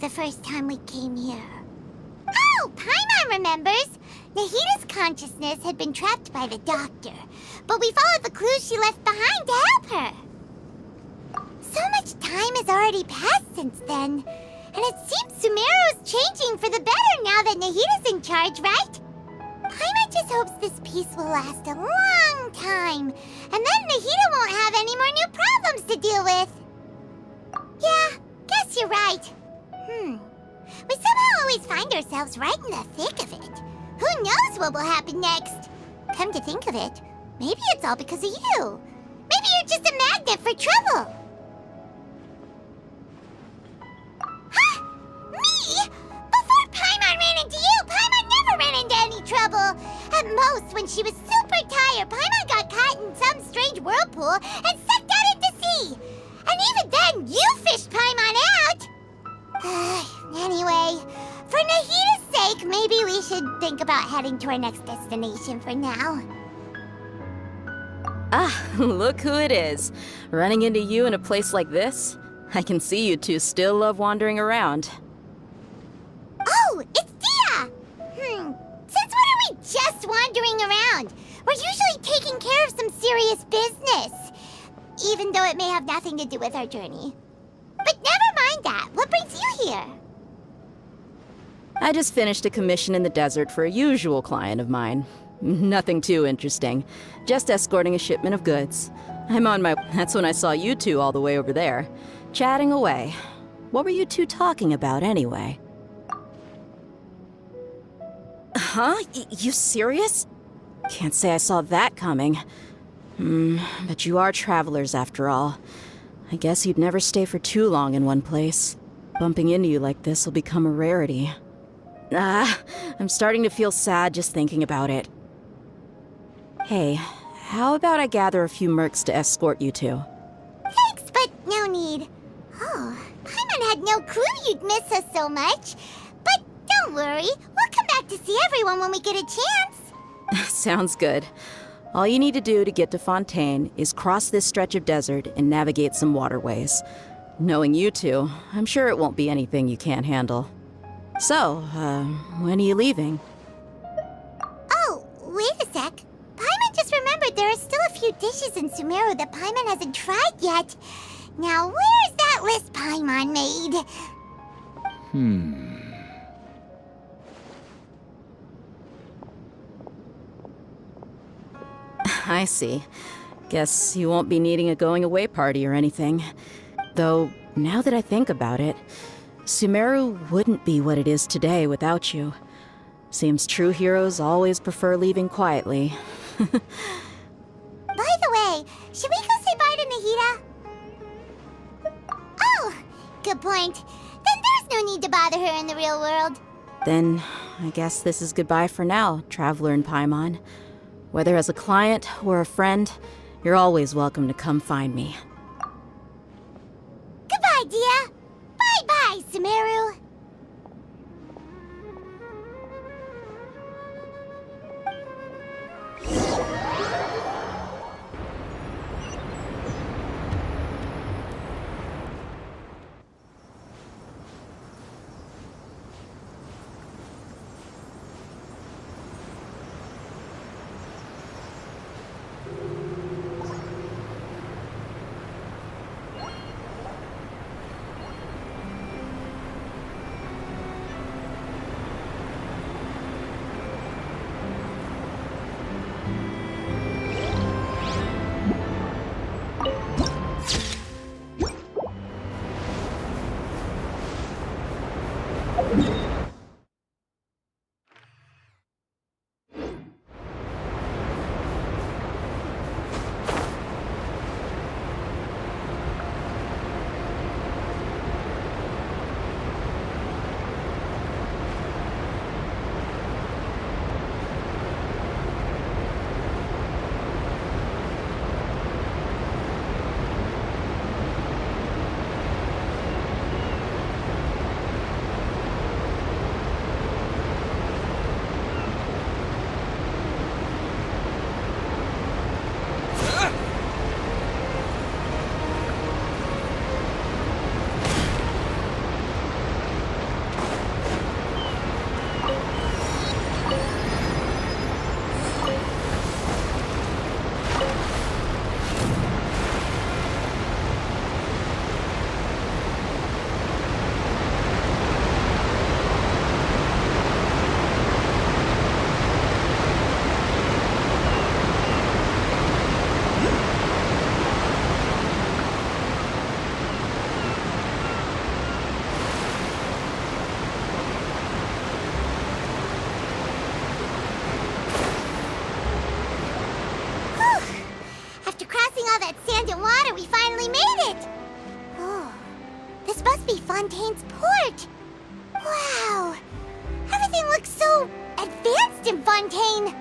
The first time we came here. Oh, Paimon remembers! Nahita's consciousness had been trapped by the doctor, but we followed the clues she left behind to help her. So much time has already passed since then, and it seems Sumeru's changing for the better now that Nahita's in charge, right? Paimon just hopes this peace will last a long time, and then Nahita won't have any more new problems to deal with. Yeah, guess you're right. We somehow always find ourselves right in the thick of it. Who knows what will happen next? Come to think of it, maybe it's all because of you. Maybe you're just a magnet for trouble. Huh? Me? Before Paimon ran into you, Paimon never ran into any trouble. At most, when she was super tired, Paimon got caught in some strange whirlpool and sucked out into sea. And even then, you fished Paimon out. Anyway, for Nahita's sake, maybe we should think about heading to our next destination for now. Ah, look who it is. Running into you in a place like this? I can see you two still love wandering around. Oh, it's Dia! Since when are we just wandering around? We're usually taking care of some serious business, even though it may have nothing to do with our journey. But never mind that. What brings you here? I just finished a commission in the desert for a usual client of mine. Nothing too interesting. Just escorting a shipment of goods. I'm on my... That's when I saw you two all the way over there, chatting away. What were you two talking about anyway? Huh? You serious? Can't say I saw that coming. But you are travelers after all. I guess you'd never stay for too long in one place. Bumping into you like this will become a rarity. I'm starting to feel sad just thinking about it. Hey, how about I gather a few mercs to escort you two? Thanks, but no need. Oh, Paimon had no clue you'd miss us so much. But don't worry, we'll come back to see everyone when we get a chance. Sounds good. All you need to do to get to Fontaine is cross this stretch of desert and navigate some waterways. Knowing you two, I'm sure it won't be anything you can't handle. So, when are you leaving? Oh, wait a sec. Paimon just remembered there are still a few dishes in Sumeru that Paimon hasn't tried yet. Now, where's that list Paimon made? I see. Guess you won't be needing a going-away party or anything. Though, now that I think about it, Sumeru wouldn't be what it is today without you. Seems true heroes always prefer leaving quietly. By the way, should we go say bye to Nahita? Oh, good point. Then there's no need to bother her in the real world. Then, I guess this is goodbye for now, Traveler and Paimon. Whether as a client or a friend, you're always welcome to come find me. Goodbye, Dia. Bye-bye, Sumeru. made it! Oh, this must be Fontaine's port. Wow, everything looks so advanced in Fontaine.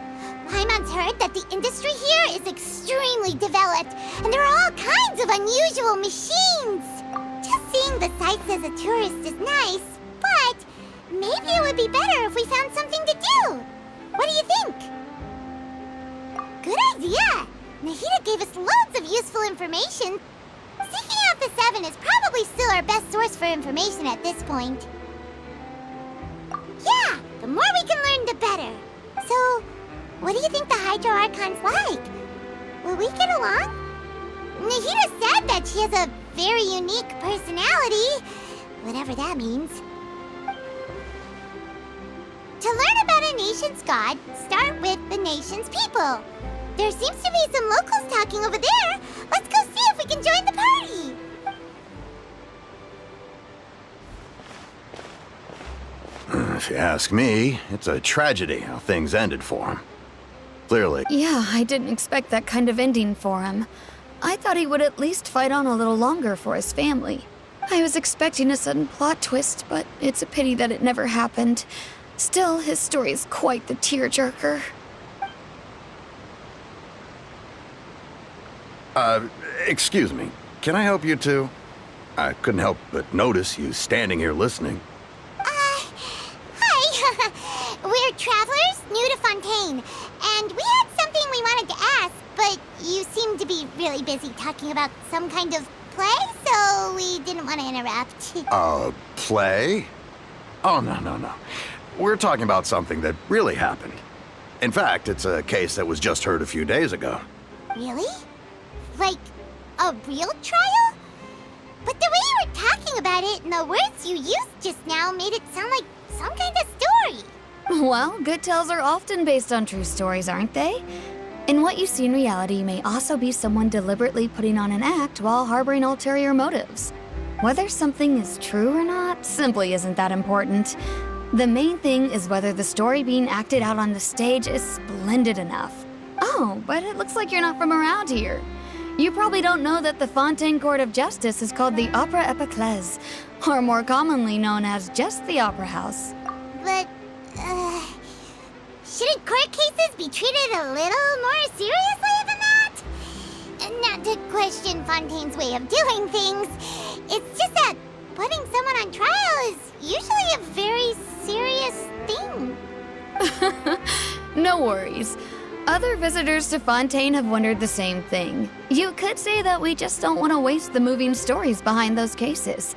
Paimon's heard that the industry here is extremely developed, and there are all kinds of unusual machines. Just seeing the sights as a tourist is nice, but maybe it would be better if we found something to do. What do you think? Good idea! Nahida gave us loads of useful information. Seeking out the Seven is probably still our best source for information at this point. Yeah, the more we can learn, the better. So, what do you think the Hydro Archon's like? Will we get along? Nahida said that she has a very unique personality, whatever that means. To learn about a nation's god, start with the nation's people. There seems to be some locals talking over there. Let's go see if we can join the party. If you ask me, it's a tragedy how things ended for him. Clearly. Yeah, I didn't expect that kind of ending for him. I thought he would at least fight on a little longer for his family. I was expecting a sudden plot twist, but it's a pity that it never happened. Still, his story is quite the tearjerker. Excuse me. Can I help you two? I couldn't help but notice you standing here listening. Hi. We're travelers new to Fontaine, and we had something we wanted to ask, but you seem to be really busy talking about some kind of play, so we didn't want to interrupt. Play? Oh, no. We're talking about something that really happened. In fact, it's a case that was just heard a few days ago. Really? Like, a real trial? But the way you were talking about it and the words you used just now made it sound like some kind of story. Well, good tales are often based on true stories, aren't they? And what you see in reality may also be someone deliberately putting on an act while harboring ulterior motives. Whether something is true or not simply isn't that important. The main thing is whether the story being acted out on the stage is splendid enough. Oh, but it looks like you're not from around here. You probably don't know that the Fontaine Court of Justice is called the Opera Epiclese, or more commonly known as just the Opera House. But, shouldn't court cases be treated a little more seriously than that? Not to question Fontaine's way of doing things. It's just that putting someone on trial is usually a very serious thing. No worries. Other visitors to Fontaine have wondered the same thing. You could say that we just don't want to waste the moving stories behind those cases.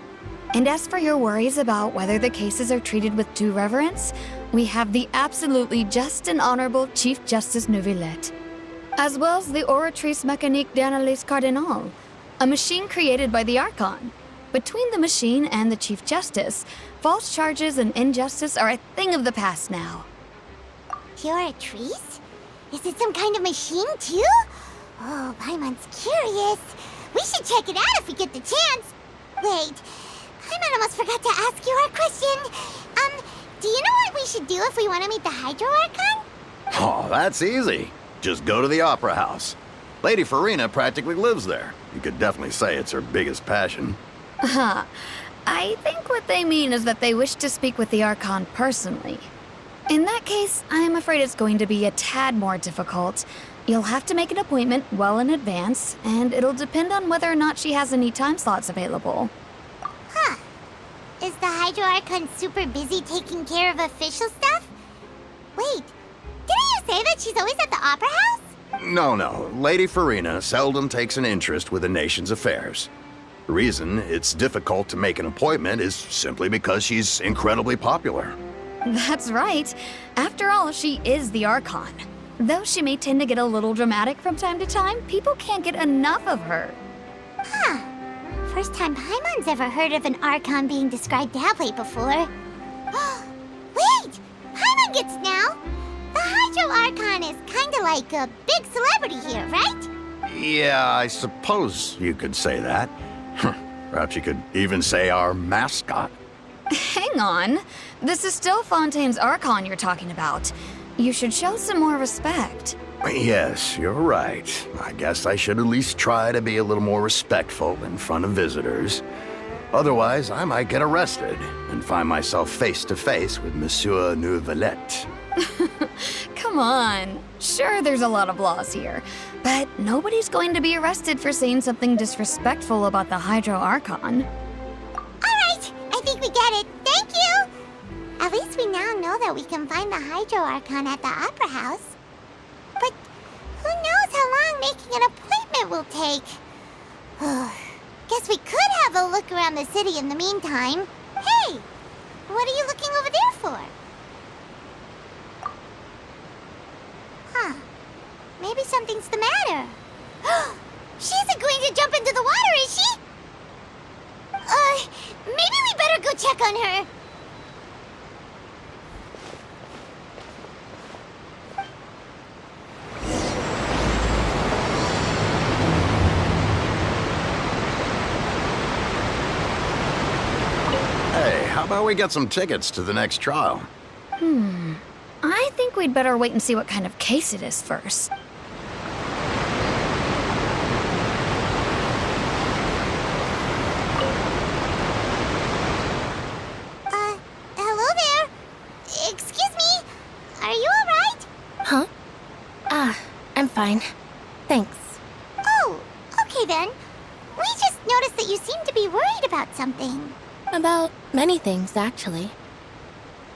And as for your worries about whether the cases are treated with due reverence, we have the absolutely just and honorable Chief Justice Neuvillette, as well as the Oratrice Mécanique d'Analyse Cardinal, a machine created by the Archon. Between the machine and the Chief Justice, false charges and injustice are a thing of the past now. Oratrice? Is it some kind of machine, too? Oh, Paimon's curious. We should check it out if we get the chance. Wait, Paimon almost forgot to ask you our question. Do you know what we should do if we want to meet the Hydro Archon? Oh, that's easy. Just go to the Opera House. Lady Farina practically lives there. You could definitely say it's her biggest passion. I think what they mean is that they wish to speak with the Archon personally. In that case, I'm afraid it's going to be a tad more difficult. You'll have to make an appointment well in advance, and it'll depend on whether or not she has any time slots available. Huh. Is the Hydro Archon super busy taking care of official stuff? Wait, didn't you say that she's always at the Opera House? No. Lady Farina seldom takes an interest with the nation's affairs. The reason it's difficult to make an appointment is simply because she's incredibly popular. That's right. After all, she is the Archon. Though she may tend to get a little dramatic from time to time, people can't get enough of her. Huh. First time Paimon's ever heard of an Archon being described that way before. Wait! Paimon gets now! The Hydro Archon is kinda like a big celebrity here, right? Yeah, I suppose you could say that. Perhaps you could even say our mascot. Hang on. This is still Fontaine's Archon you're talking about. You should show some more respect. Yes, you're right. I guess I should at least try to be a little more respectful in front of visitors. Otherwise, I might get arrested and find myself face to face with Monsieur Neuvillette. Come on. Sure, there's a lot of laws here, but nobody's going to be arrested for saying something disrespectful about the Hydro Archon. Alright, I think we get it. Thank you! At least we now know that we can find the Hydro Archon at the Opera House. But who knows how long making an appointment will take? Guess we could have a look around the city in the meantime. Hey! What are you looking over there for? Huh. Maybe something's the matter. She isn't going to jump into the water, is she? Maybe we better go check on her. Hey, how about we get some tickets to the next trial? I think we'd better wait and see what kind of case it is first. Hello there. Excuse me. Are you alright? Huh? I'm fine. Thanks. Oh, okay then. We just noticed that you seem to be worried about something. About many things, actually.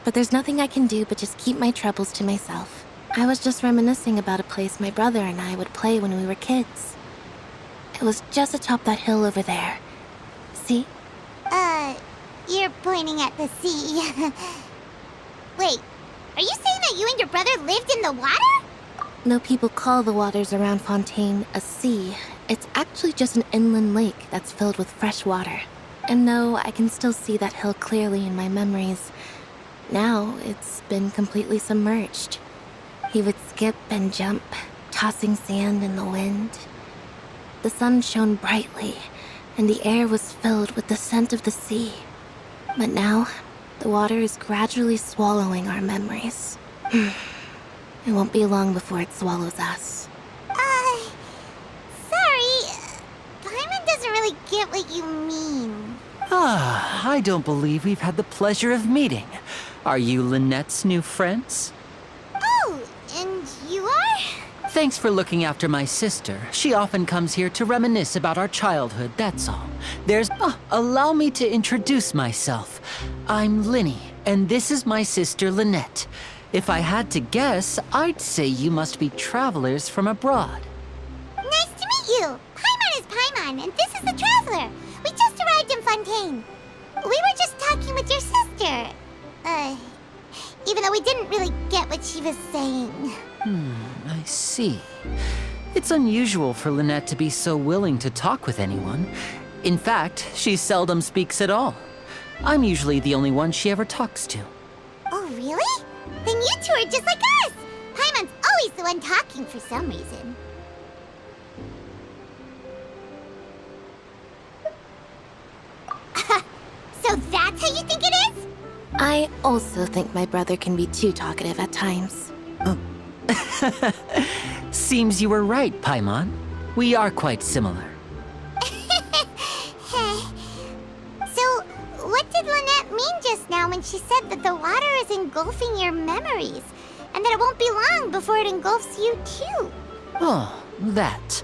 But there's nothing I can do but just keep my troubles to myself. I was just reminiscing about a place my brother and I would play when we were kids. It was just atop that hill over there. See? You're pointing at the sea. Wait, are you saying that you and your brother lived in the water? No, people call the waters around Fontaine a sea. It's actually just an inland lake that's filled with fresh water. And no, I can still see that hill clearly in my memories. Now, it's been completely submerged. He would skip and jump, tossing sand in the wind. The sun shone brightly, and the air was filled with the scent of the sea. But now, the water is gradually swallowing our memories. It won't be long before it swallows us. Sorry. Paimon doesn't really get what you mean. I don't believe we've had the pleasure of meeting. Are you Lynette's new friends? Oh, and you are? Thanks for looking after my sister. She often comes here to reminisce about our childhood, that's all. Allow me to introduce myself. I'm Linny, and this is my sister Lynette. If I had to guess, I'd say you must be travelers from abroad. Nice to meet you. Paimon is Paimon, and this is the Traveler. We just arrived in Fontaine. We were just talking with your sister. Even though we didn't really get what she was saying. I see. It's unusual for Lynette to be so willing to talk with anyone. In fact, she seldom speaks at all. I'm usually the only one she ever talks to. Oh, really? Then you two are just like us. Paimon's always the one talking for some reason. So that's how you think it is? I also think my brother can be too talkative at times. Seems you were right, Paimon. We are quite similar. So, what did Lynette mean just now when she said that the water is engulfing your memories, and that it won't be long before it engulfs you too? Oh, that.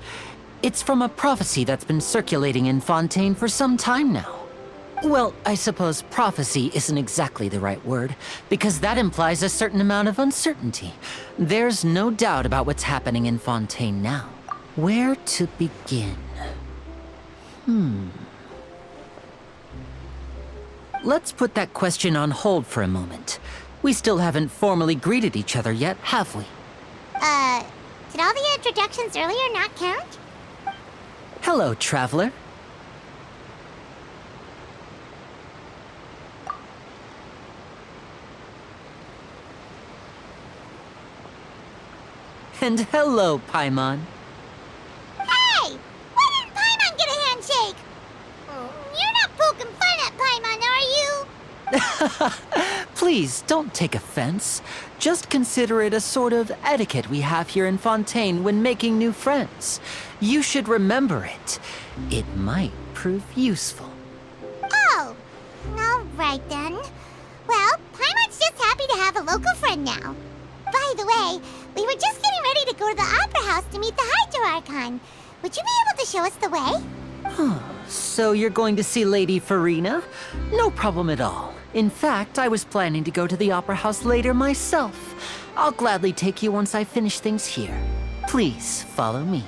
It's from a prophecy that's been circulating in Fontaine for some time now. Well, I suppose prophecy isn't exactly the right word, because that implies a certain amount of uncertainty. There's no doubt about what's happening in Fontaine now. Where to begin? Let's put that question on hold for a moment. We still haven't formally greeted each other yet, have we? Did all the introductions earlier not count? Hello, Traveler. And hello, Paimon. Hey! Why didn't Paimon get a handshake? You're not poking fun at Paimon, are you? Please, don't take offense. Just consider it a sort of etiquette we have here in Fontaine when making new friends. You should remember it. It might prove useful. Oh, all right then. Well, Paimon's just happy to have a local friend now. By the way, we were just getting ready to go to the Opera House to meet the Hydro Archon. Would you be able to show us the way? So you're going to see Lady Farina? No problem at all. In fact, I was planning to go to the Opera House later myself. I'll gladly take you once I finish things here. Please, follow me.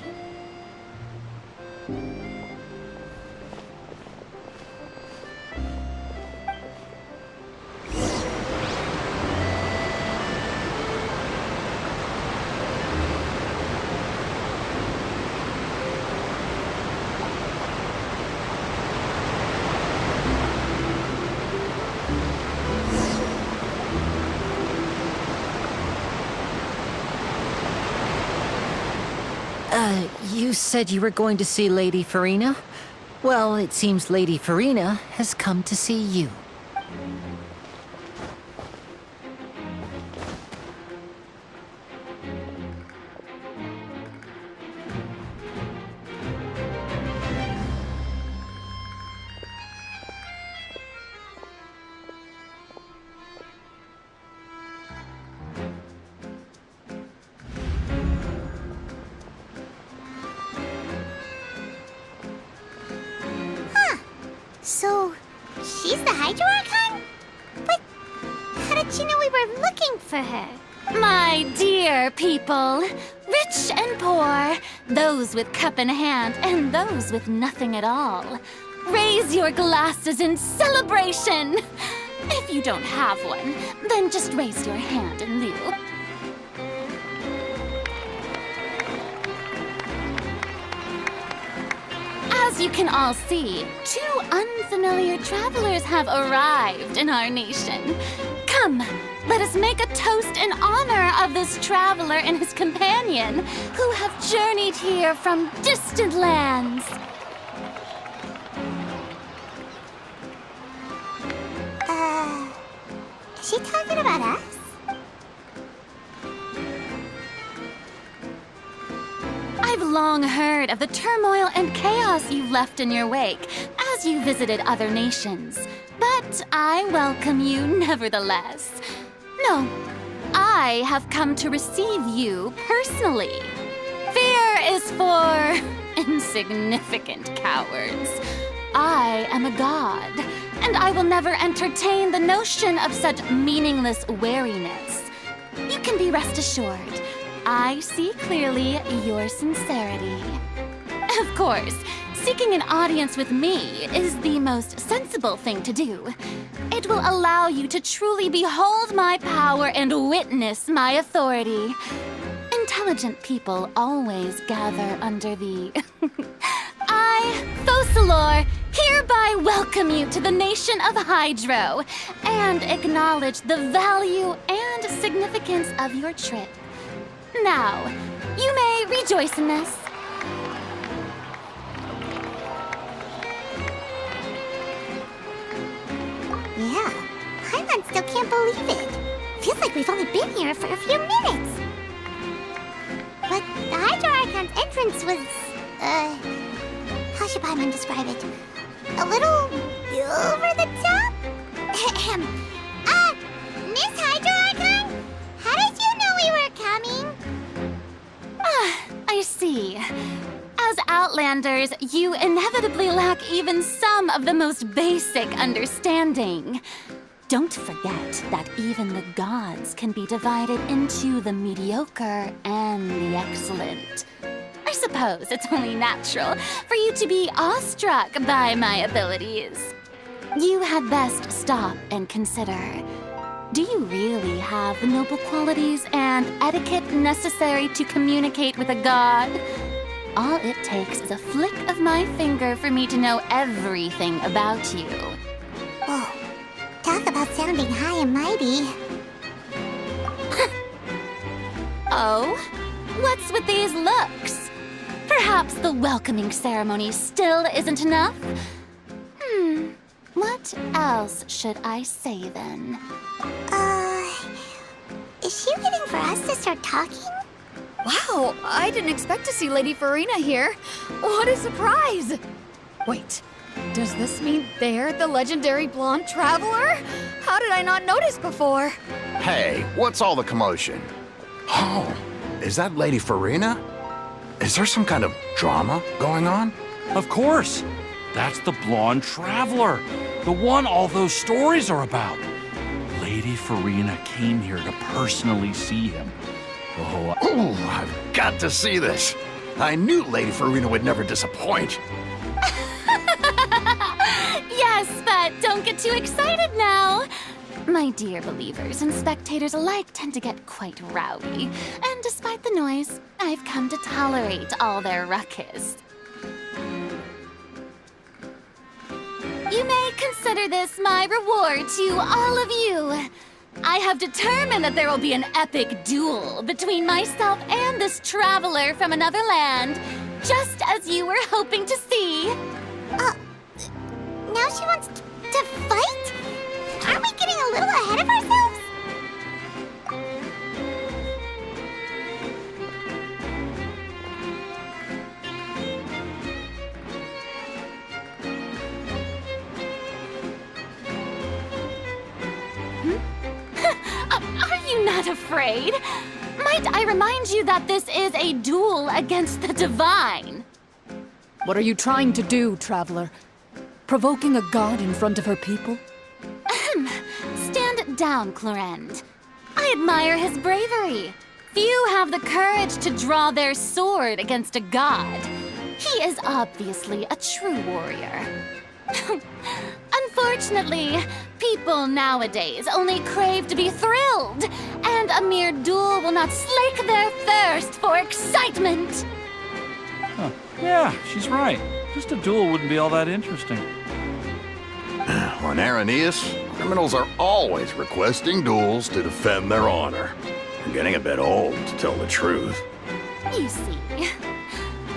You said you were going to see Lady Farina? Well, it seems Lady Farina has come to see you. So, she's the Hydro Archon? But how did she know we were looking for her? My dear people, rich and poor, those with cup in hand and those with nothing at all, raise your glasses in celebration! If you don't have one, then just raise your hand in lieu. As you can all see, two unfamiliar travelers have arrived in our nation. Come, let us make a toast in honor of this traveler and his companion, who have journeyed here from distant lands. Is she talking about us? I've long heard of the turmoil and chaos you've left in your wake as you visited other nations, but I welcome you nevertheless. No, I have come to receive you personally. Fear is for insignificant cowards. I am a god, and I will never entertain the notion of such meaningless wariness. You can be rest assured, I see clearly your sincerity. Of course, seeking an audience with me is the most sensible thing to do. It will allow you to truly behold my power and witness my authority. Intelligent people always gather under the... I, Focalor, hereby welcome you to the nation of Hydro and acknowledge the value and significance of your trip. Now, you may rejoice in this. Yeah, Paimon still can't believe it. Feels like we've only been here for a few minutes. But the Hydro Archon's entrance was, how should Paimon describe it? A little over the top? Miss Hydro Archon? How did you know we were coming? I see. As Outlanders, you inevitably lack even some of the most basic understanding. Don't forget that even the gods can be divided into the mediocre and the excellent. I suppose it's only natural for you to be awestruck by my abilities. You had best stop and consider. Do you really have the noble qualities and etiquette necessary to communicate with a god? All it takes is a flick of my finger for me to know everything about you. Whoa, talk about sounding high and mighty. Oh? What's with these looks? Perhaps the welcoming ceremony still isn't enough? What else should I say then? Is she waiting for us to start talking? Wow, I didn't expect to see Lady Farina here. What a surprise! Wait, does this mean they're the legendary blonde traveler? How did I not notice before? Hey, what's all the commotion? Oh, is that Lady Farina? Is there some kind of drama going on? Of course. That's the blonde traveler. The one all those stories are about. Lady Farina came here to personally see him. Oh, Ooh, I've got to see this. I knew Lady Farina would never disappoint. Yes, but don't get too excited now. My dear believers and spectators alike tend to get quite rowdy, and despite the noise, I've come to tolerate all their ruckus. You may consider this my reward to all of you. I have determined that there will be an epic duel between myself and this traveler from another land, just as you were hoping to see. Now she wants to fight? Aren't we getting a little ahead of ourselves? Are you not afraid? Might I remind you that this is a duel against the divine? What are you trying to do, traveler? Provoking a god in front of her people? Stand down, Clorend. I admire his bravery. Few have the courage to draw their sword against a god. He is obviously a true warrior. Unfortunately, people nowadays only crave to be thrilled, and a mere duel will not slake their thirst for excitement. huh. Yeah, she's right. Just a duel wouldn't be all that interesting. On Araneus, criminals are always requesting duels to defend their honor. I'm getting a bit old, to tell the truth. You see.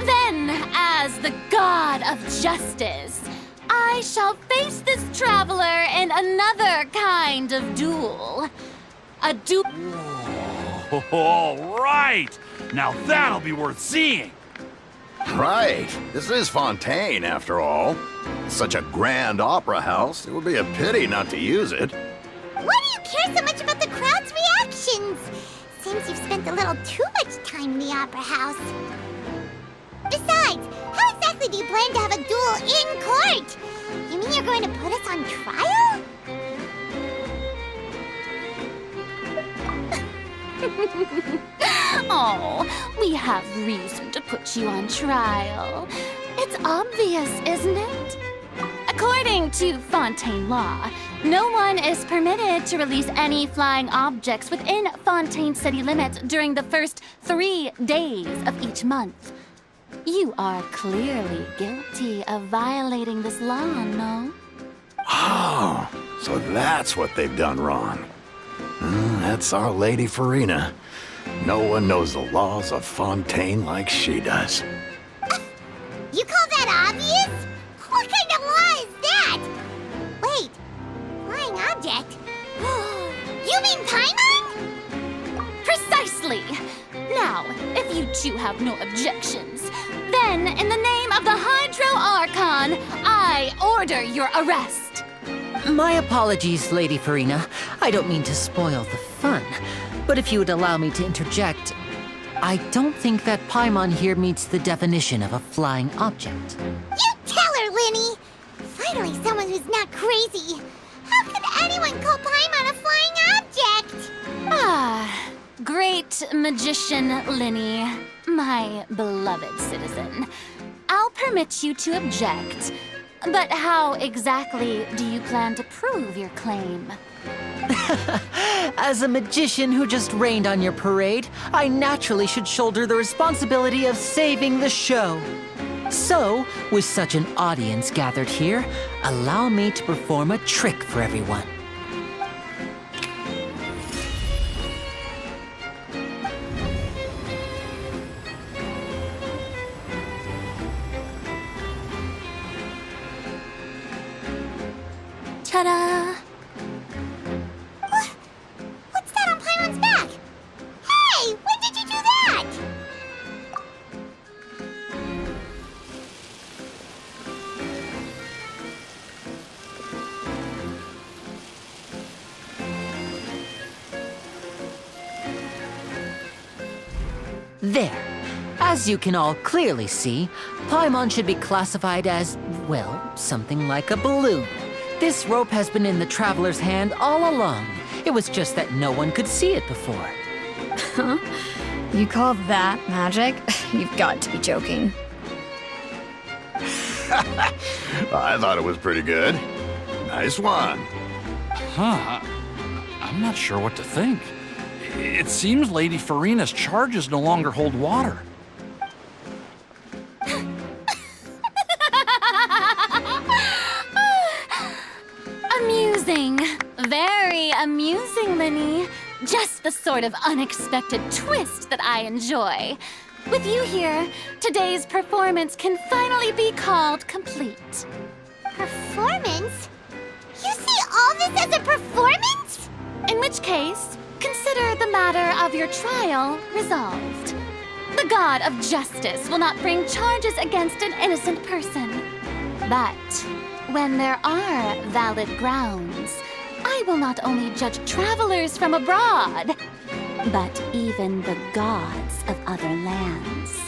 Then, as the god of justice, I shall face this traveler in another kind of duel. A duel. All right! Now that'll be worth seeing! Right. This is Fontaine, after all. Such a grand opera house, it would be a pity not to use it. Why do you care so much about the crowd's reactions? Seems you've spent a little too much time in the opera house. Besides, how exactly do you plan to have a duel in court? You mean you're going to put us on trial? Oh, we have reason to put you on trial. It's obvious, isn't it? According to Fontaine law, no one is permitted to release any flying objects within Fontaine city limits during the first 3 days of each month. You are clearly guilty of violating this law, no? Oh, so that's what they've done wrong. That's our Lady Farina. No one knows the laws of Fontaine like she does. You call that obvious? What kind of law is that? Wait, flying object? You mean Paimon? Precisely! Now, if you two have no objections, then in the name of the Hydro Archon, I order your arrest. My apologies, Lady Farina. I don't mean to spoil the fun. But if you would allow me to interject, I don't think that Paimon here meets the definition of a flying object. You tell her, Linny! Finally, someone who's not crazy. How could anyone call Paimon a flying object? Ah, great magician Linny, my beloved citizen. I'll permit you to object. But how exactly do you plan to prove your claim? As a magician who just rained on your parade, I naturally should shoulder the responsibility of saving the show. So, with such an audience gathered here, allow me to perform a trick for everyone. Ta-da! What's that on Paimon's back? There. As you can all clearly see, Paimon should be classified as, well, something like a balloon. This rope has been in the traveler's hand all along. It was just that no one could see it before. Huh? You call that magic? You've got to be joking. I thought it was pretty good. Nice one. Huh? I'm not sure what to think. It seems Lady Farina's charges no longer hold water. Amusing. Very amusing, Linny. Just the sort of unexpected twist that I enjoy. With you here, today's performance can finally be called complete. Performance? You see all this as a performance? In which case, consider the matter of your trial resolved. The god of justice will not bring charges against an innocent person. But when there are valid grounds, I will not only judge travelers from abroad, but even the gods of other lands.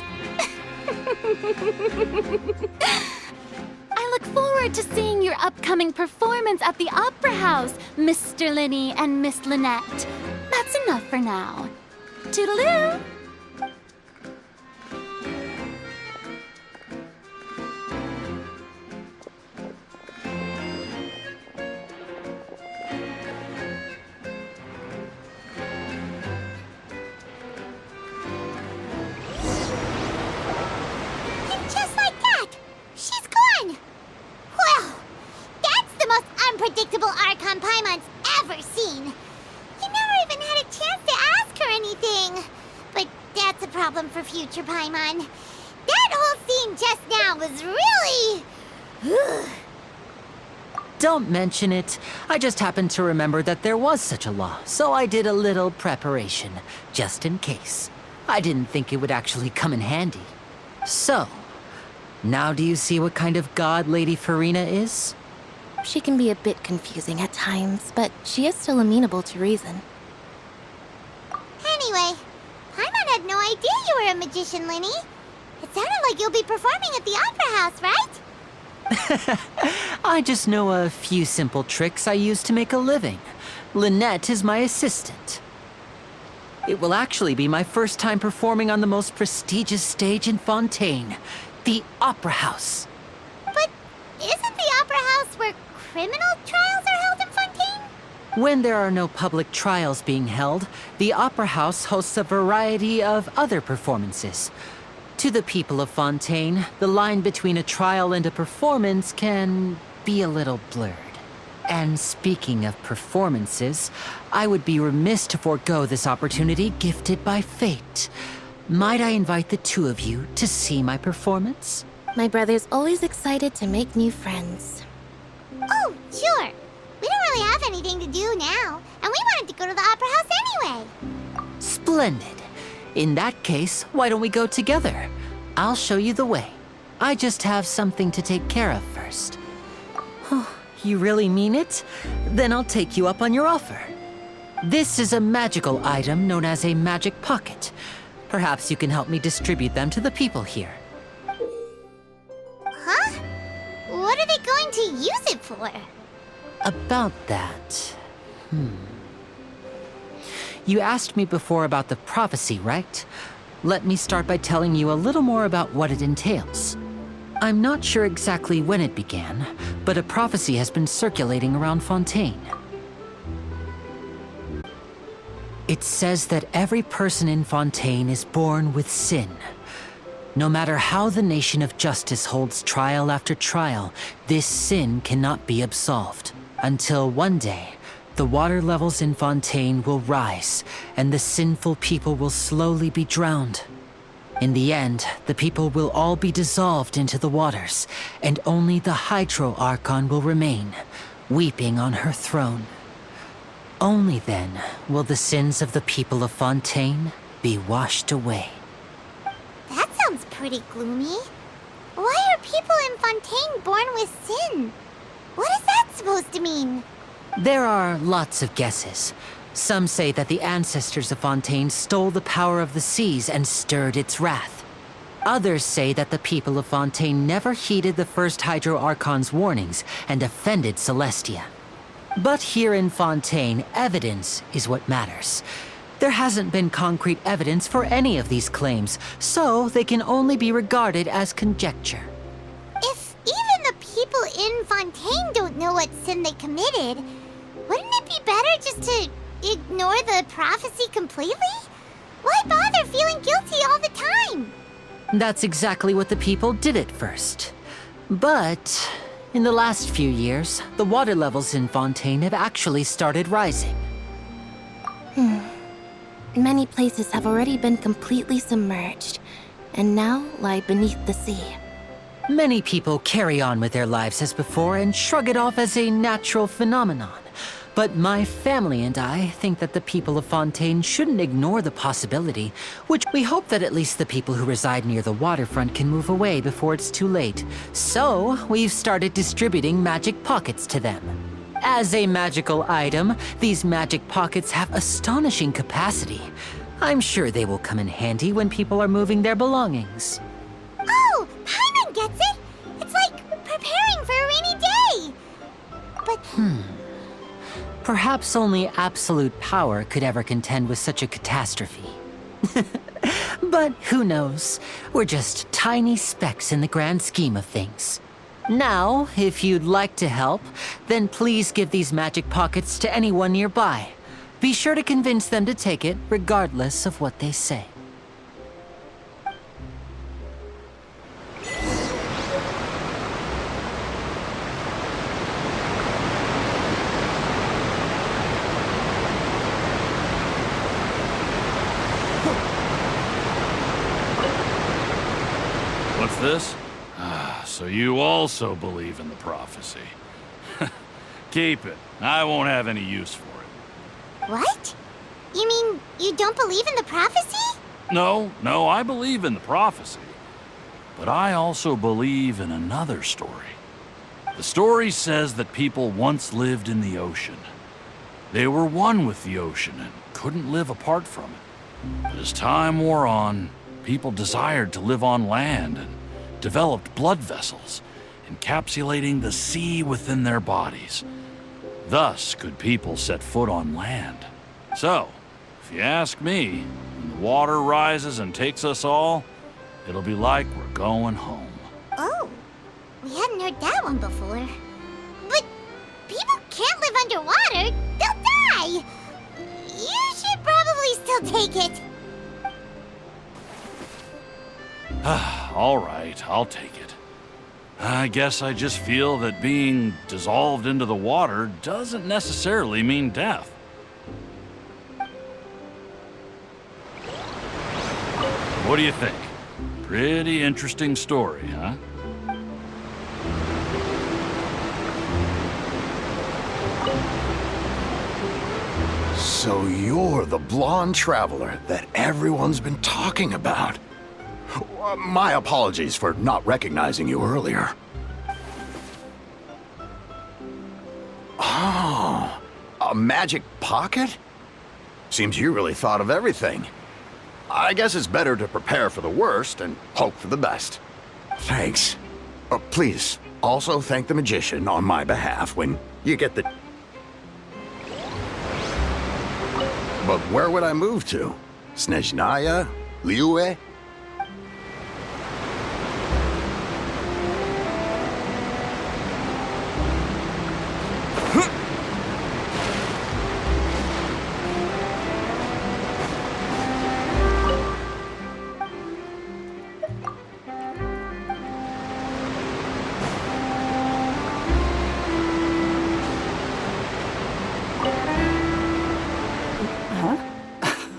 I look forward to seeing your upcoming performance at the Opera House, Mr. Linny and Miss Lynette. That's enough for now. Toodaloo! Unpredictable Archon Paimon's ever seen. You never even had a chance to ask her anything. But that's a problem for future Paimon. That whole scene just now was really... Don't mention it. I just happened to remember that there was such a law, so I did a little preparation, just in case. I didn't think it would actually come in handy. So, now do you see what kind of god Lady Farina is? She can be a bit confusing at times, but she is still amenable to reason. Anyway, Paimon had no idea you were a magician, Linny. It sounded like you'll be performing at the Opera House, right? I just know a few simple tricks I use to make a living. Lynette is my assistant. It will actually be my first time performing on the most prestigious stage in Fontaine, the Opera House. But isn't the Opera House where criminal trials are held in Fontaine? When there are no public trials being held, the Opera House hosts a variety of other performances. To the people of Fontaine, the line between a trial and a performance can be a little blurred. And speaking of performances, I would be remiss to forego this opportunity gifted by fate. Might I invite the two of you to see my performance? My brother's always excited to make new friends. Oh, sure. We don't really have anything to do now, and we wanted to go to the Opera House anyway. Splendid. In that case, why don't we go together? I'll show you the way. I just have something to take care of first. You really mean it? Then I'll take you up on your offer. This is a magical item known as a magic pocket. Perhaps you can help me distribute them to the people here. Huh? What are they going to use it for? About that... You asked me before about the prophecy, right? Let me start by telling you a little more about what it entails. I'm not sure exactly when it began, but a prophecy has been circulating around Fontaine. It says that every person in Fontaine is born with sin. No matter how the nation of justice holds trial after trial, this sin cannot be absolved. Until one day, the water levels in Fontaine will rise, and the sinful people will slowly be drowned. In the end, the people will all be dissolved into the waters, and only the Hydro Archon will remain, weeping on her throne. Only then will the sins of the people of Fontaine be washed away. That sounds pretty gloomy. Why are people in Fontaine born with sin? What is that supposed to mean? There are lots of guesses. Some say that the ancestors of Fontaine stole the power of the seas and stirred its wrath. Others say that the people of Fontaine never heeded the first Hydro Archon's warnings and offended Celestia. But here in Fontaine, evidence is what matters. There hasn't been concrete evidence for any of these claims, so they can only be regarded as conjecture. If even the people in Fontaine don't know what sin they committed, wouldn't it be better just to ignore the prophecy completely? Why bother feeling guilty all the time? That's exactly what the people did at first. But in the last few years, the water levels in Fontaine have actually started rising. Many places have already been completely submerged, and now lie beneath the sea. Many people carry on with their lives as before and shrug it off as a natural phenomenon. But my family and I think that the people of Fontaine shouldn't ignore the possibility, which we hope that at least the people who reside near the waterfront can move away before it's too late. So, we've started distributing magic pockets to them. As a magical item, these magic pockets have astonishing capacity. I'm sure they will come in handy when people are moving their belongings. Oh, Paimon gets it! It's like preparing for a rainy day! But... Perhaps only absolute power could ever contend with such a catastrophe. But who knows? We're just tiny specks in the grand scheme of things. Now, if you'd like to help, then please give these magic pockets to anyone nearby. Be sure to convince them to take it, regardless of what they say. What's this? So you also believe in the prophecy. Keep it. I won't have any use for it. what? You mean you don't believe in the prophecy? No, I believe in the prophecy. But I also believe in another story. The story says that people once lived in the ocean. They were one with the ocean and couldn't live apart from it. But as time wore on, people desired to live on land and developed blood vessels, encapsulating the sea within their bodies. Thus could people set foot on land. So, if you ask me, when the water rises and takes us all, it'll be like we're going home. Oh, we hadn't heard that one before. But people can't live underwater. They'll die. You should probably still take it. All right, I'll take it. I guess I just feel that being dissolved into the water doesn't necessarily mean death. What do you think? Pretty interesting story, huh? So you're the blonde traveler that everyone's been talking about. My apologies for not recognizing you earlier. Oh, a magic pocket? Seems you really thought of everything. I guess it's better to prepare for the worst and hope for the best. Thanks. Please, also thank the magician on my behalf when you get the... But where would I move to? Snezhnaya? Liyue?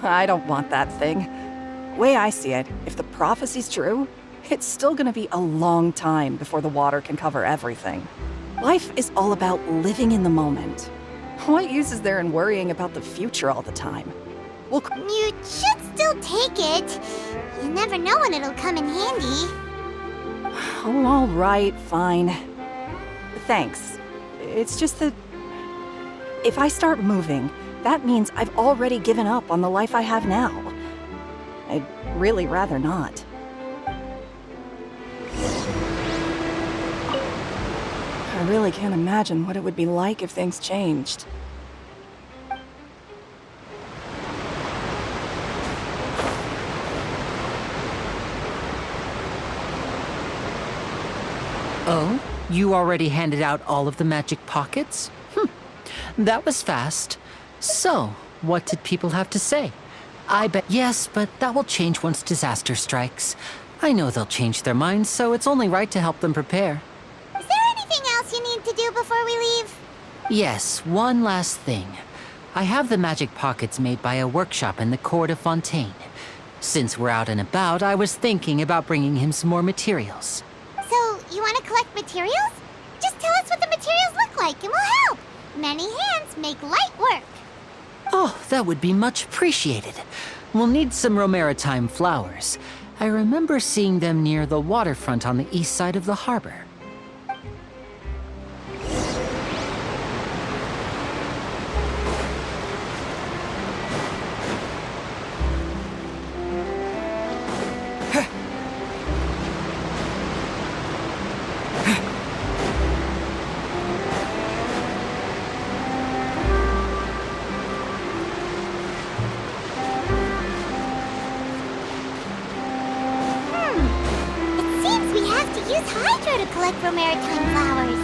I don't want that thing. Way I see it, if the prophecy's true, it's still gonna be a long time before the water can cover everything. Life is all about living in the moment. What use is there in worrying about the future all the time? You should still take it. You never know when it'll come in handy. Oh, all right, fine. Thanks. It's just that if I start moving, that means I've already given up on the life I have now. I'd really rather not. I really can't imagine what it would be like if things changed. Oh? You already handed out all of the magic pockets? That was fast. So, what did people have to say? I bet yes, but that will change once disaster strikes. I know they'll change their minds, so it's only right to help them prepare. Is there anything else you need to do before we leave? Yes, one last thing. I have the magic pockets made by a workshop in the court of Fontaine. Since we're out and about, I was thinking about bringing him some more materials. So, you want to collect materials? Just tell us what the materials look like and we'll help. Many hands make light work. Oh, that would be much appreciated. We'll need some Romaritime flowers. I remember seeing them near the waterfront on the east side of the harbor. It seems we have to use Hydro to collect Romaritime flowers.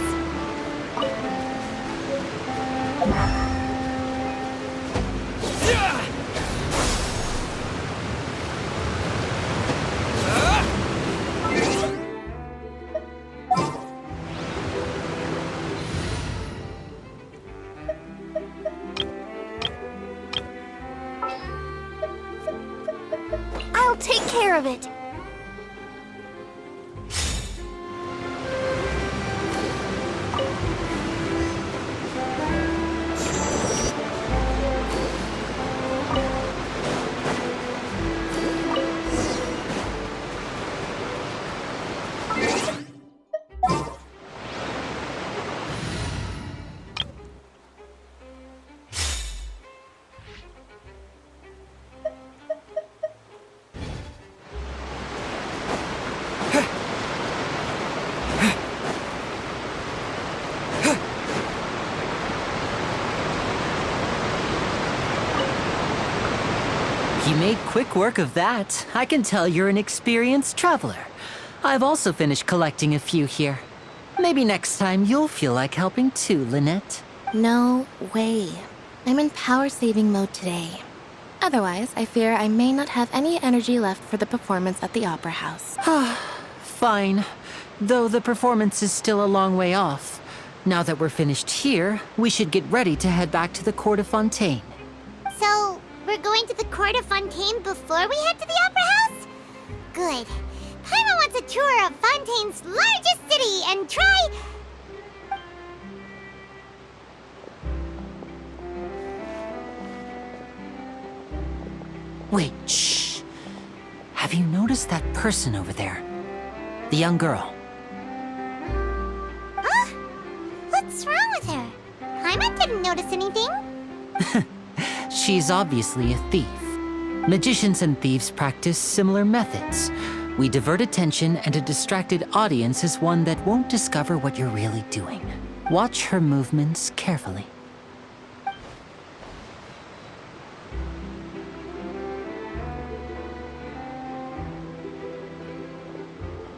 I'll take care of it. You made quick work of that. I can tell you're an experienced traveler. I've also finished collecting a few here. Maybe next time you'll feel like helping too, Lynette. No way. I'm in power-saving mode today. Otherwise, I fear I may not have any energy left for the performance at the Opera House. Fine. Though the performance is still a long way off. Now that we're finished here, we should get ready to head back to the court of Fontaine. So, we're going to the court of Fontaine before we head to the Opera House? Good. Paimon wants a tour of Fontaine's largest city and try... Wait, shh. Have you noticed that person over there? The young girl. Huh? What's wrong with her? Paimon didn't notice anything. She's obviously a thief. Magicians and thieves practice similar methods. We divert attention, and a distracted audience is one that won't discover what you're really doing. Watch her movements carefully.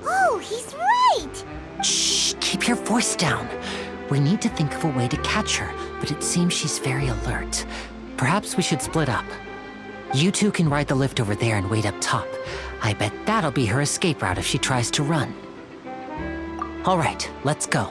Oh, he's right! Shh, keep your voice down. We need to think of a way to catch her, but it seems she's very alert. Perhaps we should split up. You two can ride the lift over there and wait up top. I bet that'll be her escape route if she tries to run. All right, let's go.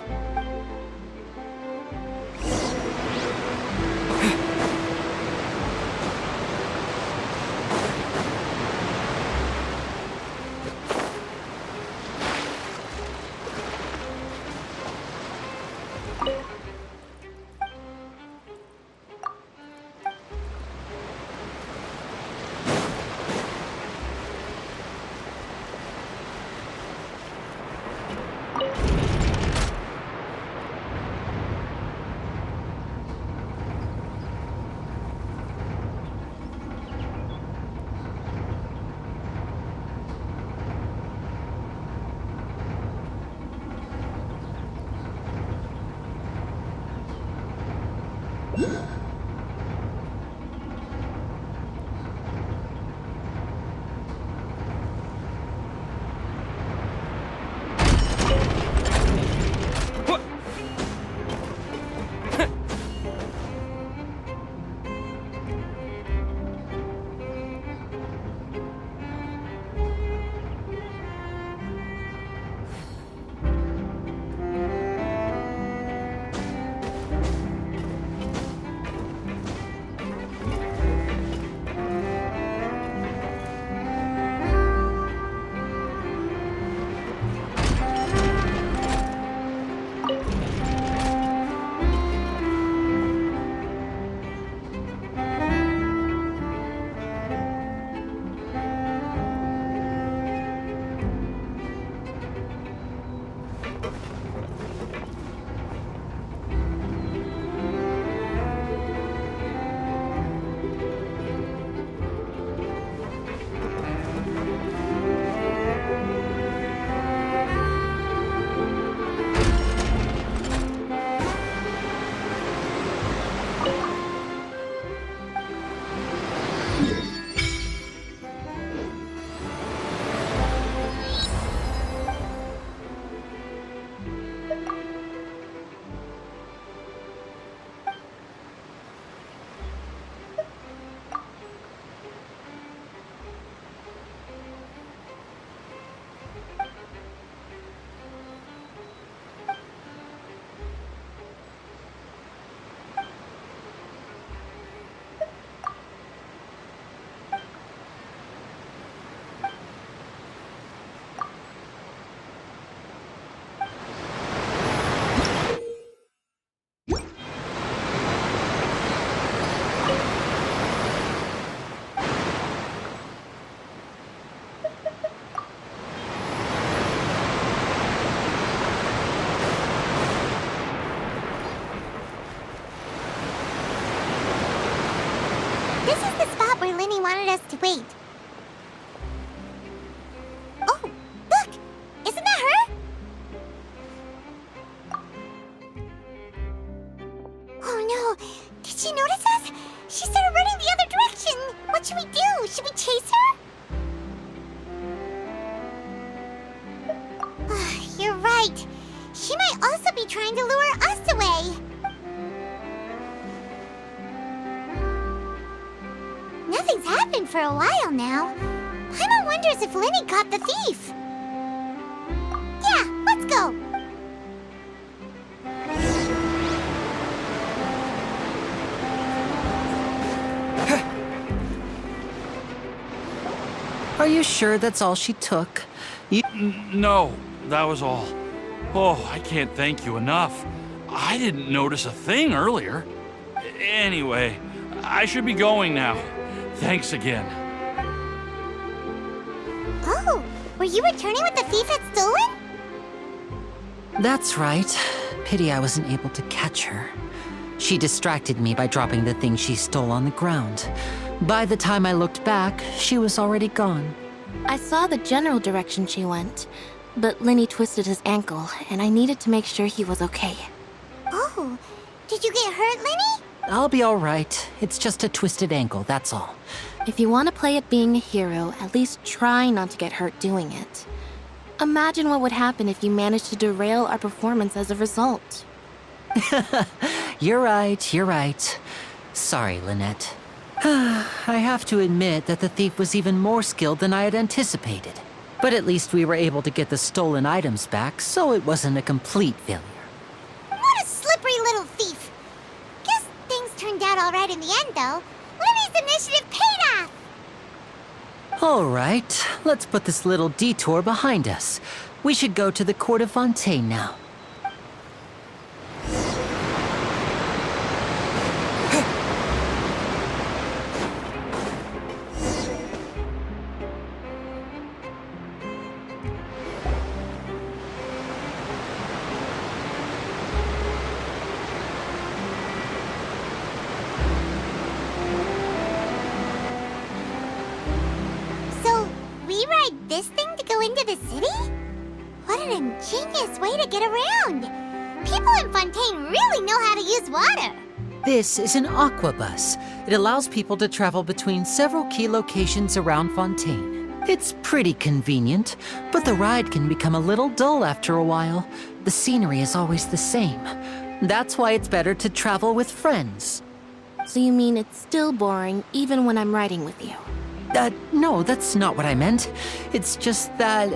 wanted us to wait. Oh, look! Isn't that her? Oh no! Did she notice us? She started running the other direction! What should we do? Should we chase her? You're right. She might also be trying to lure us away. Nothing's happened for a while now. Paimon wonders if Linny caught the thief. Yeah, let's go. Are you sure that's all she took? No, that was all. Oh, I can't thank you enough. I didn't notice a thing earlier. Anyway, I should be going now. Thanks again. Oh, were you returning what the thief had stolen? That's right. Pity I wasn't able to catch her. She distracted me by dropping the thing she stole on the ground. By the time I looked back, she was already gone. I saw the general direction she went, but Linny twisted his ankle, and I needed to make sure he was okay. Oh, did you get hurt, Linny? I'll be all right. It's just a twisted ankle, that's all. If you want to play at being a hero, at least try not to get hurt doing it. Imagine what would happen if you managed to derail our performance as a result. You're right. Sorry, Lynette. I have to admit that the thief was even more skilled than I had anticipated. But at least we were able to get the stolen items back, so it wasn't a complete failure. What a slippery little thief. Guess things turned out all right in the end, though. Linny's initiative paid off. All right, let's put this little detour behind us. We should go to the court of Fontaine now. This thing to go into the city? What an ingenious way to get around! People in Fontaine really know how to use water! This is an aqua bus. It allows people to travel between several key locations around Fontaine. It's pretty convenient, but the ride can become a little dull after a while. The scenery is always the same. That's why it's better to travel with friends. So you mean it's still boring even when I'm riding with you? No, that's not what I meant. It's just that,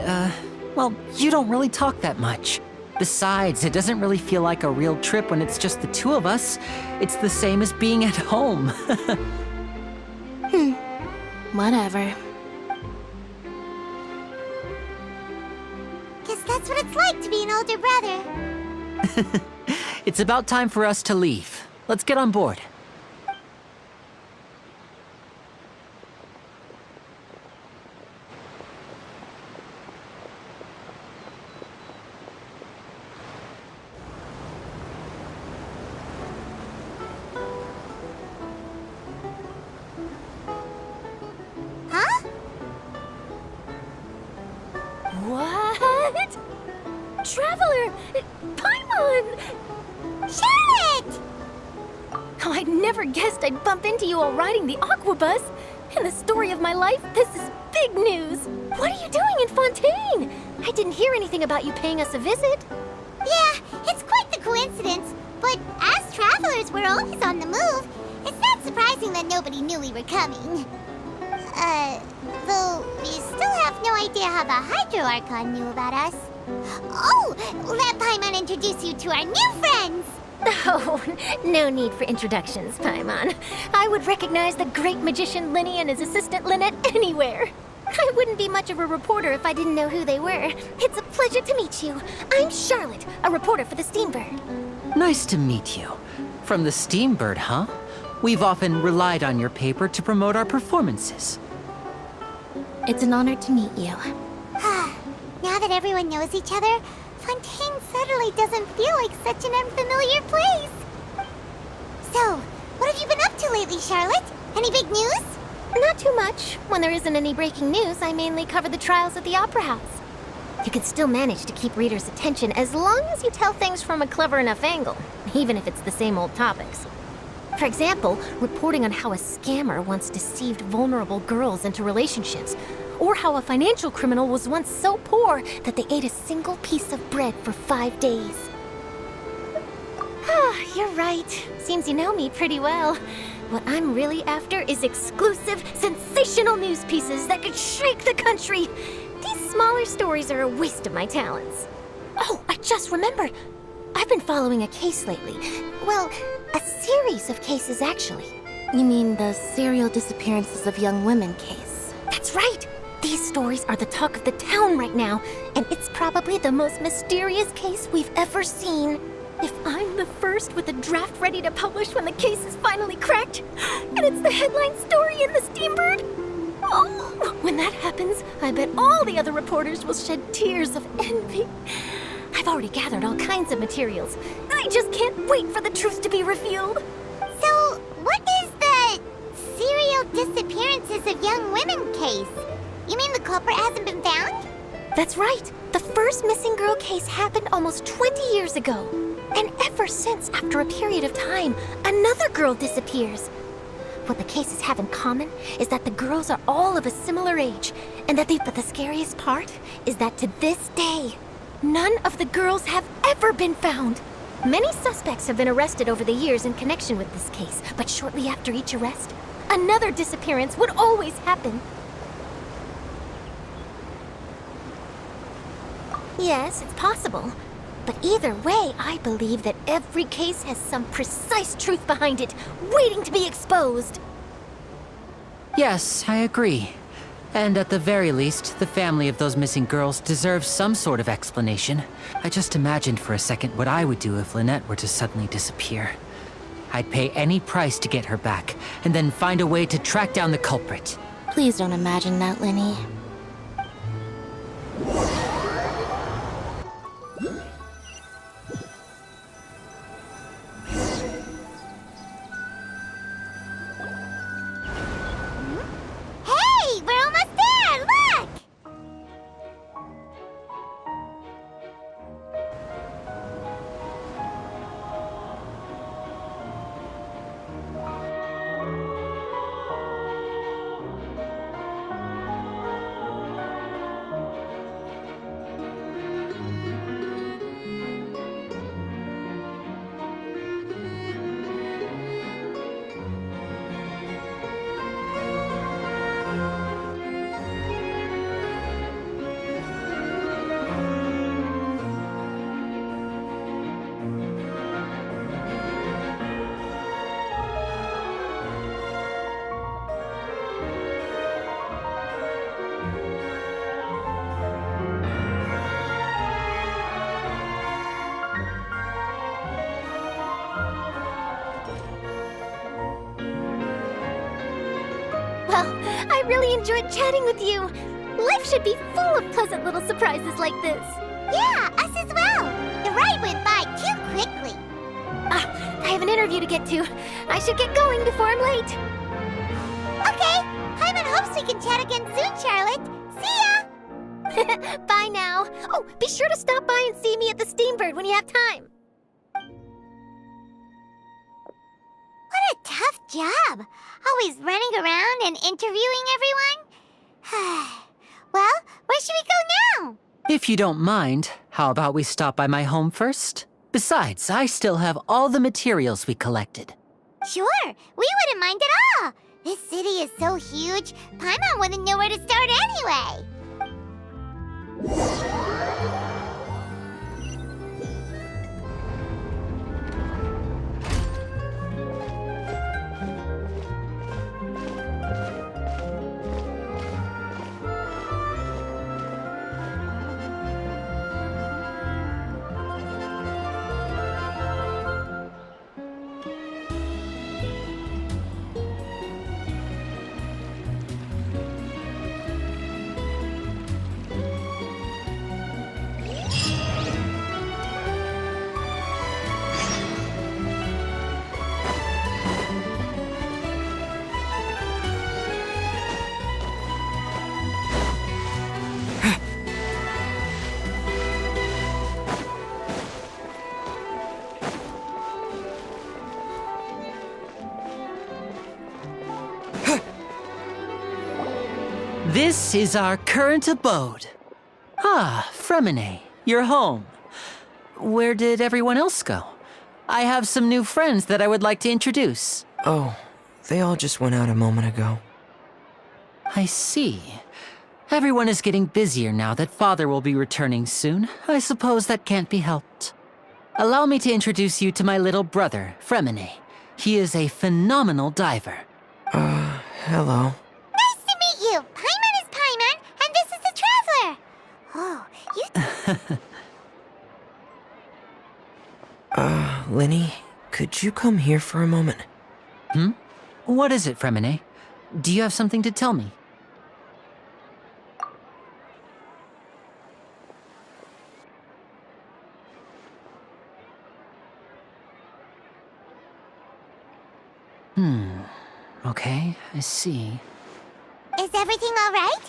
well, you don't really talk that much. Besides, it doesn't really feel like a real trip when it's just the two of us. It's the same as being at home. Whatever. Guess that's what it's like to be an older brother. It's about time for us to leave. Let's get on board. What? Traveler! Paimon! Charlotte! Oh, I never guessed I'd bump into you while riding the aqua bus. In the story of my life, this is big news. What are you doing in Fontaine? I didn't hear anything about you paying us a visit. Yeah, it's quite the coincidence. But as travelers, we're always on the move. It's not surprising that nobody knew we were coming. Though we still have no idea how the Hydro Archon knew about us. Oh, let Paimon introduce you to our new friends! Oh, no need for introductions, Paimon. I would recognize the great magician Linny and his assistant Lynette anywhere. I wouldn't be much of a reporter if I didn't know who they were. It's a pleasure to meet you. I'm Charlotte, a reporter for the Steambird. Nice to meet you. From the Steambird, huh? We've often relied on your paper to promote our performances. It's an honor to meet you. Now that everyone knows each other, Fontaine suddenly doesn't feel like such an unfamiliar place. So, what have you been up to lately, Charlotte? Any big news? Not too much. When there isn't any breaking news, I mainly cover the trials at the Opera House. You can still manage to keep readers' attention as long as you tell things from a clever enough angle, even if it's the same old topics. For example, reporting on how a scammer once deceived vulnerable girls into relationships, or how a financial criminal was once so poor that they ate a single piece of bread for 5 days. Ah, you're right. Seems you know me pretty well. What I'm really after is exclusive, sensational news pieces that could shake the country. These smaller stories are a waste of my talents. Oh, I just remembered. I've been following a case lately. Well, a series of cases, actually. You mean the serial disappearances of young women case? That's right! These stories are the talk of the town right now, and it's probably the most mysterious case we've ever seen. If I'm the first with a draft ready to publish when the case is finally cracked, and it's the headline story in the Steambird, oh, when that happens, I bet all the other reporters will shed tears of envy. I've already gathered all kinds of materials. I just can't wait for the truth to be revealed. So, what is the serial disappearances of young women case? You mean the culprit hasn't been found? That's right. The first missing girl case happened almost 20 years ago. And ever since, after a period of time, another girl disappears. What the cases have in common is that the girls are all of a similar age, and that but the scariest part is that to this day, none of the girls have ever been found. Many suspects have been arrested over the years in connection with this case, but shortly after each arrest, another disappearance would always happen. Yes, it's possible. But either way, I believe that every case has some precise truth behind it, waiting to be exposed. Yes, I agree. And at the very least, the family of those missing girls deserves some sort of explanation. I just imagined for a second what I would do if Lynette were to suddenly disappear. I'd pay any price to get her back, and then find a way to track down the culprit. Please don't imagine that, Lenny. Hey, we're almost there! Look! Well, I really enjoyed chatting with you. Life should be full of pleasant little surprises like this. Yeah, us as well. The ride went by too quickly. I have an interview to get to. I should get going before I'm late. Okay, Hyman hopes we can chat again soon, Charlotte. See ya! Bye now. Oh, be sure to stop by and see me at the Steambird when you have time. What a tough job. Always running around and interviewing everyone. Well, where should we go now? If you don't mind, how about we stop by my home first? Besides, I still have all the materials we collected. Sure, we wouldn't mind at all. This city is so huge, Paimon wouldn't know where to start anyway. This is our current abode. Ah, Fremine, you're home. Where did everyone else go? I have some new friends that I would like to introduce. Oh, they all just went out a moment ago. I see. Everyone is getting busier now that Father will be returning soon. I suppose that can't be helped. Allow me to introduce you to my little brother, Fremine. He is a phenomenal diver. Hello. Nice to meet you. Paimon is Paimon, and this is the Traveler. Oh, you... Linny, could you come here for a moment? What is it, Fremine? Do you have something to tell me? Okay, I see. Is everything all right?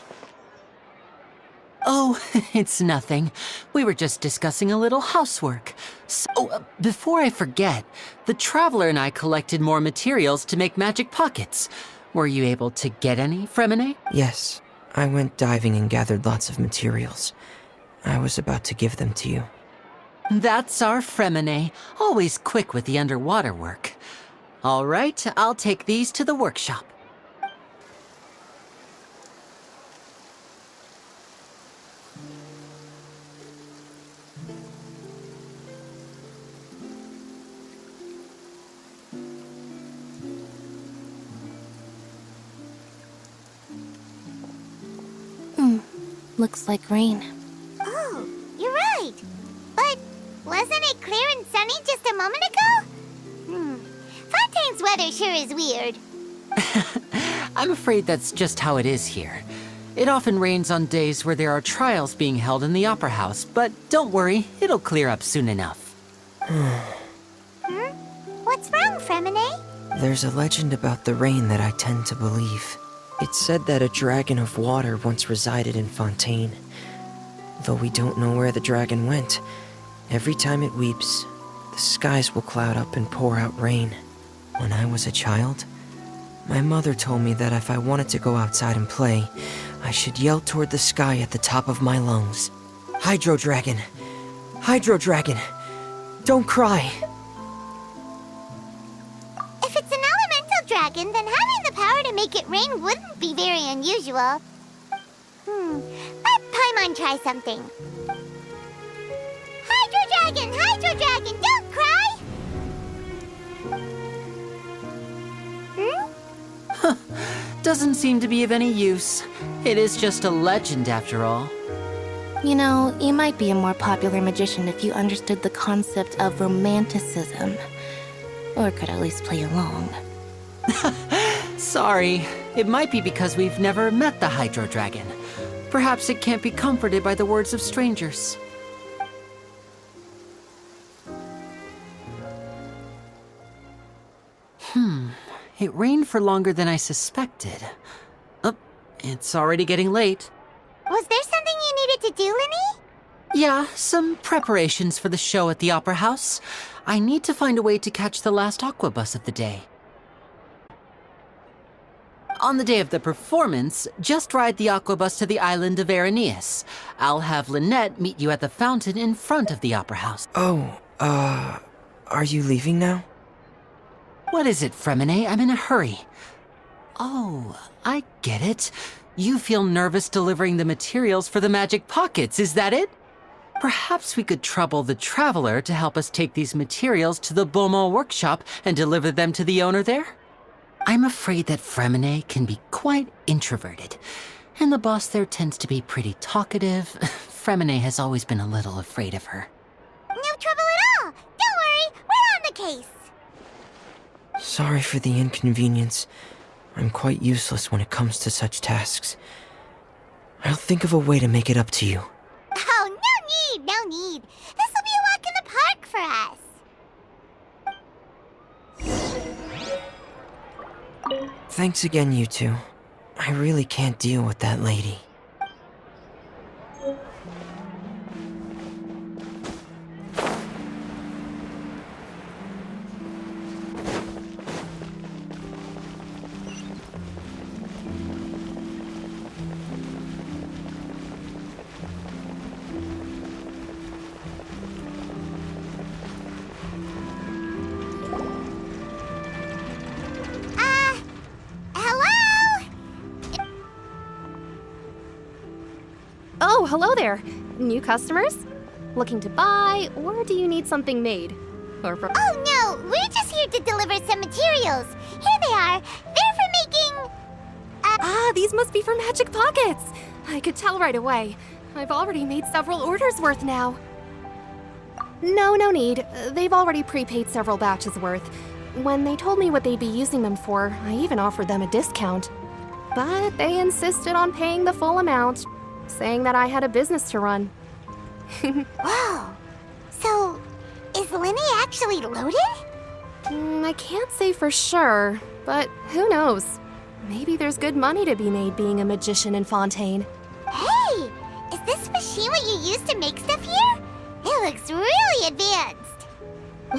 Oh, it's nothing. We were just discussing a little housework. So, before I forget, the Traveler and I collected more materials to make magic pockets. Were you able to get any, Fremine? Yes, I went diving and gathered lots of materials. I was about to give them to you. That's our Fremine, always quick with the underwater work. All right, I'll take these to the workshop. Looks like rain. Oh, you're right. But wasn't it clear and sunny just a moment ago? Fontaine's weather sure is weird. I'm afraid that's just how it is here. It often rains on days where there are trials being held in the Opera House, but don't worry, it'll clear up soon enough. What's wrong, Fremine? There's a legend about the rain that I tend to believe. It's said that a dragon of water once resided in Fontaine. Though we don't know where the dragon went, every time it weeps, the skies will cloud up and pour out rain. When I was a child, my mother told me that if I wanted to go outside and play, I should yell toward the sky at the top of my lungs. Hydro Dragon! Hydro Dragon! Don't cry! If it's an elemental dragon, then having the power to make it rain wouldn't be very unusual. Let Paimon try something. Hydro Dragon, don't cry! Doesn't seem to be of any use. It is just a legend after all. You know, you might be a more popular magician if you understood the concept of romanticism. Or could at least play along. Sorry, it might be because we've never met the Hydro Dragon. Perhaps it can't be comforted by the words of strangers. It rained for longer than I suspected. Oh, it's already getting late. Was there something you needed to do, Linny? Yeah, some preparations for the show at the Opera House. I need to find a way to catch the last aqua bus of the day. On the day of the performance, just ride the aqua bus to the island of Aeneas. I'll have Lynette meet you at the fountain in front of the Opera House. Oh, are you leaving now? What is it, Fremine? I'm in a hurry. Oh, I get it. You feel nervous delivering the materials for the magic pockets, is that it? Perhaps we could trouble the Traveler to help us take these materials to the Beaumont workshop and deliver them to the owner there? I'm afraid that Fremine can be quite introverted, and the boss there tends to be pretty talkative. Fremine has always been a little afraid of her. No trouble at all. Don't worry, we're on the case. Sorry for the inconvenience. I'm quite useless when it comes to such tasks. I'll think of a way to make it up to you. Oh, no need. This will be a walk in the park for us. Thanks again, you two. I really can't deal with that lady. Oh, hello there. New customers? Looking to buy, or do you need something made? Or for— Oh no, we're just here to deliver some materials. Here they are. They're for making... these must be for magic pockets. I could tell right away. I've already made several orders worth now. No need. They've already prepaid several batches worth. When they told me what they'd be using them for, I even offered them a discount. But they insisted on paying the full amount, saying that I had a business to run. Whoa. So, is Linny actually loaded? I can't say for sure, but who knows? Maybe there's good money to be made being a magician in Fontaine. Hey! Is this machine what you use to make stuff here? It looks really advanced.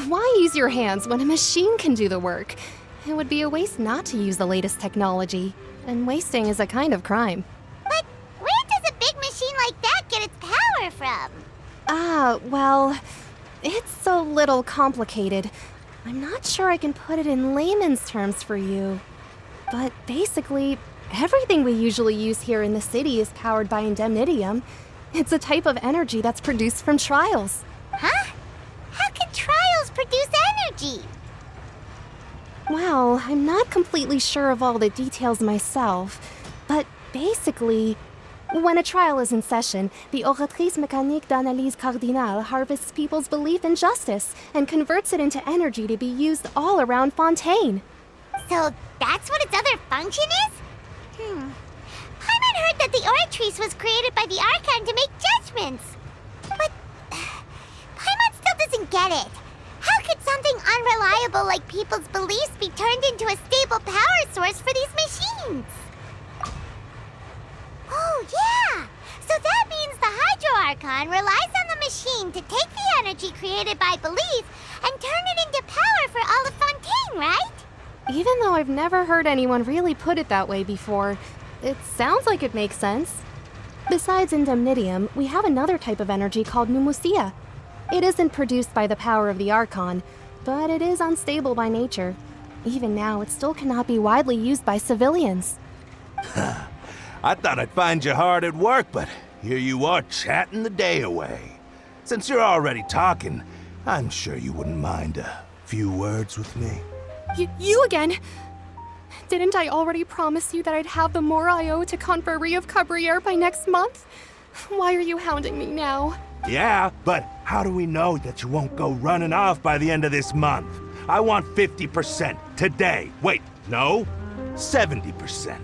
Why use your hands when a machine can do the work? It would be a waste not to use the latest technology, and wasting is a kind of crime. But where does a big machine like that get its power from? Well, it's a little complicated. I'm not sure I can put it in layman's terms for you. But basically, everything we usually use here in the city is powered by indemnitium. It's a type of energy that's produced from trials. Huh? How can trials produce energy? Well, I'm not completely sure of all the details myself, but basically, when a trial is in session, the Oratrice Mécanique d'Analyse Cardinale harvests people's belief in justice and converts it into energy to be used all around Fontaine. So that's what its other function is? Paimon heard that the Oratrice was created by the Archon to make judgments. But Paimon still doesn't get it. How could something unreliable like people's beliefs be turned into a stable power source for these machines? Oh, yeah! So that means the Hydro Archon relies on the machine to take the energy created by belief and turn it into power for all of Fontaine, right? Even though I've never heard anyone really put it that way before, it sounds like it makes sense. Besides indemnitium, we have another type of energy called pneumosia. It isn't produced by the power of the Archon, but it is unstable by nature. Even now, it still cannot be widely used by civilians. I thought I'd find you hard at work, but here you are chatting the day away. Since you're already talking, I'm sure you wouldn't mind a few words with me. You again? Didn't I already promise you that I'd have the more I owe to Confrérie of Cabriere by next month? Why are you hounding me now? Yeah, but how do we know that you won't go running off by the end of this month? I want 50% today. Wait, no, 70%.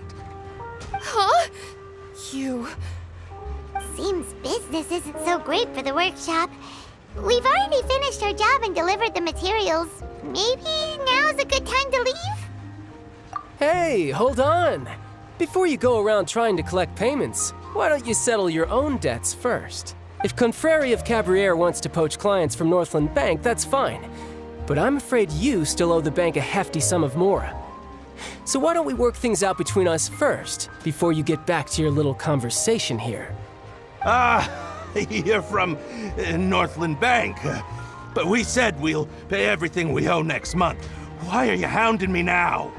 Huh? You... Seems business isn't so great for the workshop. We've already finished our job and delivered the materials. Maybe now's a good time to leave? Hey, hold on! Before you go around trying to collect payments, why don't you settle your own debts first? If Confrérie of Cabriere wants to poach clients from Northland Bank, that's fine. But I'm afraid you still owe the bank a hefty sum of mora. So why don't we work things out between us first, before you get back to your little conversation here? You're from Northland Bank. But we said we'll pay everything we owe next month. Why are you hounding me now?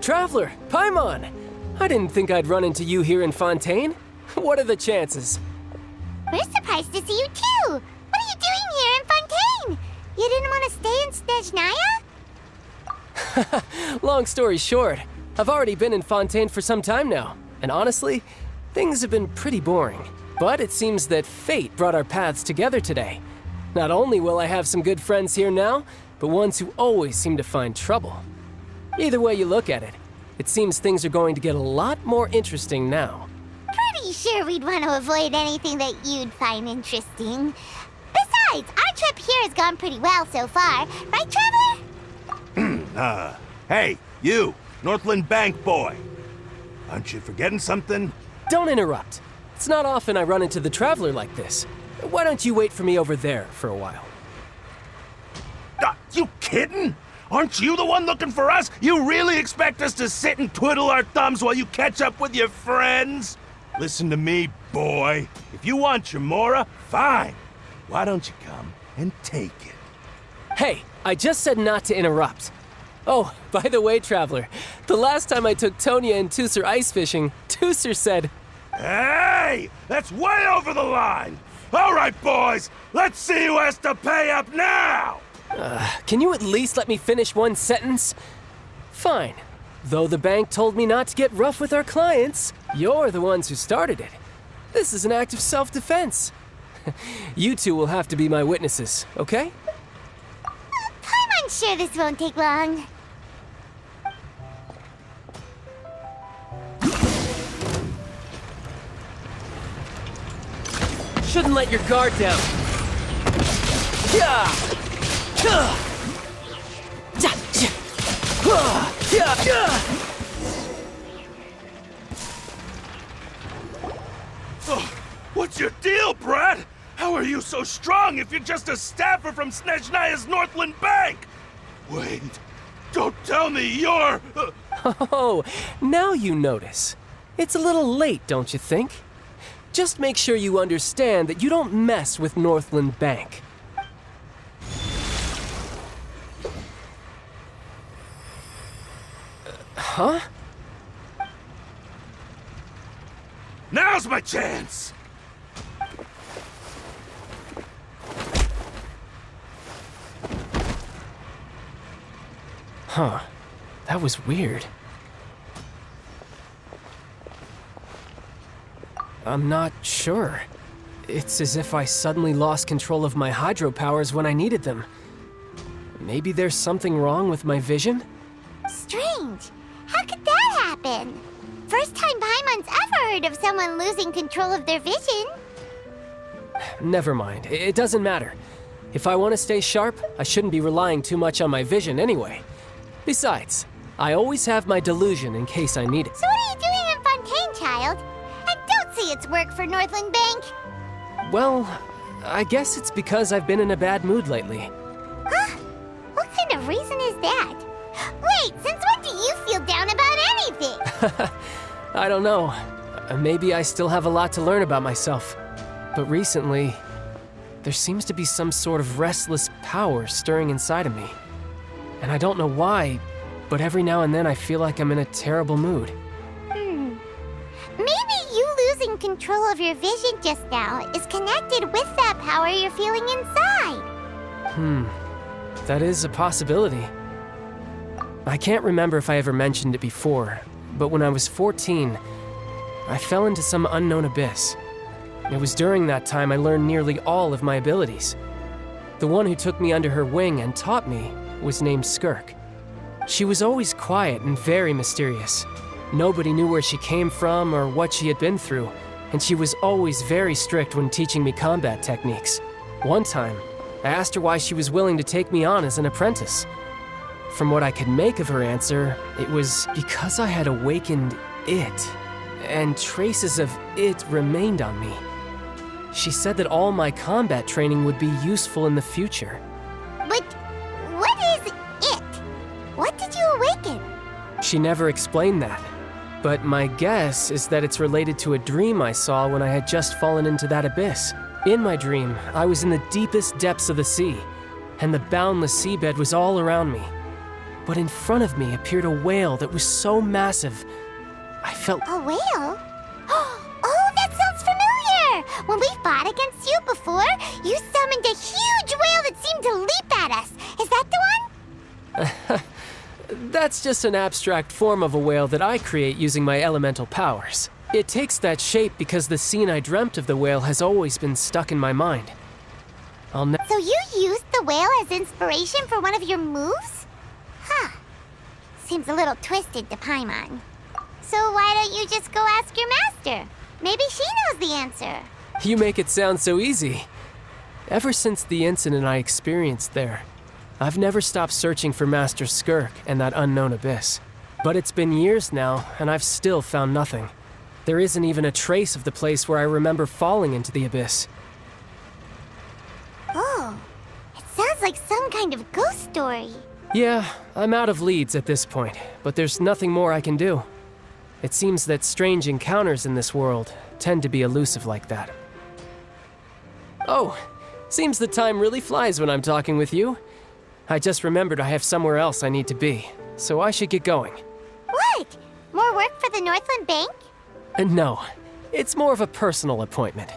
Traveler, Paimon! I didn't think I'd run into you here in Fontaine. What are the chances? We're surprised to see you too! What are you doing here in Fontaine? You didn't want to stay in Snezhnaya? Long story short, I've already been in Fontaine for some time now, and honestly, things have been pretty boring. But it seems that fate brought our paths together today. Not only will I have some good friends here now, but ones who always seem to find trouble. Either way you look at it, it seems things are going to get a lot more interesting now. Pretty sure we'd want to avoid anything that you'd find interesting. Besides, our trip here has gone pretty well so far, right, Traveler? Hey, you, Northland Bank boy. Aren't you forgetting something? Don't interrupt. It's not often I run into the Traveler like this. Why don't you wait for me over there for a while? You kidding? Aren't you the one looking for us? You really expect us to sit and twiddle our thumbs while you catch up with your friends? Listen to me, boy. If you want your mora, fine. Why don't you come and take it? Hey, I just said not to interrupt. Oh, by the way, Traveler, the last time I took Tonya and Tusser ice fishing, Tusser said, Hey! That's way over the line! All right, boys! Let's see who has to pay up now! Can you at least let me finish one sentence? Fine. Though the bank told me not to get rough with our clients, you're the ones who started it. This is an act of self-defense. You two will have to be my witnesses, okay? I'm sure this won't take long. Shouldn't let your guard down. Yeah! Oh, what's your deal, Brad? How are you so strong if you're just a staffer from Snezhnaya's Northland Bank? Wait, don't tell me you're... Oh, now you notice. It's a little late, don't you think? Just make sure you understand that you don't mess with Northland Bank. Huh? Now's my chance! Huh. That was weird. I'm not sure. It's as if I suddenly lost control of my hydropowers when I needed them. Maybe there's something wrong with my vision? Strange. How could that happen? First time Paimon's ever heard of someone losing control of their vision. Never mind. It doesn't matter. If I want to stay sharp, I shouldn't be relying too much on my vision anyway. Besides, I always have my delusion in case I need it. So what are you doing in Fontaine, child? And don't say it's work for Northland Bank. Well, I guess it's because I've been in a bad mood lately. Huh? What kind of reason is that? Wait, since when do you feel down about anything? I don't know. Maybe I still have a lot to learn about myself. But recently, there seems to be some sort of restless power stirring inside of me. And I don't know why, but every now and then I feel like I'm in a terrible mood. Maybe you losing control of your vision just now is connected with that power you're feeling inside. That is a possibility. I can't remember if I ever mentioned it before, but when I was 14, I fell into some unknown abyss. It was during that time I learned nearly all of my abilities. The one who took me under her wing and taught me was named Skirk. She was always quiet and very mysterious. Nobody knew where she came from or what she had been through, and she was always very strict when teaching me combat techniques. One time, I asked her why she was willing to take me on as an apprentice. From what I could make of her answer, it was because I had awakened it, and traces of it remained on me. She said that all my combat training would be useful in the future. But what is it? What did you awaken? She never explained that, but my guess is that it's related to a dream I saw when I had just fallen into that abyss. In my dream, I was in the deepest depths of the sea, and the boundless seabed was all around me. But in front of me appeared a whale that was so massive, I felt... A whale? Oh, that sounds familiar! When we fought against you before, you summoned a huge whale that seemed to leap at us. Is that the one? That's just an abstract form of a whale that I create using my elemental powers. It takes that shape because the scene I dreamt of the whale has always been stuck in my mind. So you used the whale as inspiration for one of your moves? Huh. Seems a little twisted to Paimon. So why don't you just go ask your master? Maybe she knows the answer. You make it sound so easy. Ever since the incident I experienced there, I've never stopped searching for Master Skirk and that unknown abyss. But it's been years now, and I've still found nothing. There isn't even a trace of the place where I remember falling into the abyss. Oh, it sounds like some kind of ghost story. Yeah, I'm out of leads at this point, but there's nothing more I can do. It seems that strange encounters in this world tend to be elusive like that. Oh, seems the time really flies when I'm talking with you. I just remembered I have somewhere else I need to be, so I should get going. What? More work for the Northland Bank? No, It's more of a personal appointment.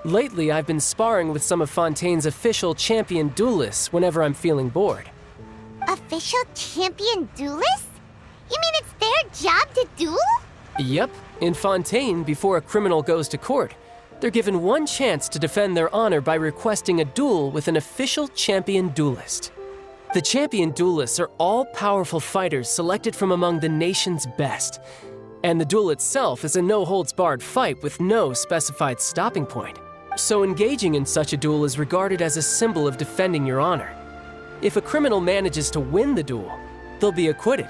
Lately, I've been sparring with some of Fontaine's official champion duelists whenever I'm feeling bored. Official champion duelists? You mean it's their job to duel? Yep, in Fontaine, before a criminal goes to court, they're given one chance to defend their honor by requesting a duel with an official champion duelist. The champion duelists are all-powerful fighters selected from among the nation's best. And the duel itself is a no-holds-barred fight with no specified stopping point. So engaging in such a duel is regarded as a symbol of defending your honor. If a criminal manages to win the duel, they'll be acquitted.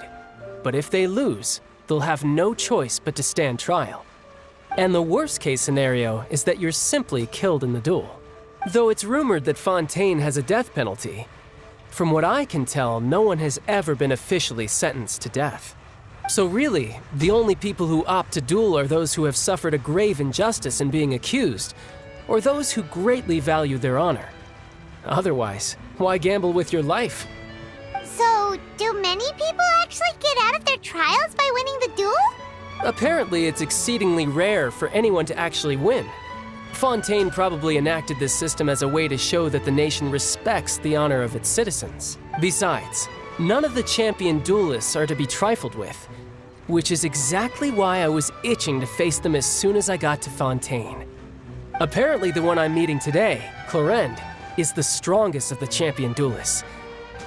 But if they lose, they'll have no choice but to stand trial. And the worst-case scenario is that you're simply killed in the duel. Though it's rumored that Fontaine has a death penalty, from what I can tell, no one has ever been officially sentenced to death. So really, the only people who opt to duel are those who have suffered a grave injustice in being accused, or those who greatly value their honor. Otherwise, why gamble with your life? So, do many people actually get out of their trials by winning the duel? Apparently, it's exceedingly rare for anyone to actually win. Fontaine probably enacted this system as a way to show that the nation respects the honor of its citizens. Besides, none of the champion duelists are to be trifled with, which is exactly why I was itching to face them as soon as I got to Fontaine. Apparently, the one I'm meeting today, Clarende, is the strongest of the champion duelists.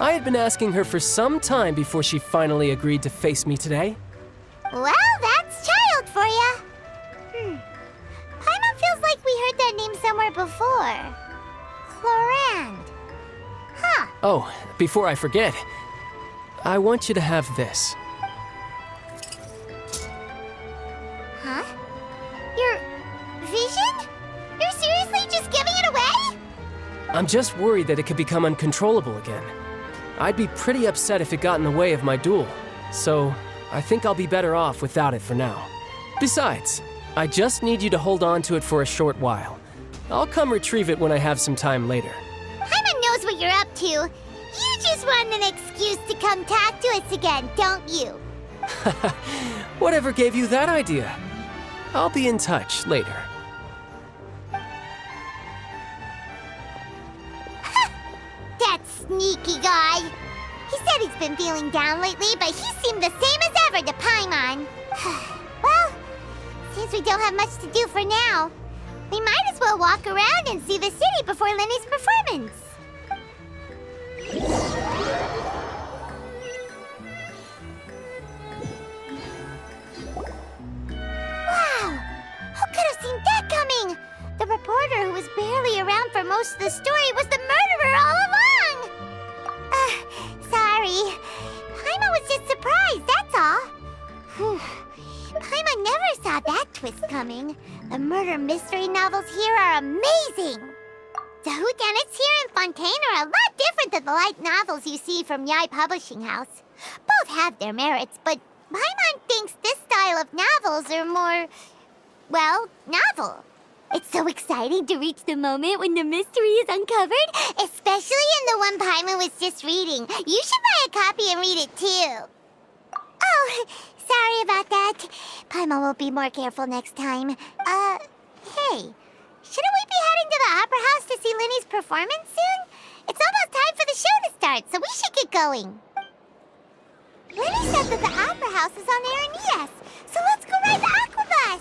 I had been asking her for some time before she finally agreed to face me today. Well, that's child for ya. Paimon feels like we heard that name somewhere before. Clarende. Huh. Oh, before I forget, I want you to have this. Huh? Your vision? You're seriously just giving it away? I'm just worried that it could become uncontrollable again. I'd be pretty upset if it got in the way of my duel, so I think I'll be better off without it for now. Besides, I just need you to hold on to it for a short while. I'll come retrieve it when I have some time later. Paimon knows what you're up to. You just want an excuse to come talk to us again, don't you? Whatever gave you that idea? I'll be in touch later. That sneaky guy. He said he's been feeling down lately, but he seemed the same as ever to Paimon. Well, since we don't have much to do for now, we might as well walk around and see the city before Lenny's performance. Wow! Who could have seen that coming? The reporter who was barely around for most of the story was the murderer all along! Sorry. Paimon was just surprised, that's all. Paimon never saw that twist coming. The murder mystery novels here are amazing! The whodunits here in Fontaine are a lot different than the light novels you see from Yai Publishing House. Both have their merits, but Paimon thinks this style of novels are more, well, novel. It's so exciting to reach the moment when the mystery is uncovered, especially in the one Paimon was just reading. You should buy a copy and read it too. Oh, sorry about that. Paimon will be more careful next time. Hey, shouldn't we be heading to the Opera House to see Lenny's performance soon? It's almost time for the show to start, so we should get going. Lenny said that the Opera House is on Aranias, so let's go ride the Aquabus!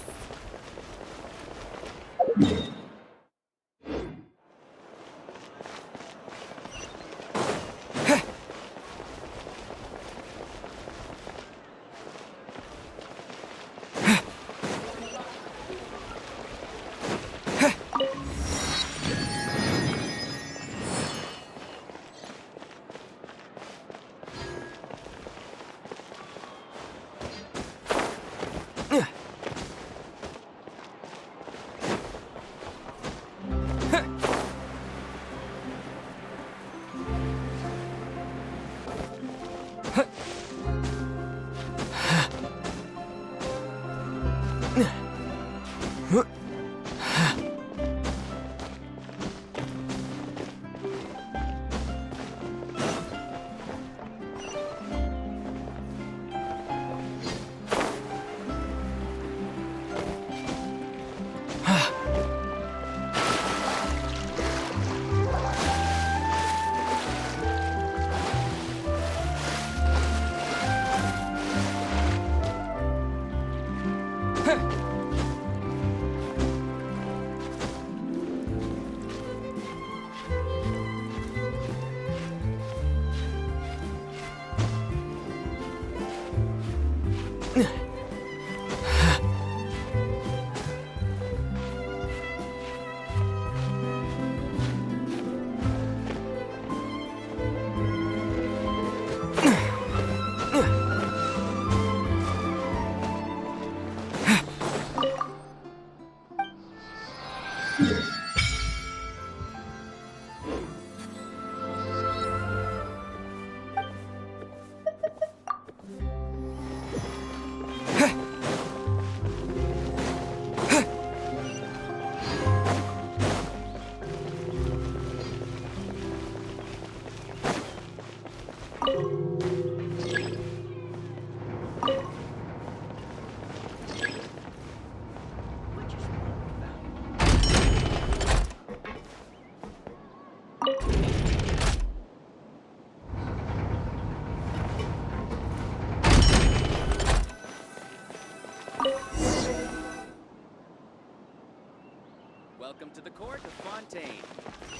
Welcome to the court of Fontaine.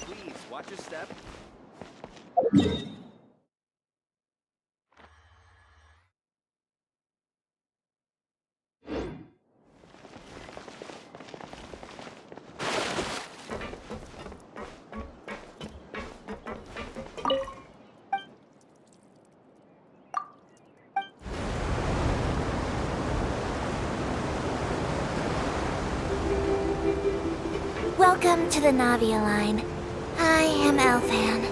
Please watch your step. Welcome to the Navia line. I am Elfan.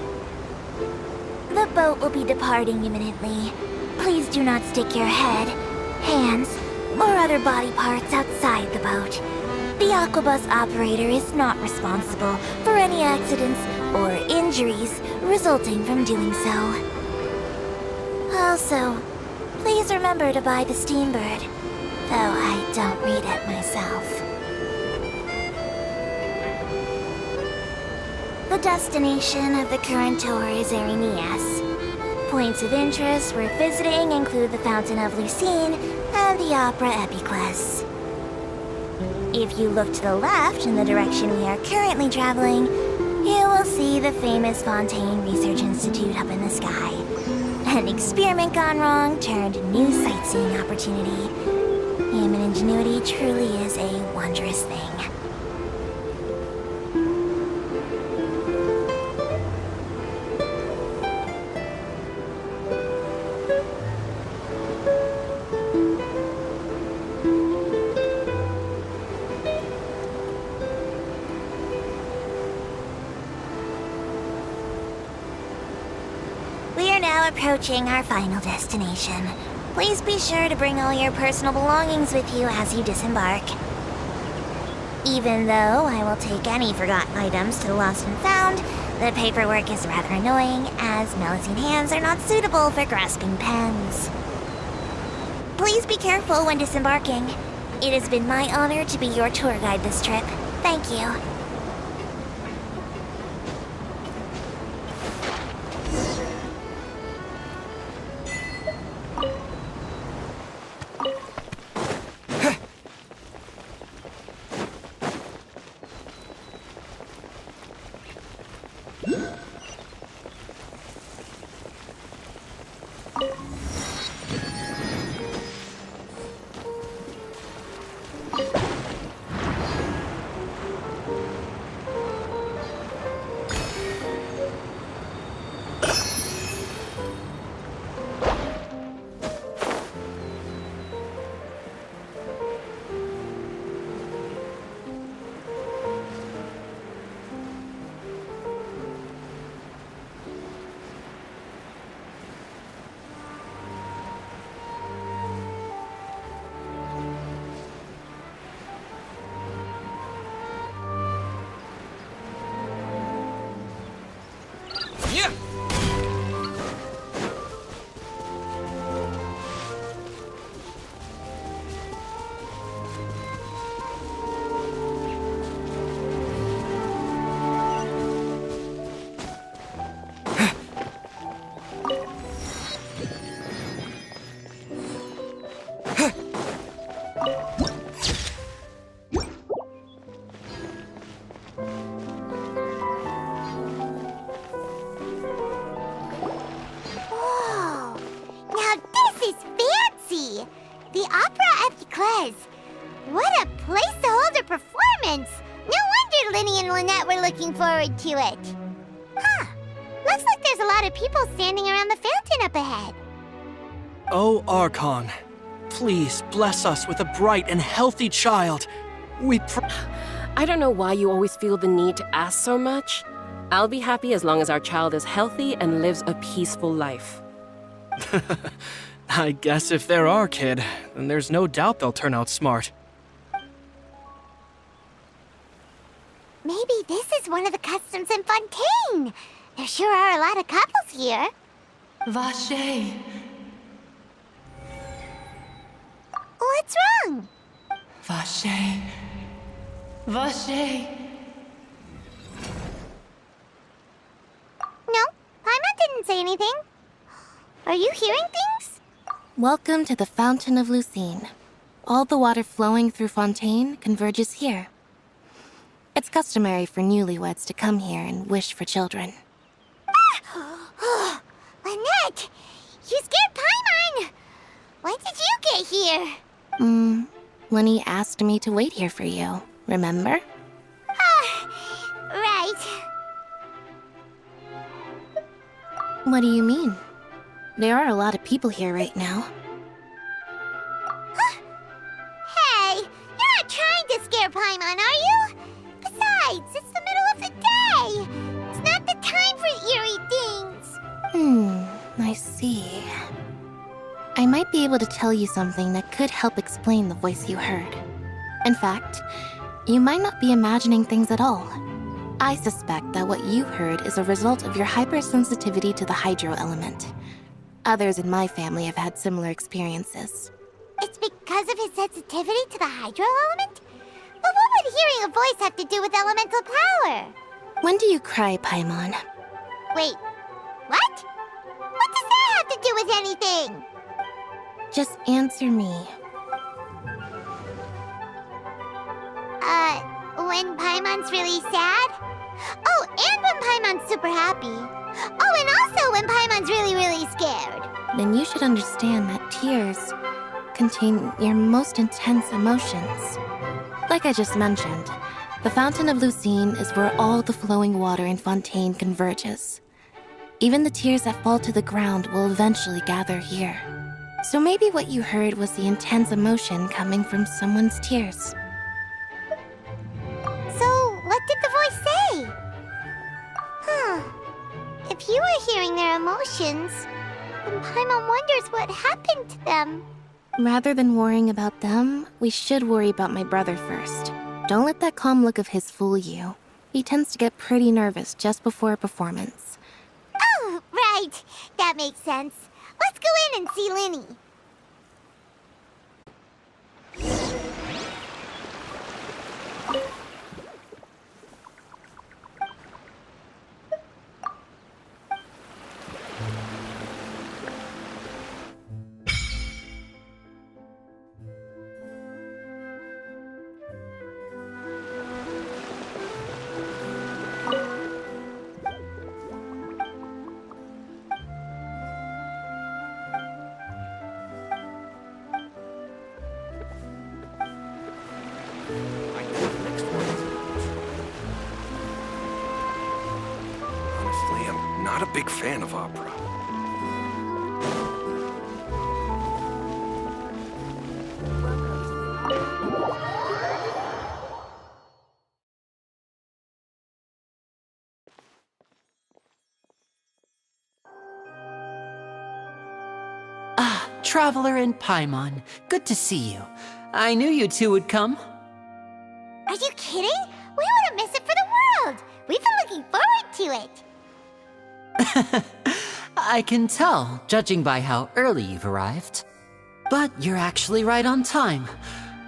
The boat will be departing imminently. Please do not stick your head, hands, or other body parts outside the boat. The Aquabus operator is not responsible for any accidents or injuries resulting from doing so. Also, please remember to buy the Steambird, though I don't read it myself. The destination of the current tour is Erinias. Points of interest worth visiting include the Fountain of Lucine and the Opera Epiclese. If you look to the left in the direction we are currently traveling, you will see the famous Fontaine Research Institute up in the sky. An experiment gone wrong turned new sightseeing opportunity. Human ingenuity truly is a wondrous thing. Approaching our final destination. Please be sure to bring all your personal belongings with you as you disembark. Even though I will take any forgotten items to the lost and found, the paperwork is rather annoying as Melusine hands are not suitable for grasping pens. Please be careful when disembarking. It has been my honor to be your tour guide this trip. Thank you. What a place to hold a performance! No wonder Linny and Lynette were looking forward to it. Huh. Looks like there's a lot of people standing around the fountain up ahead. Oh, Archon, please bless us with a bright and healthy child. We I don't know why you always feel the need to ask so much. I'll be happy as long as our child is healthy and lives a peaceful life. I guess if they're our kid, then there's no doubt they'll turn out smart. Maybe this is one of the customs in Fontaine. There sure are a lot of couples here. Vache. What's wrong? Vache. Vache. No, Paimon didn't say anything. Are you hearing things? Welcome to the Fountain of Lucine. All the water flowing through Fontaine converges here. It's customary for newlyweds to come here and wish for children. Ah! Lynette! You scared Paimon! When did you get here? Lenny asked me to wait here for you, remember? Right. What do you mean? There are a lot of people here right now. Hey, you're not trying to scare Paimon, are you? Besides, it's the middle of the day. It's not the time for eerie things. I see. I might be able to tell you something that could help explain the voice you heard. In fact, you might not be imagining things at all. I suspect that what you heard is a result of your hypersensitivity to the hydro element. Others in my family have had similar experiences. It's because of his sensitivity to the hydro element? But what would hearing a voice have to do with elemental power? When do you cry, Paimon? Wait, what? What does that have to do with anything? Just answer me. When Paimon's really sad? Oh, and when Paimon's super happy. Oh, and also when Paimon's really, really scared. Then you should understand that tears contain your most intense emotions. Like I just mentioned, the Fountain of Lucine is where all the flowing water in Fontaine converges. Even the tears that fall to the ground will eventually gather here. So maybe what you heard was the intense emotion coming from someone's tears. So, what did the voice say? If you were hearing their emotions, then Paimon wonders what happened to them. Rather than worrying about them, we should worry about my brother first. Don't let that calm look of his fool you. He tends to get pretty nervous just before a performance. Oh, right. That makes sense. Let's go in and see Linny. Honestly, I'm not a big fan of opera. Traveler and Paimon, good to see you. I knew you two would come. Are you kidding? We wouldn't miss it for the world. We've been looking forward to it. I can tell, judging by how early you've arrived. But you're actually right on time.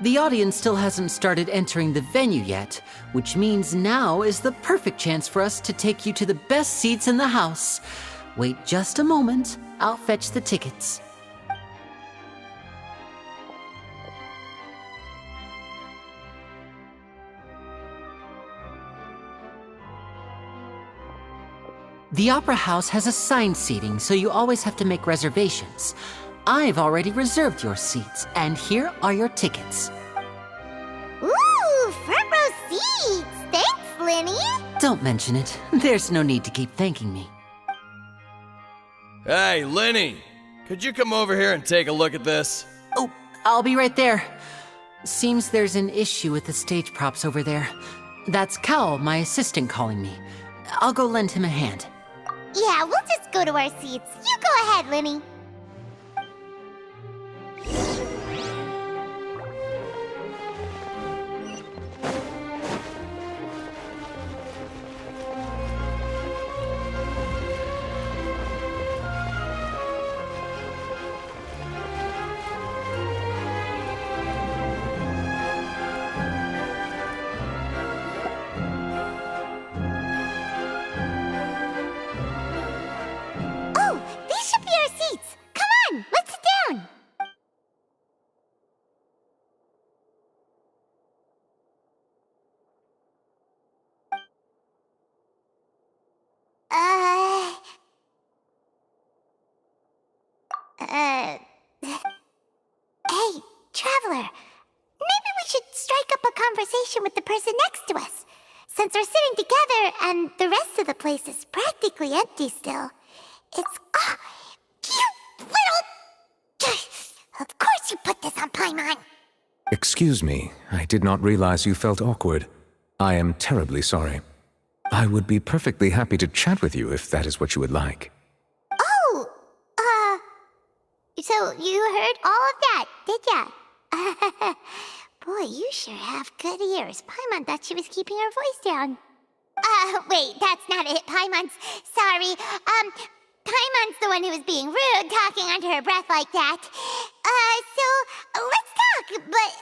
The audience still hasn't started entering the venue yet, which means now is the perfect chance for us to take you to the best seats in the house. Wait just a moment, I'll fetch the tickets. The Opera House has assigned seating, so you always have to make reservations. I've already reserved your seats, and here are your tickets. Ooh, front row seats! Thanks, Linny! Don't mention it. There's no need to keep thanking me. Hey, Linny! Could you come over here and take a look at this? Oh, I'll be right there. Seems there's an issue with the stage props over there. That's Cal, my assistant, calling me. I'll go lend him a hand. Yeah, we'll just go to our seats. You go ahead, Linny. Hey, Traveler. Maybe we should strike up a conversation with the person next to us. Since we're sitting together and the rest of the place is practically empty still. It's... you little... Of course you put this on Paimon. Excuse me, I did not realize you felt awkward. I am terribly sorry. I would be perfectly happy to chat with you if that is what you would like. Oh, so you heard all of that, did ya? Boy, you sure have good ears. Paimon thought she was keeping her voice down. Wait, that's not it. Paimon's... Sorry. Paimon's the one who was being rude, talking under her breath like that. So, let's talk, but,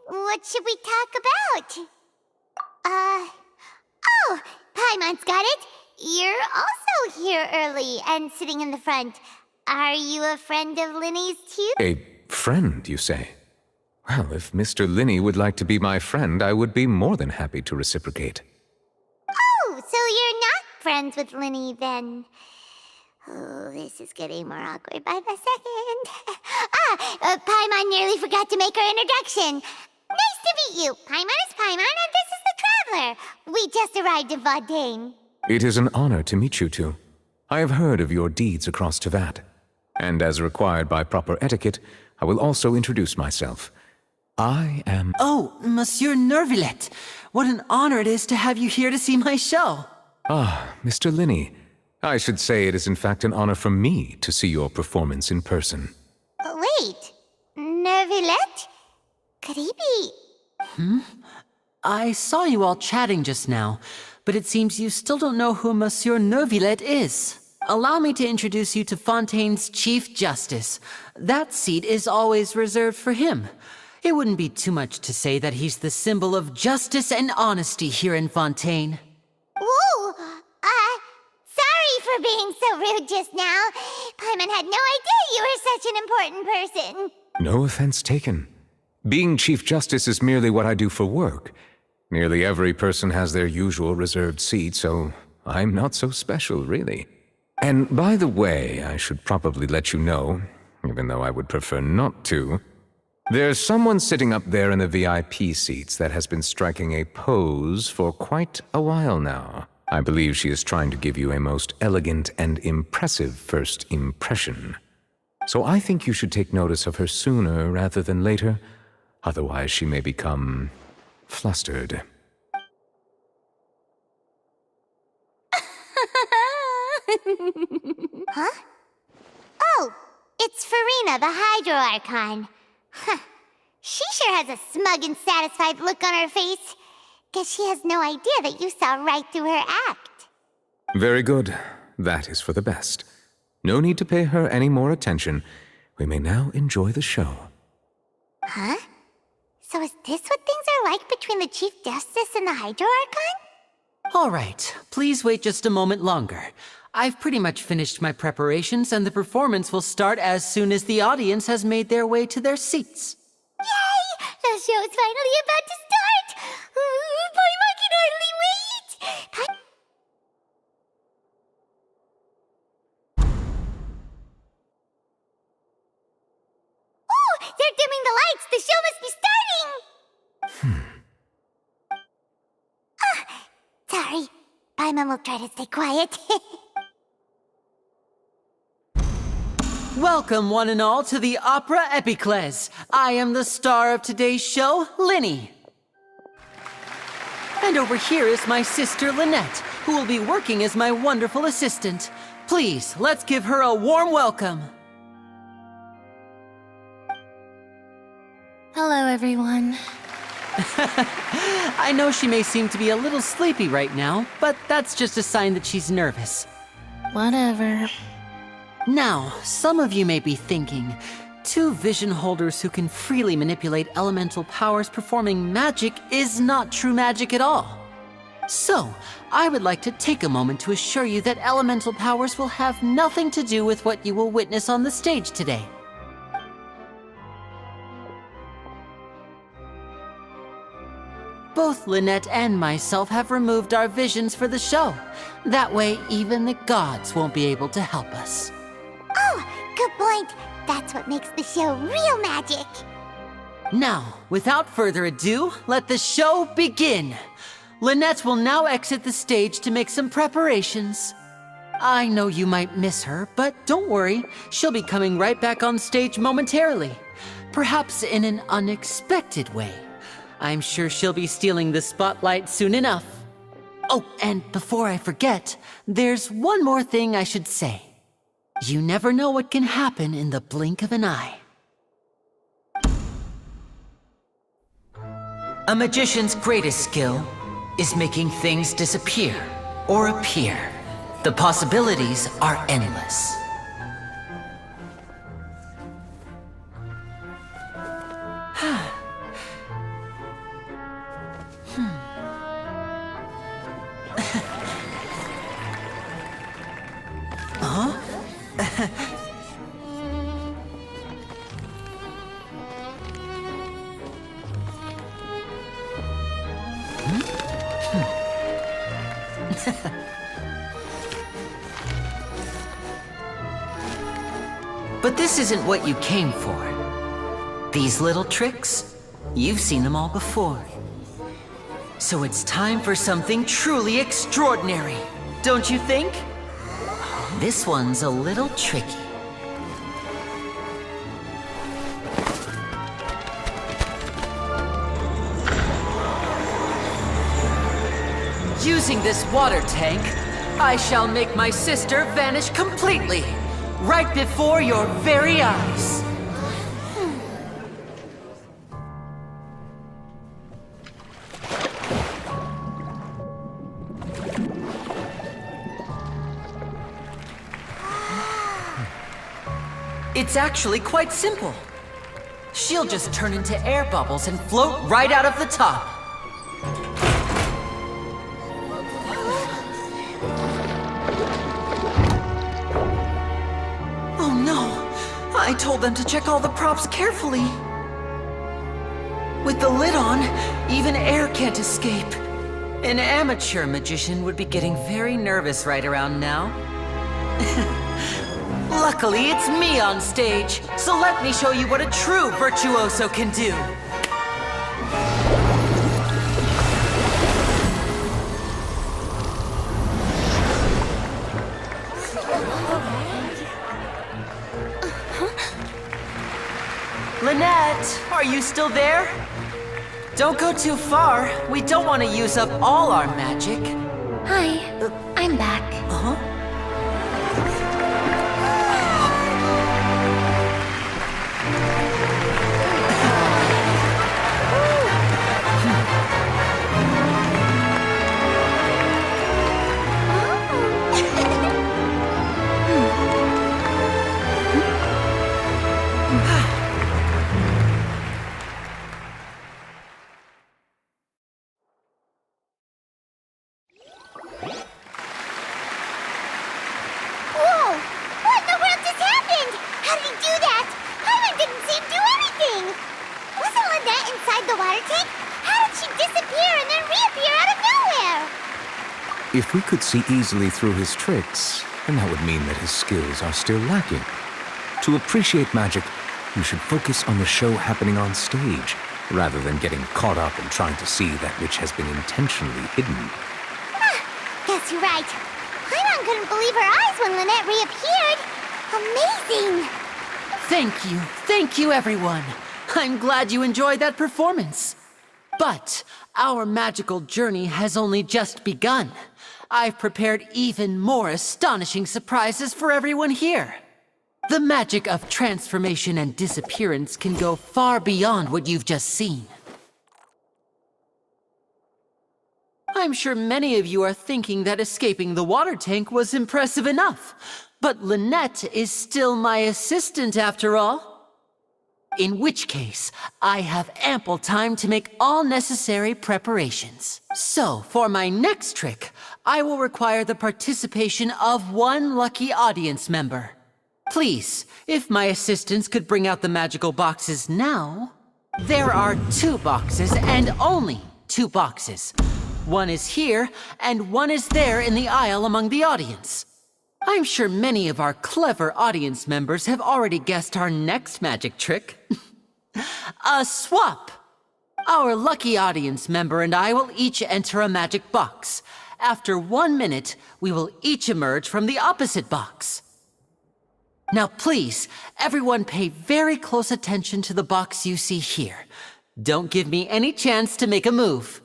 what should we talk about? Oh, Paimon's got it. You're also here early and sitting in the front. Are you a friend of Linny's too? A friend, you say? Well, if Mr. Linny would like to be my friend, I would be more than happy to reciprocate. Oh, so you're not friends with Linny then? Oh, this is getting more awkward by the second. Paimon nearly forgot to make her introduction. Nice to meet you. Paimon is Paimon, and this is the Traveler. We just arrived in Fontaine. It is an honor to meet you two. I have heard of your deeds across Tevat, and as required by proper etiquette, I will also introduce myself. I am... Oh, Monsieur Nervillet! What an honor it is to have you here to see my show! Ah, Mr. Linny. I should say it is in fact an honor for me to see your performance in person. Wait, Nervillet? Could he be... I saw you all chatting just now, but it seems you still don't know who Monsieur Nervillet is. Allow me to introduce you to Fontaine's Chief Justice. That seat is always reserved for him. It wouldn't be too much to say that he's the symbol of justice and honesty here in Fontaine. Whoa! Sorry for being so rude just now. Paimon had no idea you were such an important person. No offense taken. Being Chief Justice is merely what I do for work. Nearly every person has their usual reserved seat, so I'm not so special, really. And by the way, I should probably let you know, even though I would prefer not to, there's someone sitting up there in the VIP seats that has been striking a pose for quite a while now. I believe she is trying to give you a most elegant and impressive first impression. So I think you should take notice of her sooner rather than later, otherwise she may become flustered. Huh? Oh, it's Farina, the Hydro Archon. Huh. She sure has a smug and satisfied look on her face. Guess she has no idea that you saw right through her act. Very good. That is for the best. No need to pay her any more attention. We may now enjoy the show. Huh? So is this what things are like between the Chief Justice and the Hydro Archon? All right, please wait just a moment longer. I've pretty much finished my preparations, and the performance will start as soon as the audience has made their way to their seats. Yay! The show's finally about to start! Paimon can hardly wait! Oh, they're dimming the lights! The show must be starting! Sorry. Paimon will try to stay quiet. Welcome, one and all, to the Opera Epiclese. I am the star of today's show, Linny. And over here is my sister Lynette, who will be working as my wonderful assistant. Please, let's give her a warm welcome. Hello, everyone. I know she may seem to be a little sleepy right now, but that's just a sign that she's nervous. Whatever. Now, some of you may be thinking, two vision holders who can freely manipulate elemental powers performing magic is not true magic at all. So, I would like to take a moment to assure you that elemental powers will have nothing to do with what you will witness on the stage today. Both Lynette and myself have removed our visions for the show. That way, even the gods won't be able to help us. Oh, good point. That's what makes the show real magic. Now, without further ado, let the show begin. Lynette will now exit the stage to make some preparations. I know you might miss her, but don't worry. She'll be coming right back on stage momentarily. Perhaps in an unexpected way. I'm sure she'll be stealing the spotlight soon enough. Oh, and before I forget, there's one more thing I should say. You never know what can happen in the blink of an eye. A magician's greatest skill is making things disappear or appear. The possibilities are endless. Huh? But this isn't what you came for. These little tricks, you've seen them all before. So it's time for something truly extraordinary, don't you think? This one's a little tricky. Using this water tank, I shall make my sister vanish completely, right before your very eyes. It's actually quite simple. She'll just turn into air bubbles and float right out of the top. Oh no! I told them to check all the props carefully. With the lid on, even air can't escape. An amateur magician would be getting very nervous right around now. Luckily, it's me on stage, so let me show you what a true virtuoso can do. Lynette, are you still there? Don't go too far. We don't want to use up all our magic. Hi, I'm back. Uh-huh. Whoa! What in the world just happened? How did he do that? Paimon didn't see him do anything. Wasn't Lynette inside the water tank? How did she disappear and then reappear out of nowhere? If we could see easily through his tricks, then that would mean that his skills are still lacking. To appreciate magic, you should focus on the show happening on stage, rather than getting caught up in trying to see that which has been intentionally hidden. Guess you're right. Paimon couldn't believe her eyes when Lynette reappeared. Amazing! Thank you everyone. I'm glad you enjoyed that performance. But our magical journey has only just begun. I've prepared even more astonishing surprises for everyone here. The magic of transformation and disappearance can go far beyond what you've just seen. I'm sure many of you are thinking that escaping the water tank was impressive enough, but Lynette is still my assistant after all. In which case, I have ample time to make all necessary preparations. So, for my next trick, I will require the participation of one lucky audience member. Please, if my assistants could bring out the magical boxes now. There are 2 boxes and only 2 boxes. One is here, and one is there in the aisle among the audience. I'm sure many of our clever audience members have already guessed our next magic trick. A swap! Our lucky audience member and I will each enter a magic box. After 1 minute, we will each emerge from the opposite box. Now please, everyone pay very close attention to the box you see here. Don't give me any chance to make a move.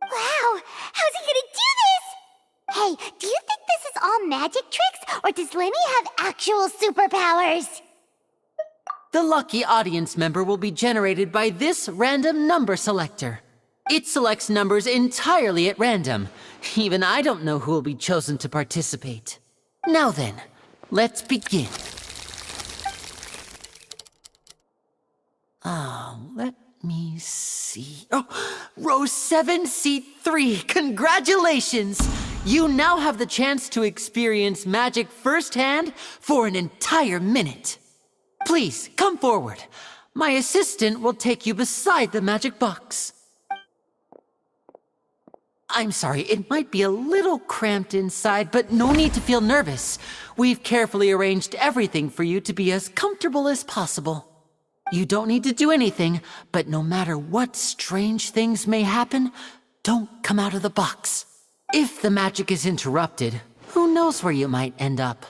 Wow, how's he gonna do this? Hey, do you think this is all magic tricks, or does Lenny have actual superpowers? The lucky audience member will be generated by this random number selector. It selects numbers entirely at random. Even I don't know who will be chosen to participate. Now then, let's begin. Let me see. Oh, row 7, seat 3. Congratulations! You now have the chance to experience magic firsthand for an entire minute. Please, come forward. My assistant will take you beside the magic box. I'm sorry, it might be a little cramped inside, but no need to feel nervous. We've carefully arranged everything for you to be as comfortable as possible. You don't need to do anything, but no matter what strange things may happen, don't come out of the box. If the magic is interrupted, who knows where you might end up?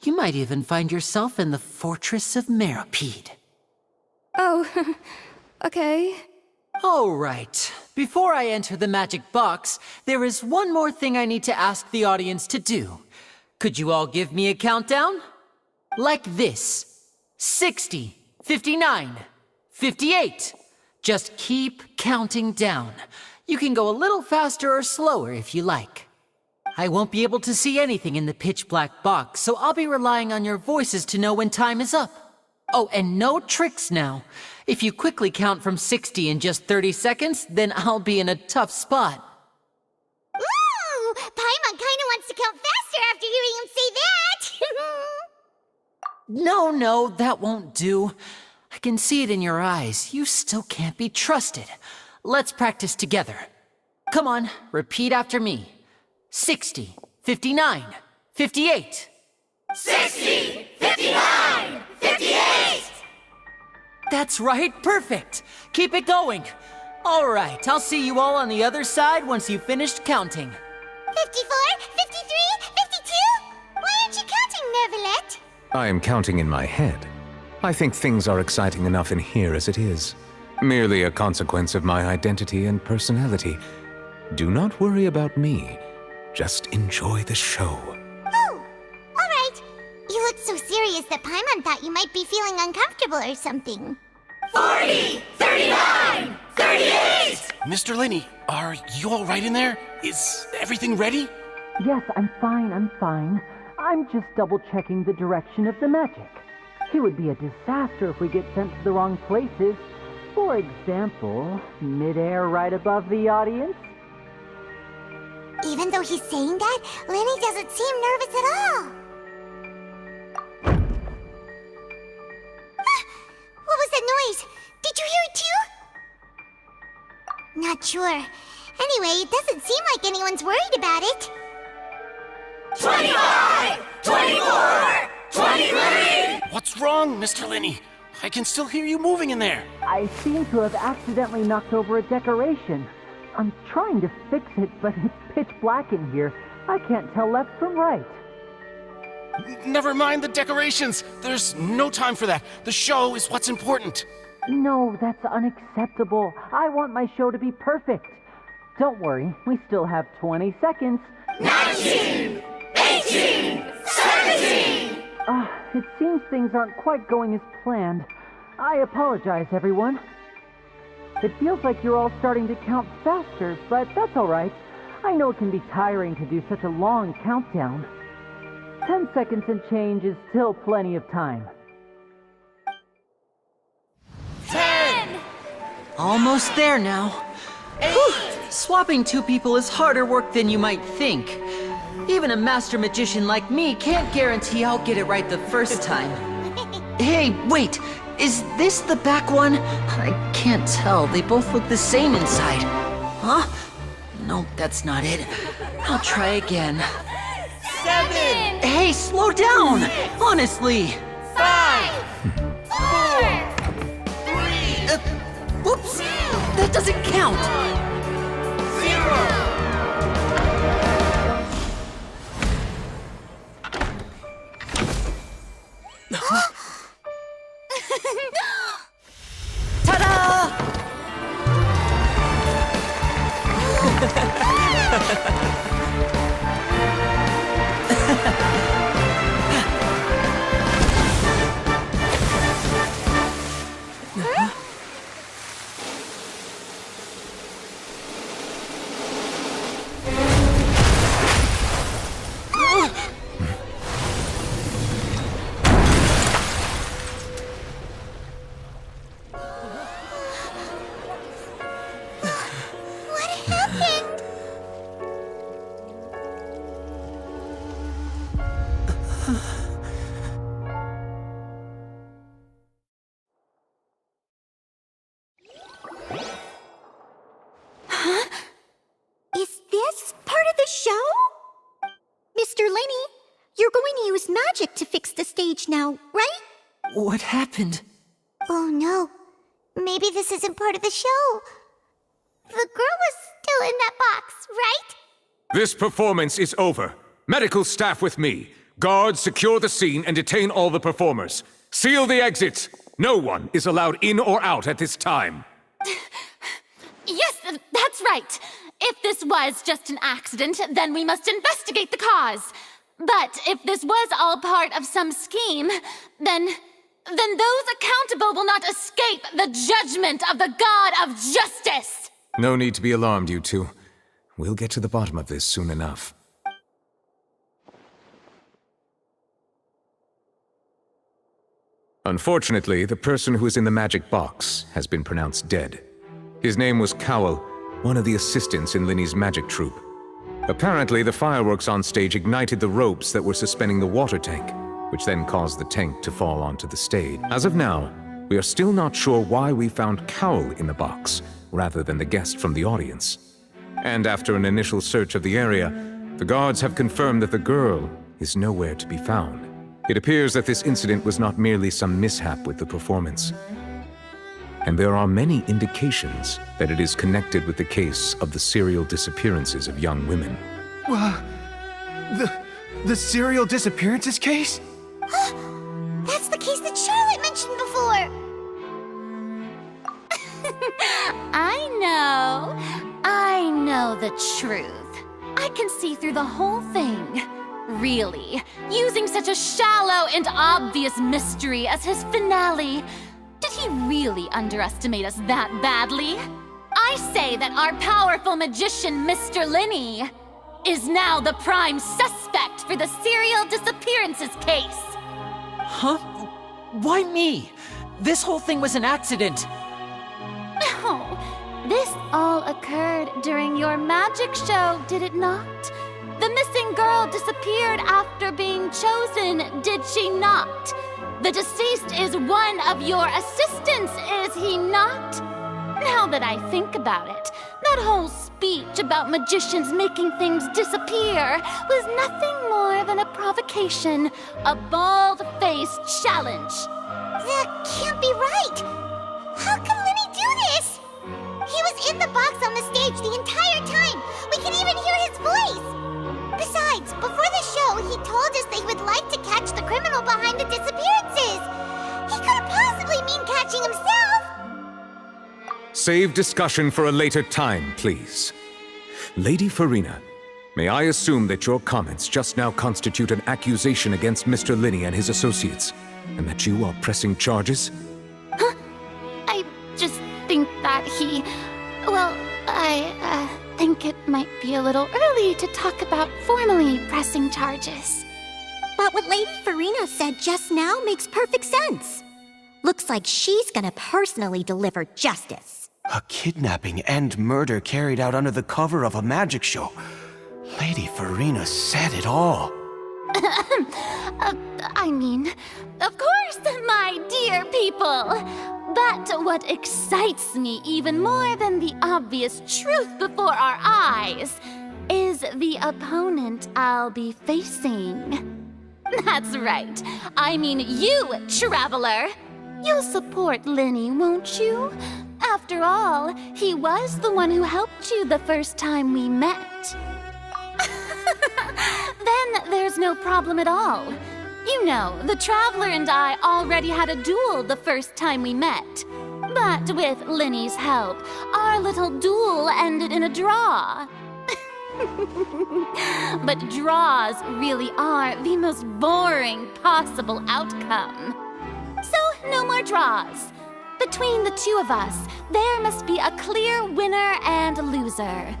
You might even find yourself in the Fortress of Meropide. Oh, okay. All right. Before I enter the magic box, there is one more thing I need to ask the audience to do. Could you all give me a countdown? Like this. 60, 59, 58. Just keep counting down. You can go a little faster or slower if you like. I won't be able to see anything in the pitch black box, so I'll be relying on your voices to know when time is up. Oh, and no tricks now. If you quickly count from 60 in just 30 seconds, then I'll be in a tough spot. Ooh! Paimon kinda wants to count faster after hearing him say that! No, that won't do. I can see it in your eyes. You still can't be trusted. Let's practice together. Come on, repeat after me. 60, 59, 58. 60, 59, 58! That's right, perfect. Keep it going. All right, I'll see you all on the other side once you've finished counting. 54, 53, 52? Why aren't you counting, Nervalet? I am counting in my head. I think things are exciting enough in here as it is. Merely a consequence of my identity and personality. Do not worry about me. Just enjoy the show. Oh, all right. You look so serious that Paimon thought you might be feeling uncomfortable or something. 40, 39, 38! Mr. Linney, are you all right in there? Is everything ready? Yes, I'm fine. I'm just double-checking the direction of the magic. It would be a disaster if we get sent to the wrong places. For example, midair right above the audience. Even though he's saying that, Lenny doesn't seem nervous at all. What was that noise? Did you hear it too? Not sure. Anyway, it doesn't seem like anyone's worried about it. 25, 24, 23! What's wrong, Mr. Linney? I can still hear you moving in there. I seem to have accidentally knocked over a decoration. I'm trying to fix it, but it's pitch black in here. I can't tell left from right. Never mind the decorations. There's no time for that. The show is what's important. No, that's unacceptable. I want my show to be perfect. Don't worry, we still have 20 seconds. 19! 18! 17! It seems things aren't quite going as planned. I apologize, everyone. It feels like you're all starting to count faster, but that's alright. I know it can be tiring to do such a long countdown. 10 seconds and change is still plenty of time. 10! Almost there now. 8! Swapping two people is harder work than you might think. Even a master magician like me can't guarantee I'll get it right the first time. Hey, wait! Is this the back one? I can't tell. They both look the same inside. Huh? Nope, that's not it. I'll try again. 7! Hey, slow down! Honestly! 5! 4! 3! Whoops! That doesn't count! 0! Ta-da! Is this part of the show? Mr. Lenny, you're going to use magic to fix the stage now, right? What happened? Oh no. Maybe this isn't part of the show. The girl was still in that box, right? This performance is over. Medical staff with me. Guards, secure the scene and detain all the performers. Seal the exits. No one is allowed in or out at this time. Yes, that's right. If this was just an accident, then we must investigate the cause. But if this was all part of some scheme, then those accountable will not escape the judgment of the God of Justice. No need to be alarmed, you two. We'll get to the bottom of this soon enough. Unfortunately, the person who is in the magic box has been pronounced dead. His name was Cowell, one of the assistants in Linny's magic troupe. Apparently, the fireworks on stage ignited the ropes that were suspending the water tank, which then caused the tank to fall onto the stage. As of now, we are still not sure why we found Cowell in the box, rather than the guest from the audience. And after an initial search of the area, the guards have confirmed that the girl is nowhere to be found. It appears that this incident was not merely some mishap with the performance. And there are many indications that it is connected with the case of the serial disappearances of young women. The serial disappearances case? That's the case that Charlotte mentioned before. I know the truth. I can see through the whole thing. Really, using such a shallow and obvious mystery as his finale. Did he really underestimate us that badly? I say that our powerful magician, Mr. Linny, is now the prime suspect for the serial disappearances case. Huh? Why me? This whole thing was an accident. No, this all occurred during your magic show, did it not? The missing girl disappeared after being chosen, did she not? The deceased is one of your assistants, is he not? Now that I think about it, that whole speech about magicians making things disappear was nothing more than a provocation, a bald-faced challenge. That can't be right. How can Linny do this? He was in the box on the stage the entire time. We can even hear his voice. Besides, before the show, he told us that he would like to catch the criminal behind the disappearances. He couldn't possibly mean catching himself. Save discussion for a later time, please. Lady Farina, may I assume that your comments just now constitute an accusation against Mr. Linney and his associates, and that you are pressing charges? Huh? I just think that he... Well, I think it might be a little early to talk about formally pressing charges. But what Lady Farina said just now makes perfect sense. Looks like she's gonna personally deliver justice. A kidnapping and murder carried out under the cover of a magic show. Lady Farina said it all. I mean, of course, my dear people. But what excites me even more than the obvious truth before our eyes is the opponent I'll be facing. That's right. I mean you, Traveler. You'll support Linney, won't you? After all, he was the one who helped you the first time we met. Then there's no problem at all. You know, the Traveler and I already had a duel the first time we met. But with Linney's help, our little duel ended in a draw. But draws really are the most boring possible outcome. So, no more draws. Between the two of us, there must be a clear winner and loser.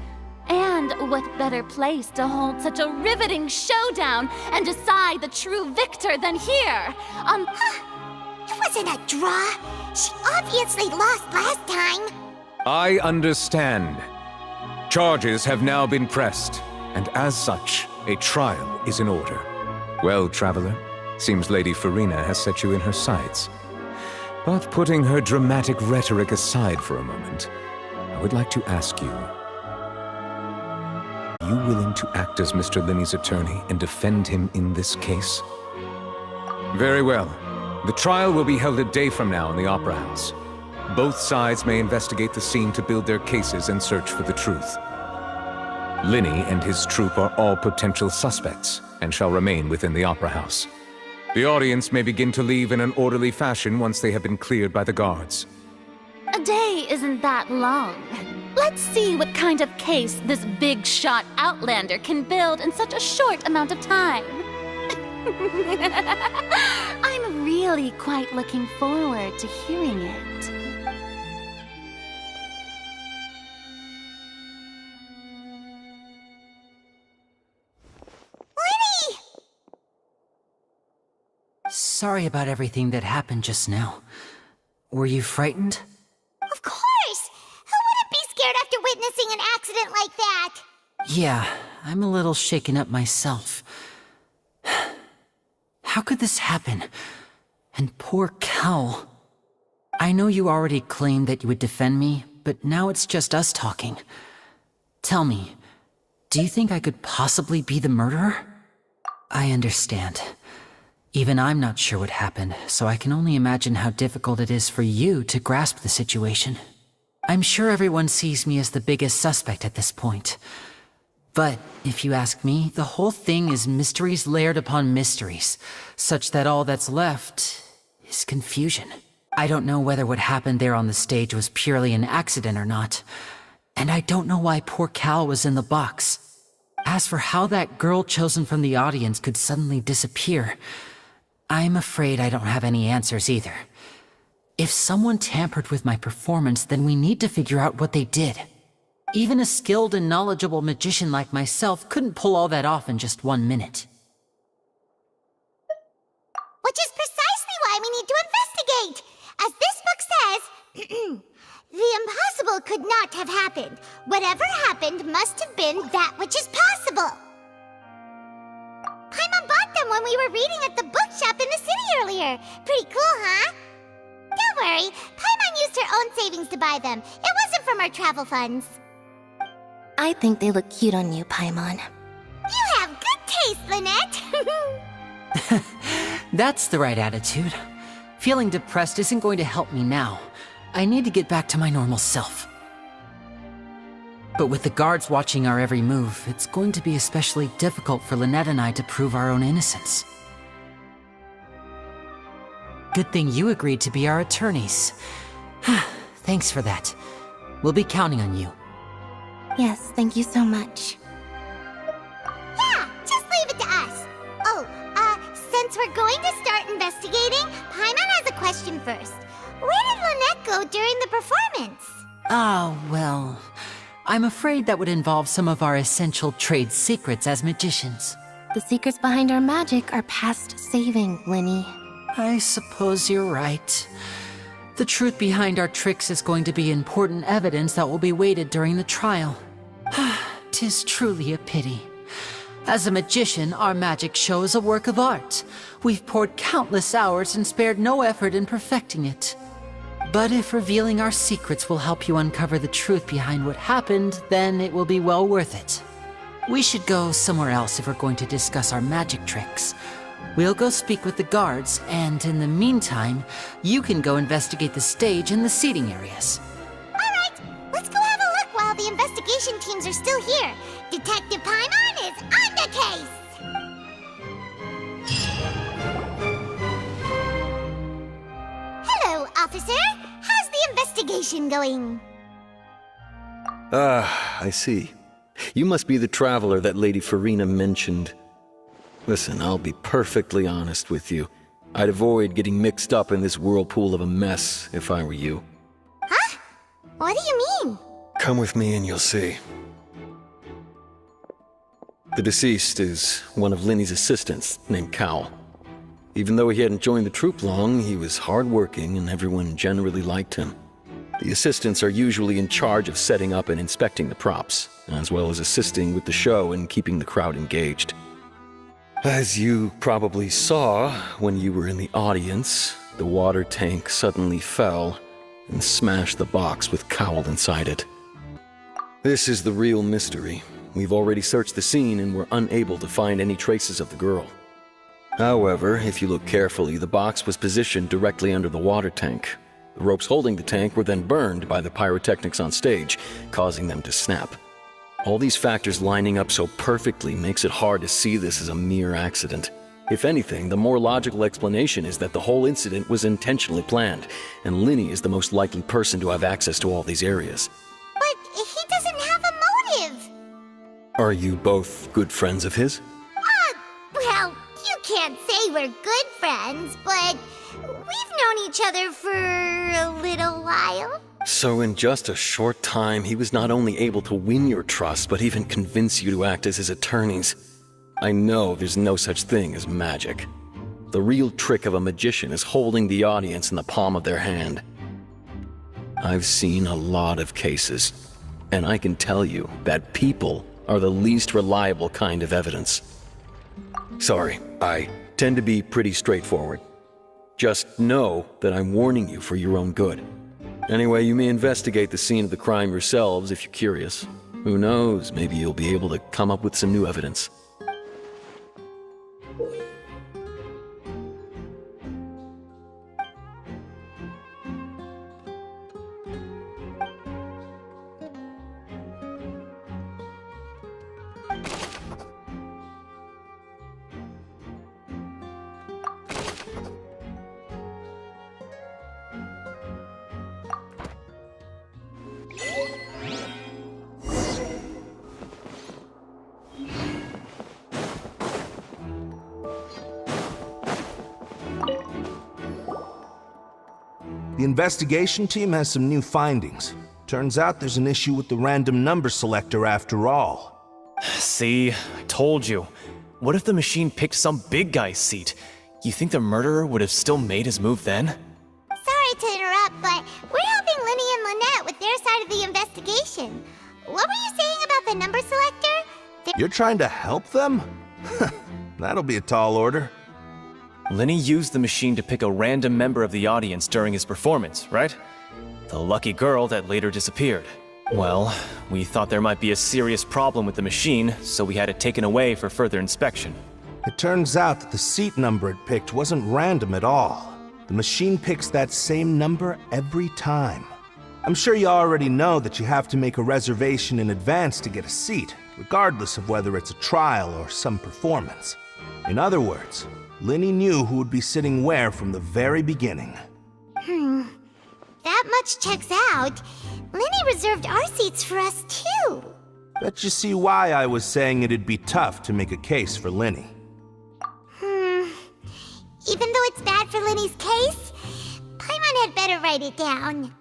And what better place to hold such a riveting showdown and decide the true victor than here? It wasn't a draw. She obviously lost last time. I understand. Charges have now been pressed, and as such, a trial is in order. Well, Traveler, seems Lady Farina has set you in her sights. But putting her dramatic rhetoric aside for a moment, I would like to ask you, are you willing to act as Mr. Linney's attorney and defend him in this case? Very well. The trial will be held a day from now in the Opera House. Both sides may investigate the scene to build their cases and search for the truth. Linney and his troupe are all potential suspects and shall remain within the Opera House. The audience may begin to leave in an orderly fashion once they have been cleared by the guards. A day isn't that long. Let's see what kind of case this big-shot Outlander can build in such a short amount of time. I'm really quite looking forward to hearing it. Linney! Sorry about everything that happened just now. Were you frightened? Of course! Who wouldn't be scared after witnessing an accident like that? Yeah, I'm a little shaken up myself. How could this happen? And poor Cal. I know you already claimed that you would defend me, but now it's just us talking. Tell me, do you think I could possibly be the murderer? I understand. Even I'm not sure what happened, so I can only imagine how difficult it is for you to grasp the situation. I'm sure everyone sees me as the biggest suspect at this point. But, if you ask me, the whole thing is mysteries layered upon mysteries, such that all that's left is confusion. I don't know whether what happened there on the stage was purely an accident or not, and I don't know why poor Cal was in the box. As for how that girl chosen from the audience could suddenly disappear, I'm afraid I don't have any answers either. If someone tampered with my performance, then we need to figure out what they did. Even a skilled and knowledgeable magician like myself couldn't pull all that off in just 1 minute. Which is precisely why we need to investigate! As this book says, the impossible could not have happened. Whatever happened must have been that which is possible. Paimon bought them when we were reading at the bookshop in the city earlier. Pretty cool, huh? Don't worry, Paimon used her own savings to buy them. It wasn't from our travel funds. I think they look cute on you, Paimon. You have good taste, Lynette! That's the right attitude. Feeling depressed isn't going to help me now. I need to get back to my normal self. But with the guards watching our every move, it's going to be especially difficult for Lynette and I to prove our own innocence. Good thing you agreed to be our attorneys. Thanks for that. We'll be counting on you. Yes, thank you so much. Yeah, just leave it to us. Oh, since we're going to start investigating, Paimon has a question first. Where did Lynette go during the performance? Ah, well, I'm afraid that would involve some of our essential trade secrets as magicians. The secrets behind our magic are past saving, Linny. I suppose you're right. The truth behind our tricks is going to be important evidence that will be weighted during the trial. 'Tis truly a pity. As a magician, our magic show is a work of art. We've poured countless hours and spared no effort in perfecting it. But if revealing our secrets will help you uncover the truth behind what happened, then it will be well worth it. We should go somewhere else if we're going to discuss our magic tricks. We'll go speak with the guards, and in the meantime, you can go investigate the stage and the seating areas. Alright, let's go have a look while the investigation teams are still here. Detective Paimon is on the case! Hello, officer. How's the investigation going? Ah, I see. You must be the traveler that Lady Farina mentioned. Listen, I'll be perfectly honest with you. I'd avoid getting mixed up in this whirlpool of a mess if I were you. Huh? What do you mean? Come with me and you'll see. The deceased is one of Linny's assistants named Cal. Even though he hadn't joined the troupe long, he was hardworking and everyone generally liked him. The assistants are usually in charge of setting up and inspecting the props, as well as assisting with the show and keeping the crowd engaged. As you probably saw when you were in the audience, the water tank suddenly fell and smashed the box with Cowl inside it. This is the real mystery. We've already searched the scene and were unable to find any traces of the girl. However, if you look carefully, the box was positioned directly under the water tank. The ropes holding the tank were then burned by the pyrotechnics on stage, causing them to snap. All these factors lining up so perfectly makes it hard to see this as a mere accident. If anything, the more logical explanation is that the whole incident was intentionally planned, and Linny is the most likely person to have access to all these areas. But he doesn't have a motive! Are you both good friends of his? Well, you can't say we're good friends, but we've known each other for a little while. So in just a short time, he was not only able to win your trust, but even convince you to act as his attorneys. I know there's no such thing as magic. The real trick of a magician is holding the audience in the palm of their hand. I've seen a lot of cases, and I can tell you that people are the least reliable kind of evidence. Sorry, I tend to be pretty straightforward. Just know that I'm warning you for your own good. Anyway, you may investigate the scene of the crime yourselves if you're curious. Who knows, maybe you'll be able to come up with some new evidence. The investigation team has some new findings. Turns out there's an issue with the random number selector after all. See, I told you. What if the machine picked some big guy's seat? You think the murderer would have still made his move then? Sorry to interrupt, but we're helping Linny and Lynette with their side of the investigation. What were you saying about the number selector? You're trying to help them? That'll be a tall order. Linny used the machine to pick a random member of the audience during his performance, right? The lucky girl that later disappeared. Well, we thought there might be a serious problem with the machine, so we had it taken away for further inspection. It turns out that the seat number it picked wasn't random at all. The machine picks that same number every time. I'm sure you already know that you have to make a reservation in advance to get a seat, regardless of whether it's a trial or some performance. In other words, Linny knew who would be sitting where from the very beginning. That much checks out. Linny reserved our seats for us too. Bet you see why I was saying it'd be tough to make a case for Linny. Even though it's bad for Linny's case, Paimon had better write it down.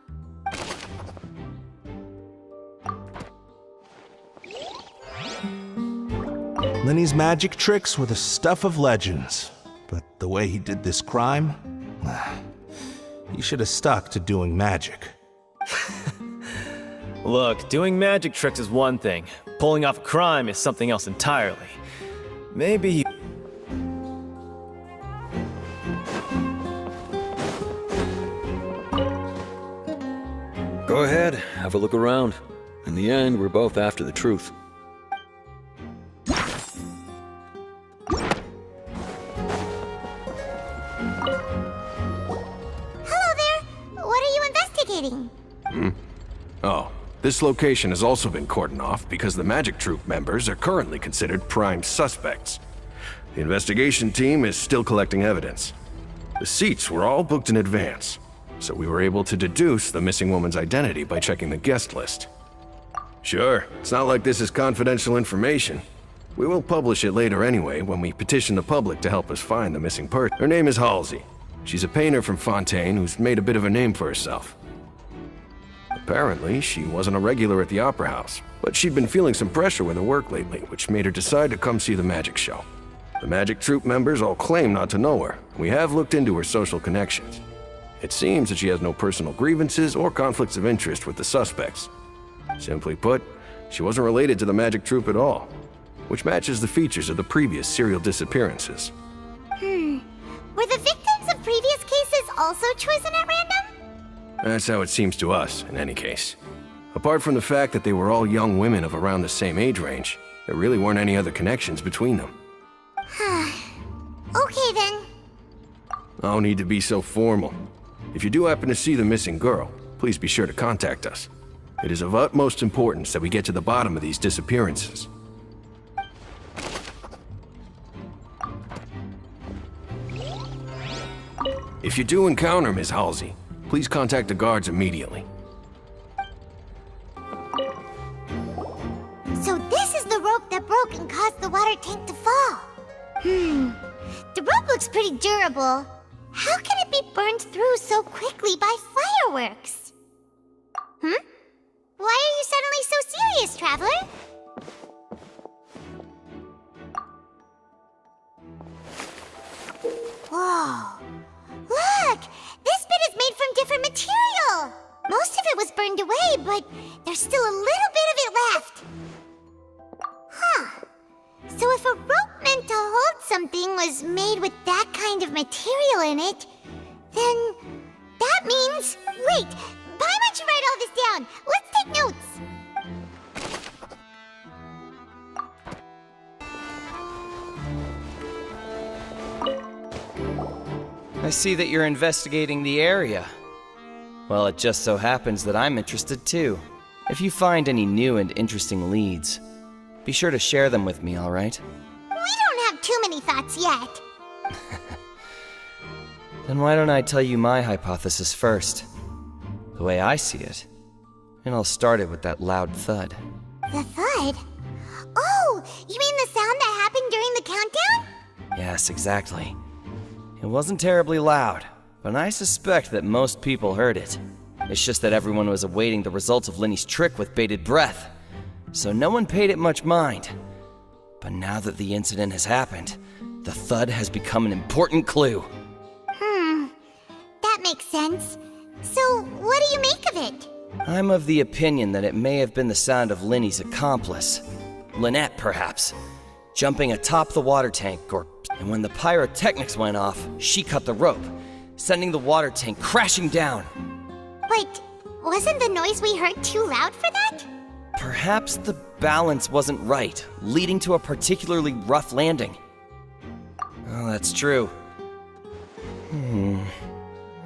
Linny's magic tricks were the stuff of legends, but the way he did this crime, he should have stuck to doing magic. Look, doing magic tricks is one thing. Pulling off a crime is something else entirely. Maybe... Go ahead, have a look around. In the end, we're both after the truth. Hello there! What are you investigating? Oh, this location has also been cordoned off because the Magic Troop members are currently considered prime suspects. The investigation team is still collecting evidence. The seats were all booked in advance, so we were able to deduce the missing woman's identity by checking the guest list. Sure, it's not like this is confidential information. We will publish it later anyway when we petition the public to help us find the missing person. Her name is Halsey. She's a painter from Fontaine who's made a bit of a name for herself. Apparently, she wasn't a regular at the Opera House, but she'd been feeling some pressure with her work lately, which made her decide to come see the magic show. The Magic Troop members all claim not to know her. We have looked into her social connections. It seems that she has no personal grievances or conflicts of interest with the suspects. Simply put, she wasn't related to the Magic Troop at all, which matches the features of the previous serial disappearances. Were the victims of previous cases also chosen at random? That's how it seems to us, in any case. Apart from the fact that they were all young women of around the same age range, there really weren't any other connections between them. Okay then. No need to be so formal. If you do happen to see the missing girl, please be sure to contact us. It is of utmost importance that we get to the bottom of these disappearances. If you do encounter Ms. Halsey, please contact the guards immediately. So this is the rope that broke and caused the water tank to fall. The rope looks pretty durable. How can it be burned through so quickly by fireworks? Why are you suddenly so serious, Traveler? Whoa. Look! This bit is made from different material! Most of it was burned away, but there's still a little bit of it left. So if a rope meant to hold something was made with that kind of material in it, then that means... Wait! Paimon should write all this down! Let's take notes! I see that you're investigating the area. Well, it just so happens that I'm interested too. If you find any new and interesting leads, be sure to share them with me, alright? We don't have too many thoughts yet. Then why don't I tell you my hypothesis first? The way I see it. And I'll start it with that loud thud. The thud? Oh, you mean the sound that happened during the countdown? Yes, exactly. It wasn't terribly loud, but I suspect that most people heard it. It's just that everyone was awaiting the results of Linny's trick with bated breath, so no one paid it much mind. But now that the incident has happened, the thud has become an important clue. That makes sense. So, what do you make of it? I'm of the opinion that it may have been the sound of Linny's accomplice, Lynette perhaps, jumping atop the water tank, and when the pyrotechnics went off, she cut the rope, sending the water tank crashing down. But wasn't the noise we heard too loud for that? Perhaps the balance wasn't right, leading to a particularly rough landing. Oh, that's true.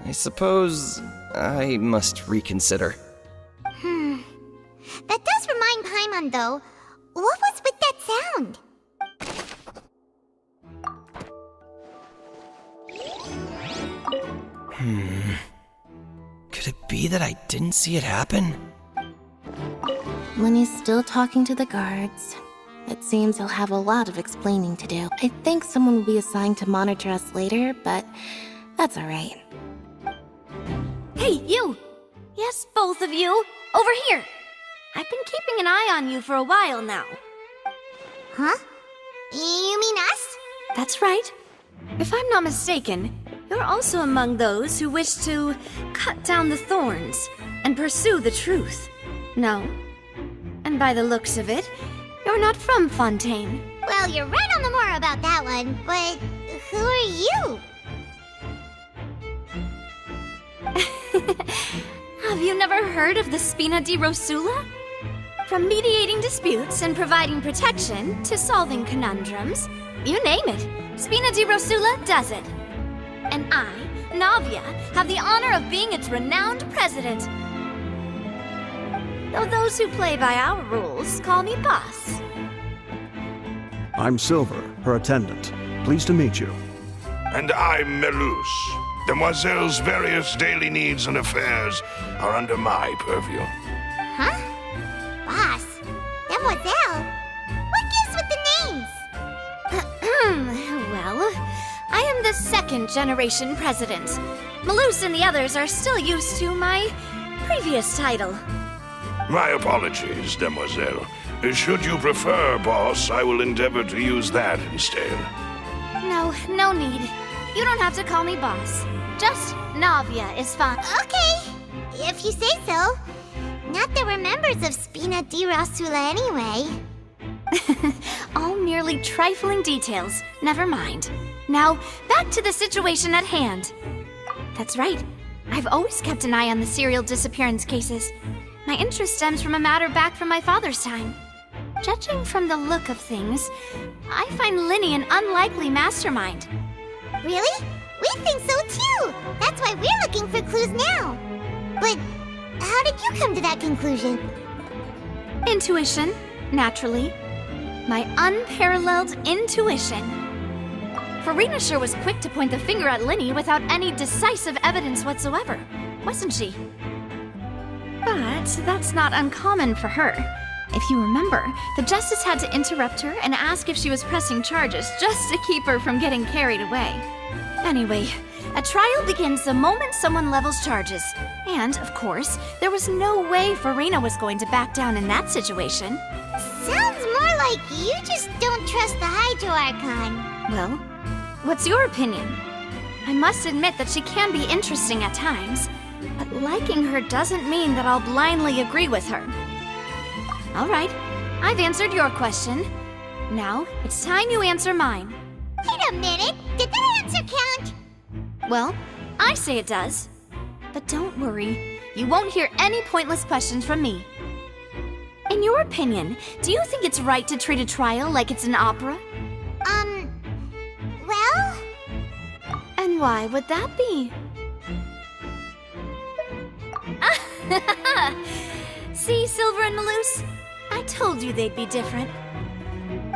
I suppose I must reconsider. That does remind Paimon, though. What was with that sound? Could it be that I didn't see it happen? Lenny's still talking to the guards. It seems he'll have a lot of explaining to do. I think someone will be assigned to monitor us later, but that's alright. Hey, you! Yes, both of you! Over here! I've been keeping an eye on you for a while now. Huh? You mean us? That's right. If I'm not mistaken, you're also among those who wish to cut down the thorns and pursue the truth. No? And by the looks of it, you're not from Fontaine. Well, you're right on the more about that one, but who are you? Have you never heard of the Spina di Rosula? From mediating disputes and providing protection to solving conundrums, you name it, Spina di Rosula does it. And I, Navia, have the honor of being its renowned president. Though those who play by our rules call me boss. I'm Silver, her attendant. Pleased to meet you. And I'm Melus. Demoiselle's various daily needs and affairs are under my purview. Huh? Boss? Demoiselle? What gives with the names? Well, I am the second generation president. Melus and the others are still used to my previous title. My apologies, Demoiselle. Should you prefer, boss, I will endeavor to use that instead. No need. You don't have to call me boss. Just Navia is fine. Okay, if you say so. Not that we're members of Spina di Rosula anyway. All merely trifling details. Never mind. Now, back to the situation at hand. That's right. I've always kept an eye on the serial disappearance cases. My interest stems from a matter back from my father's time. Judging from the look of things, I find Linny an unlikely mastermind. Really? We think so too! That's why we're looking for clues now. But how did you come to that conclusion? Intuition, naturally. My unparalleled intuition. Farina sure was quick to point the finger at Linny without any decisive evidence whatsoever, wasn't she? But that's not uncommon for her. If you remember, the Justice had to interrupt her and ask if she was pressing charges just to keep her from getting carried away. Anyway, a trial begins the moment someone levels charges. And, of course, there was no way Farina was going to back down in that situation. Sounds more like you just don't trust the Hydro Archon. Well, what's your opinion? I must admit that she can be interesting at times, but liking her doesn't mean that I'll blindly agree with her. All right, I've answered your question. Now, it's time you answer mine. Wait a minute, did that answer count? Well, I say it does. But don't worry, you won't hear any pointless questions from me. In your opinion, do you think it's right to treat a trial like it's an opera? Well? And why would that be? See, Silver and Melus? I told you they'd be different.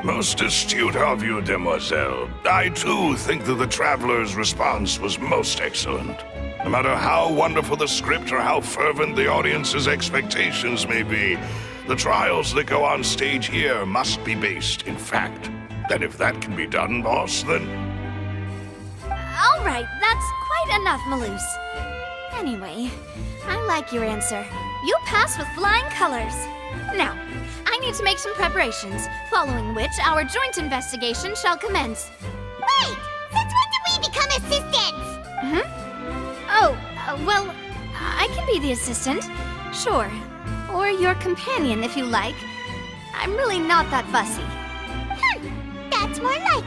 Most astute of you, Demoiselle. I too think that the Traveler's response was most excellent. No matter how wonderful the script or how fervent the audience's expectations may be, the trials that go on stage here must be based in fact. And if that can be done, boss, then... All right, that's quite enough, Melus. Anyway, I like your answer. You pass with flying colors. Now, I need to make some preparations, following which our joint investigation shall commence. Wait! Since when did we become assistants? Well, I can be the assistant, sure. Or your companion, if you like. I'm really not that fussy. That's more like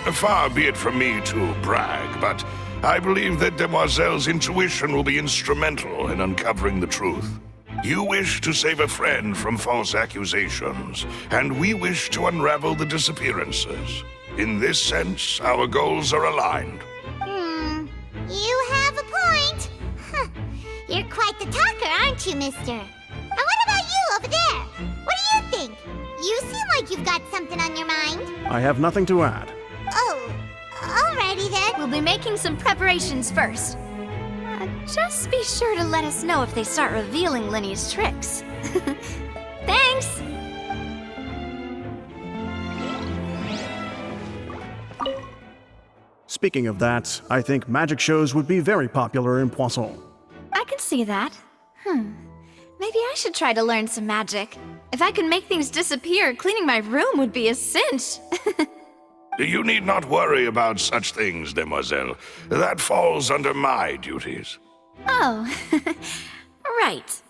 it. Far be it from me to brag, but I believe that Demoiselle's intuition will be instrumental in uncovering the truth. You wish to save a friend from false accusations, and we wish to unravel the disappearances. In this sense, our goals are aligned. You have a point. You're quite the talker, aren't you, mister? And what about you over there? What do you think? You seem like you've got something on your mind. I have nothing to add. Oh, alrighty then. We'll be making some preparations first. Just be sure to let us know if they start revealing Linny's tricks. Thanks! Speaking of that, I think magic shows would be very popular in Poisson. I can see that. Maybe I should try to learn some magic. If I could make things disappear, cleaning my room would be a cinch. You need not worry about such things, demoiselle. That falls under my duties. Oh, right.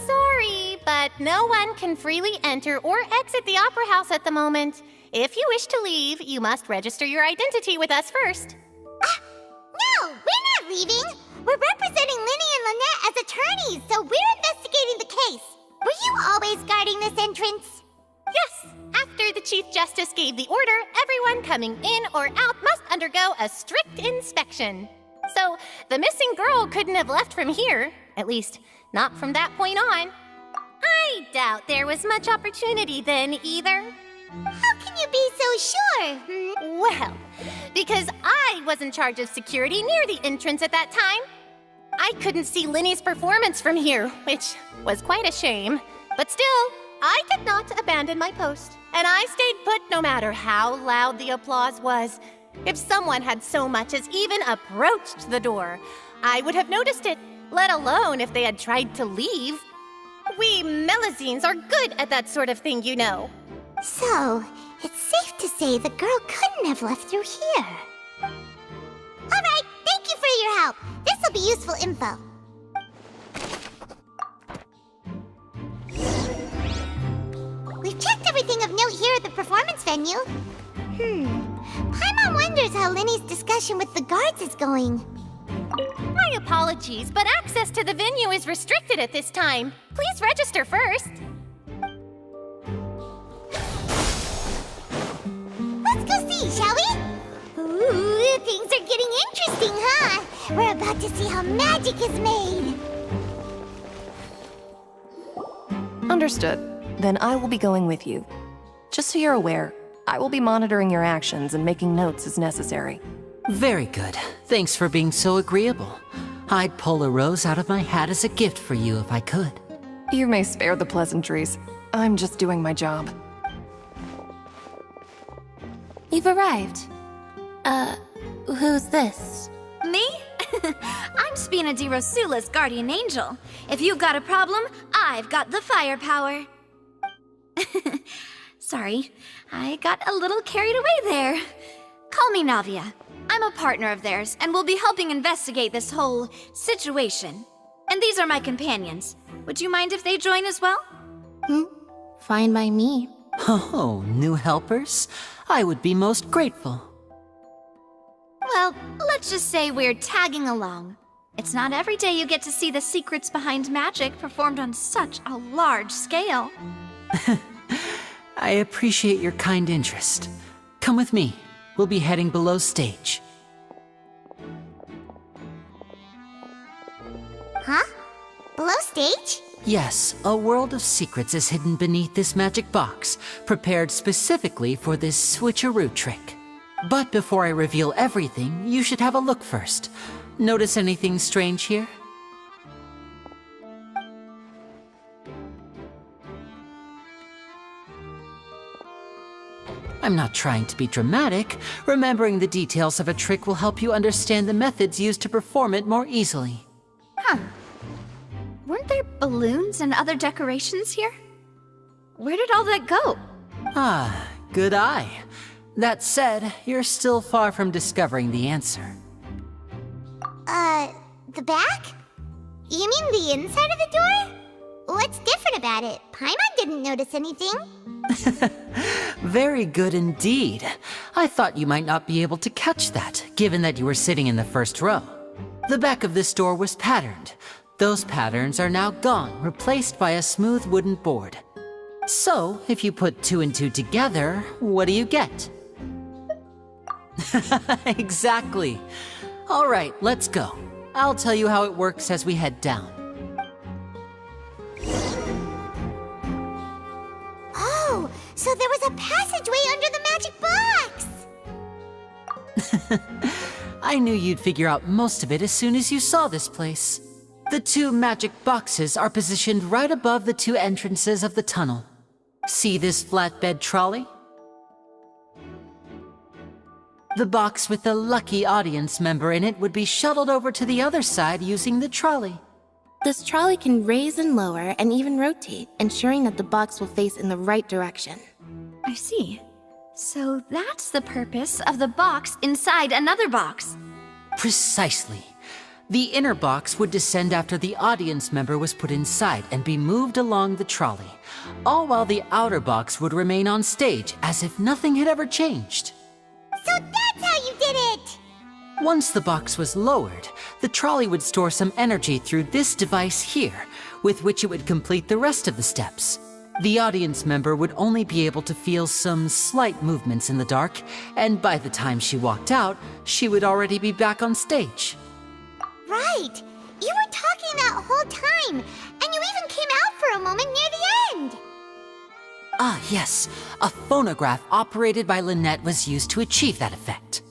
Sorry, but no one can freely enter or exit the Opera House at the moment. If you wish to leave, you must register your identity with us first. No, we're not leaving. We're representing Linny and Lynette as attorneys, so we're investigating the case. Were you always guarding this entrance? Yes, after the Chief Justice gave the order, everyone coming in or out must undergo a strict inspection. So, the missing girl couldn't have left from here, at least, not from that point on. I doubt there was much opportunity then either. How can you be so sure? Well, because I was in charge of security near the entrance at that time. I couldn't see Linny's performance from here, which was quite a shame. But still, I did not abandon my post, and I stayed put no matter how loud the applause was. If someone had so much as even approached the door, I would have noticed it, let alone if they had tried to leave. We Melusines are good at that sort of thing, you know. So, it's safe to say the girl couldn't have left through here. Alright, thank you for your help. This'll be useful info. We've checked everything of note here at the performance venue. Paimon wonders how Linny's discussion with the guards is going. My apologies, but access to the venue is restricted at this time. Please register first. Let's go see, shall we? Ooh, things are getting interesting, huh? We're about to see how magic is made. Understood. Then I will be going with you. Just so you're aware, I will be monitoring your actions and making notes as necessary. Very good. Thanks for being so agreeable. I'd pull a rose out of my hat as a gift for you if I could. You may spare the pleasantries. I'm just doing my job. You've arrived. Who's this? Me? I'm Spina di Rosula's guardian angel. If you've got a problem, I've got the firepower. Sorry, I got a little carried away there. Call me Navia. I'm a partner of theirs, and we'll be helping investigate this whole situation. And these are my companions. Would you mind if they join as well? Fine by me. Oh, new helpers? I would be most grateful. Well, let's just say we're tagging along. It's not every day you get to see the secrets behind magic performed on such a large scale. I appreciate your kind interest. Come with me. We'll be heading below stage. Huh? Below stage? Yes, a world of secrets is hidden beneath this magic box, prepared specifically for this switcheroo trick. But before I reveal everything, you should have a look first. Notice anything strange here? I'm not trying to be dramatic. Remembering the details of a trick will help you understand the methods used to perform it more easily. Huh. Weren't there balloons and other decorations here? Where did all that go? Ah, good eye. That said, you're still far from discovering the answer. The back? You mean the inside of the door? What's different about it? Paimon didn't notice anything. Very good indeed. I thought you might not be able to catch that, given that you were sitting in the first row. The back of this door was patterned. Those patterns are now gone, replaced by a smooth wooden board. So, if you put 2 and 2 together, what do you get? Exactly. All right, let's go. I'll tell you how it works as we head down. Oh, so there was a passageway under the magic box! I knew you'd figure out most of it as soon as you saw this place. The 2 magic boxes are positioned right above the 2 entrances of the tunnel. See this flatbed trolley? The box with the lucky audience member in it would be shuttled over to the other side using the trolley. This trolley can raise and lower and even rotate, ensuring that the box will face in the right direction. I see. So that's the purpose of the box inside another box. Precisely. The inner box would descend after the audience member was put inside and be moved along the trolley, all while the outer box would remain on stage as if nothing had ever changed. So that's how you did it! Once the box was lowered, the trolley would store some energy through this device here, with which it would complete the rest of the steps. The audience member would only be able to feel some slight movements in the dark, and by the time she walked out, she would already be back on stage. Right! You were talking that whole time, and you even came out for a moment near the end! Ah, yes. A phonograph operated by Lynette was used to achieve that effect.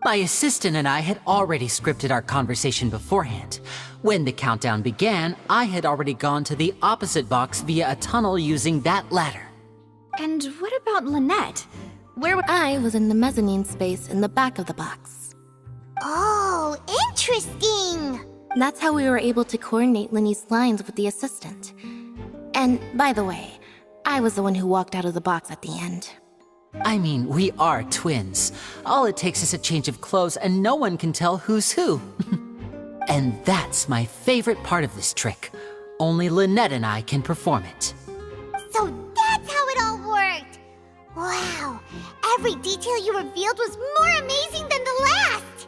My assistant and I had already scripted our conversation beforehand. When the countdown began, I had already gone to the opposite box via a tunnel using that ladder. And what about Lynette? I was in the mezzanine space in the back of the box. Oh, interesting! That's how we were able to coordinate Linny's lines with the assistant. And, by the way, I was the one who walked out of the box at the end. I mean, we are twins. All it takes is a change of clothes and no one can tell who's who. And that's my favorite part of this trick. Only Lynette and I can perform it. So that's how it all worked! Wow, every detail you revealed was more amazing than the last!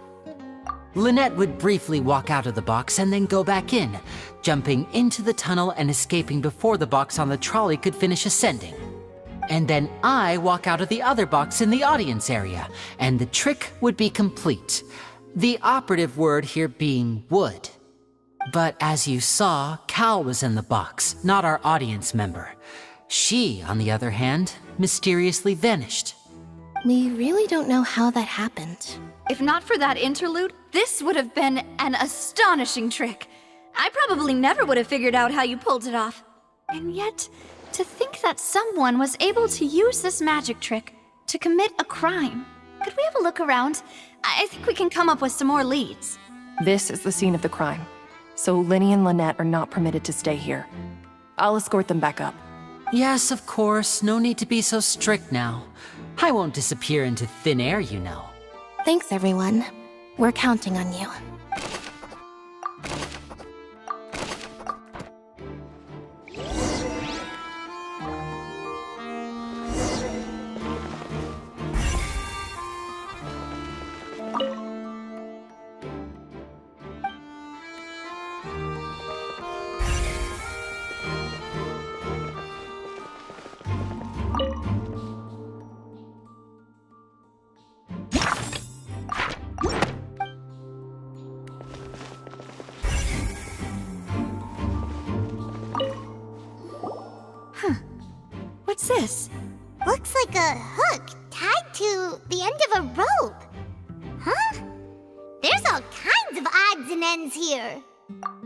Lynette would briefly walk out of the box and then go back in, jumping into the tunnel and escaping before the box on the trolley could finish ascending. And then I walk out of the other box in the audience area, and the trick would be complete. The operative word here being would. But as you saw, Cal was in the box, not our audience member. She, on the other hand, mysteriously vanished. We really don't know how that happened. If not for that interlude, this would have been an astonishing trick. I probably never would have figured out how you pulled it off. And yet, to think that someone was able to use this magic trick to commit a crime. Could we have a look around? I think we can come up with some more leads. This is the scene of the crime, so Linny and Lynette are not permitted to stay here. I'll escort them back up. Yes, of course. No need to be so strict now. I won't disappear into thin air, you know. Thanks, everyone. We're counting on you. What's this? Looks like a hook tied to the end of a rope. Huh? There's all kinds of odds and ends here.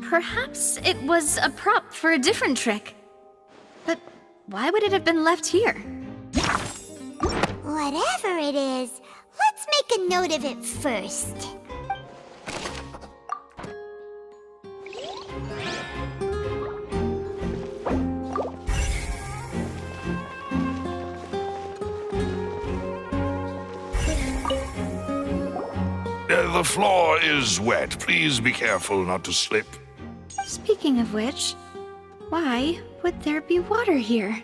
Perhaps it was a prop for a different trick. But why would it have been left here? Whatever it is, let's make a note of it first. The floor is wet. Please be careful not to slip. Speaking of which, why would there be water here?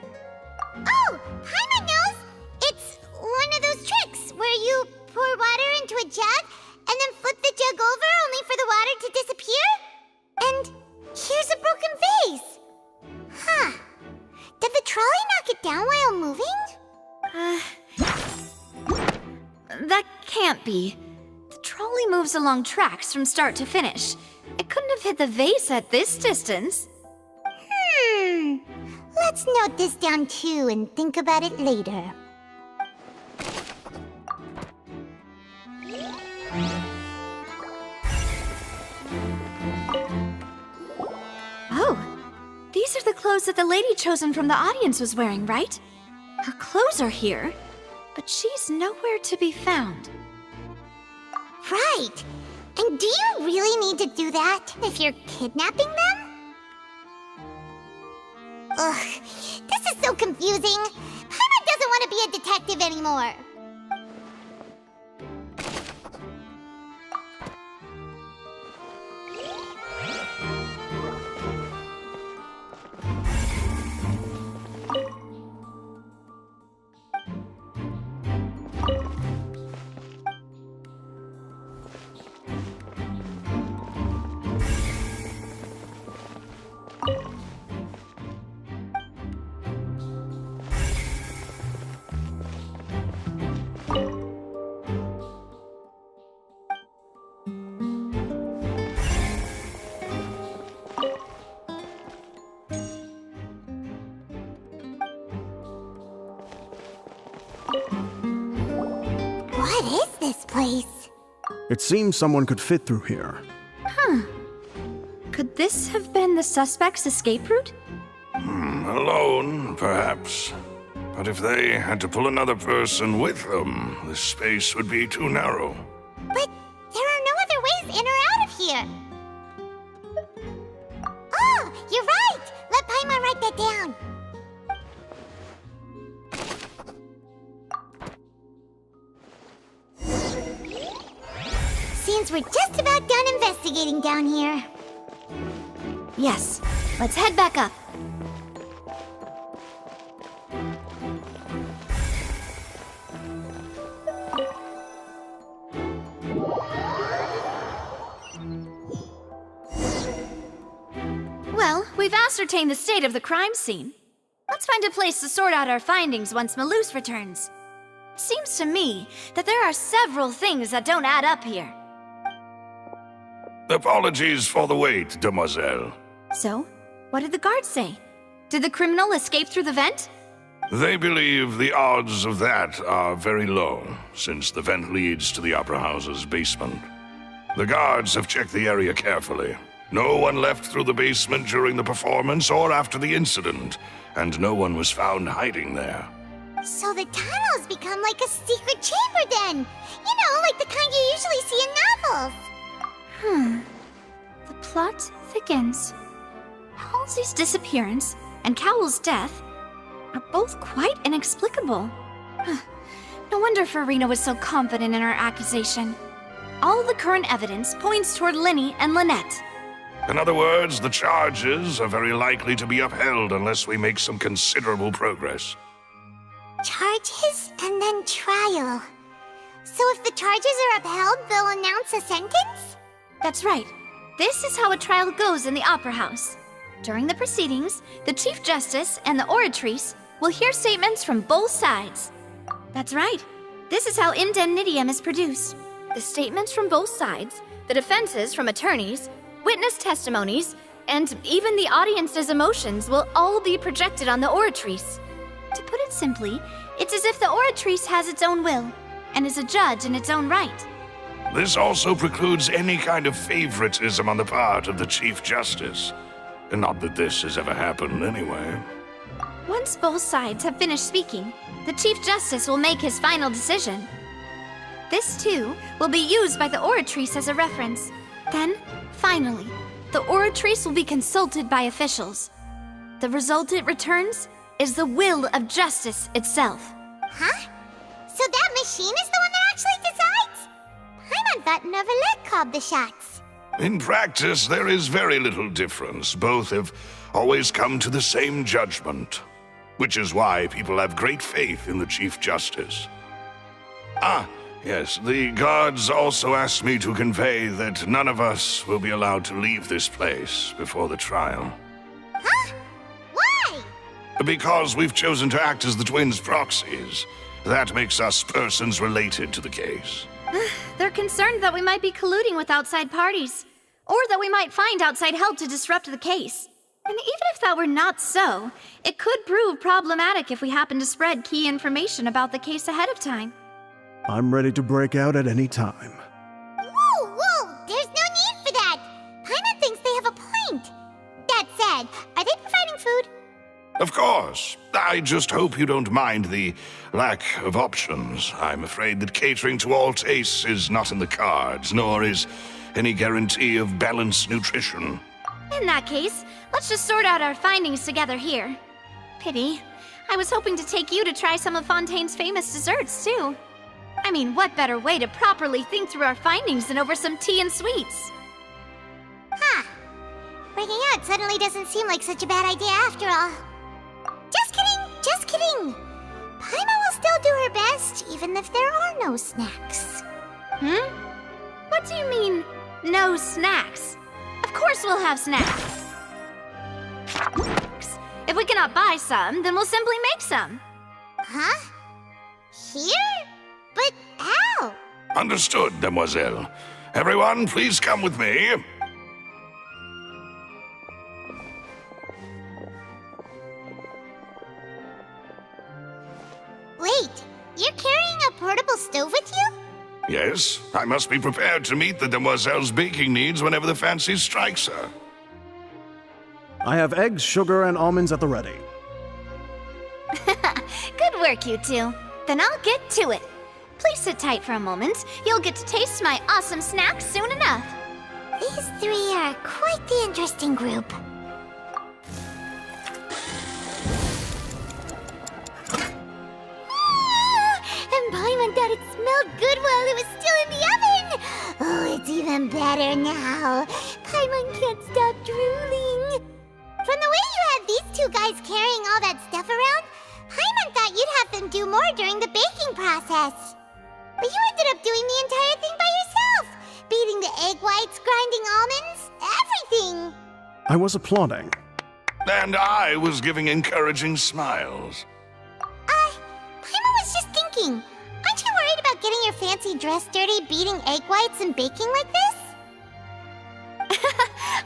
Oh, Paimon knows! It's one of those tricks where you pour water into a jug and then flip the jug over only for the water to disappear? And here's a broken vase. Huh. Did the trolley knock it down while moving? That can't be. The trolley moves along tracks from start to finish. It couldn't have hit the vase at this distance. Let's note this down too and think about it later. are the clothes that the lady chosen from the audience was wearing, right? Her clothes are here, but she's nowhere to be found. Right. And do you really need to do that if you're kidnapping them? Ugh, this is so confusing. Paimon doesn't want to be a detective anymore. What is this place? It seems someone could fit through here. Huh. Could this have been the suspect's escape route? Alone, perhaps. But if they had to pull another person with them, the space would be too narrow. But there are no other ways in or out of here. Oh, you're right! Let Paimon write that down. Seems we're just about done investigating down here. Yes. Let's head back up. Well, we've ascertained the state of the crime scene. Let's find a place to sort out our findings once Malus returns. It seems to me that there are several things that don't add up here. Apologies for the wait, demoiselle. So, what did the guards say? Did the criminal escape through the vent? They believe the odds of that are very low, since the vent leads to the Opera House's basement. The guards have checked the area carefully. No one left through the basement during the performance or after the incident, and no one was found hiding there. So the tunnels become like a secret chamber then! You know, like the kind you usually see in novels! The plot thickens. Halsey's disappearance and Cowell's death are both quite inexplicable. No wonder Farina was so confident in her accusation. All the current evidence points toward Linny and Lynette. In other words, the charges are very likely to be upheld unless we make some considerable progress. Charges and then trial. So if the charges are upheld, they'll announce a sentence? That's right. This is how a trial goes in the Opera House. During the proceedings, the Chief Justice and the Oratrice will hear statements from both sides. That's right. This is how indemnitium is produced. The statements from both sides, the defenses from attorneys, witness testimonies, and even the audience's emotions will all be projected on the Oratrice. To put it simply, it's as if the Oratrice has its own will, and is a judge in its own right. This also precludes any kind of favoritism on the part of the Chief Justice. And not that this has ever happened anyway. Once both sides have finished speaking, the Chief Justice will make his final decision. This, too, will be used by the Oratrice as a reference. Then, finally, the Oratrice will be consulted by officials. The result it returns is the will of justice itself. Huh? So that machine is the one that actually decides? Paimon thought Neverlet called the shots. In practice, there is very little difference. Both have always come to the same judgment, which is why people have great faith in the Chief Justice. Ah, yes, the guards also asked me to convey that none of us will be allowed to leave this place before the trial. Huh? Why? Because we've chosen to act as the twins' proxies. That makes us persons related to the case. They're concerned that we might be colluding with outside parties, or that we might find outside help to disrupt the case. And even if that were not so, it could prove problematic if we happen to spread key information about the case ahead of time. I'm ready to break out at any time. Whoa! There's no need for that! Paimon thinks they have a point. That said, are they providing food? Of course. I just hope you don't mind the lack of options. I'm afraid that catering to all tastes is not in the cards, nor is any guarantee of balanced nutrition. In that case, let's just sort out our findings together here. Pity. I was hoping to take you to try some of Fontaine's famous desserts, too. I mean, what better way to properly think through our findings than over some tea and sweets? Huh. Breaking out suddenly doesn't seem like such a bad idea after all. Just kidding, just kidding. Paimon will still do her best, even if there are no snacks. What do you mean, no snacks? Of course we'll have snacks. If we cannot buy some, then we'll simply make some. Huh? Here? But how? Understood, demoiselle. Everyone, please come with me. Wait, you're carrying a portable stove with you? Yes, I must be prepared to meet the demoiselle's baking needs whenever the fancy strikes her. I have eggs, sugar, and almonds at the ready. Good work, you two. Then I'll get to it. Please sit tight for a moment. You'll get to taste my awesome snacks soon enough. These three are quite the interesting group. And Paimon thought it smelled good while it was still in the oven! Oh, it's even better now. Paimon can't stop drooling. From the way you had these two guys carrying all that stuff around, Paimon thought you'd have them do more during the baking process. But you ended up doing the entire thing by yourself! Beating the egg whites, grinding almonds, everything! I was applauding. And I was giving encouraging smiles. Paimon was just thinking, aren't you worried about getting your fancy dress dirty beating egg whites and baking like this?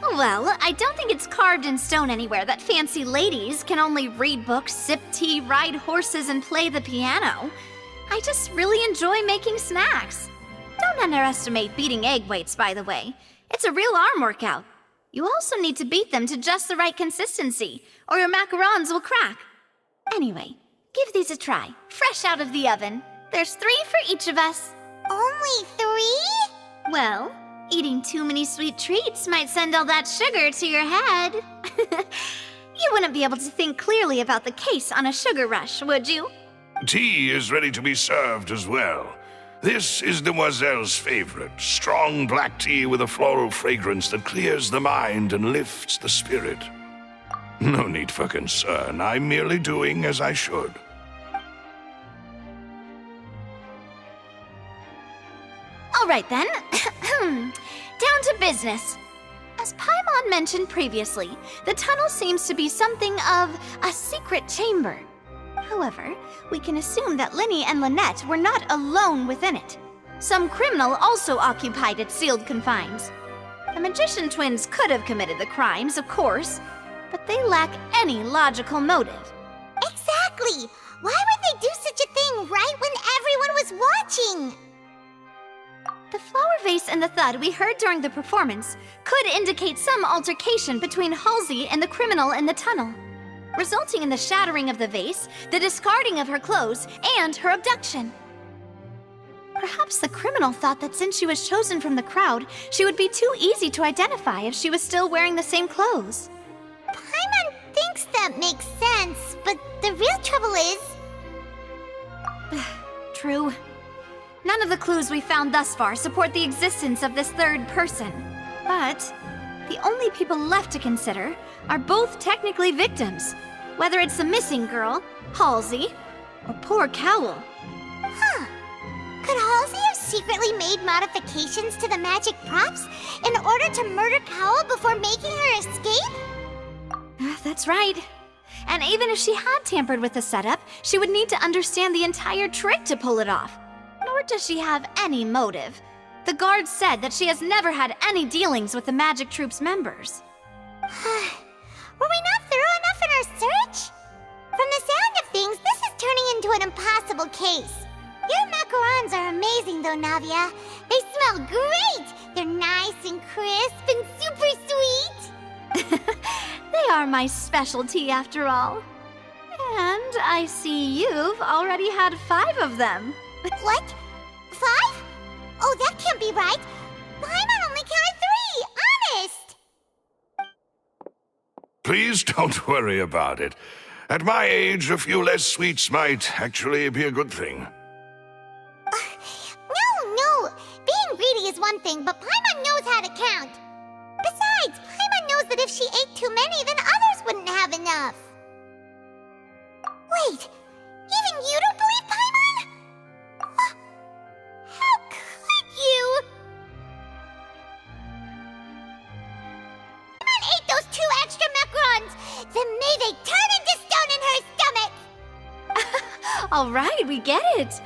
Well, I don't think it's carved in stone anywhere that fancy ladies can only read books, sip tea, ride horses, and play the piano. I just really enjoy making snacks. Don't underestimate beating egg whites, by the way. It's a real arm workout. You also need to beat them to just the right consistency, or your macarons will crack. Anyway, give these a try, fresh out of the oven. There's 3 for each of us. Only 3? Well, eating too many sweet treats might send all that sugar to your head. You wouldn't be able to think clearly about the case on a sugar rush, would you? Tea is ready to be served as well. This is Demoiselle's favorite, strong black tea with a floral fragrance that clears the mind and lifts the spirit. No need for concern, I'm merely doing as I should. All right then, down to business. As Paimon mentioned previously, the tunnel seems to be something of a secret chamber. However, we can assume that Linny and Lynette were not alone within it. Some criminal also occupied its sealed confines. The magician twins could have committed the crimes, of course, but they lack any logical motive. Exactly! Why would they do such a thing right when everyone was watching? The flower vase and the thud we heard during the performance could indicate some altercation between Halsey and the criminal in the tunnel, resulting in the shattering of the vase, the discarding of her clothes, and her abduction. Perhaps the criminal thought that since she was chosen from the crowd, she would be too easy to identify if she was still wearing the same clothes. Paimon thinks that makes sense, but the real trouble is... True. None of the clues we found thus far support the existence of this third person. But the only people left to consider are both technically victims, whether it's the missing girl, Halsey, or poor Cowell. Huh. Could Halsey have secretly made modifications to the magic props in order to murder Cowell before making her escape? That's right. And even if she had tampered with the setup, she would need to understand the entire trick to pull it off. Nor does she have any motive. The guards said that she has never had any dealings with the Magic Troop's members. Were we not thorough enough in our search? From the sound of things, this is turning into an impossible case. Your macarons are amazing though, Navia. They smell great! They're nice and crisp and super sweet! They are my specialty after all. I see you've already had 5 of them. What? 5? Oh, that can't be right. Paimon only counted 3, honest! Please don't worry about it. At my age, a few less sweets might actually be a good thing. No. Being greedy is one thing, but Paimon knows how to count. Besides, Paimon knows that if she ate too many, then others wouldn't have enough. Wait, even you don't believe Paimon? How could you? Paimon ate those 2 extra macarons. Then may they turn into stone in her stomach. All right, we get it.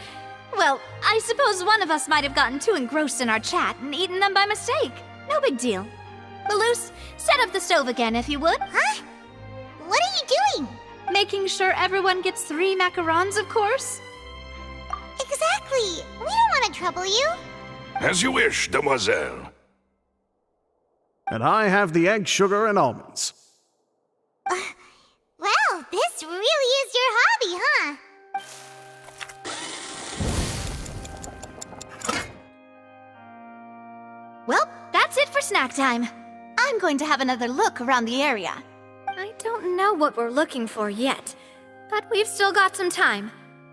Well, I suppose one of us might have gotten too engrossed in our chat and eaten them by mistake. No big deal. Malus, set up the stove again if you would. Huh? What are you doing? Making sure everyone gets 3 macarons, of course. Exactly. We don't want to trouble you. As you wish, demoiselle. And I have the egg, sugar, and almonds. Well, this really is your hobby, huh? Well, that's it for snack time. I'm going to have another look around the area. I don't know what we're looking for yet, but we've still got some time.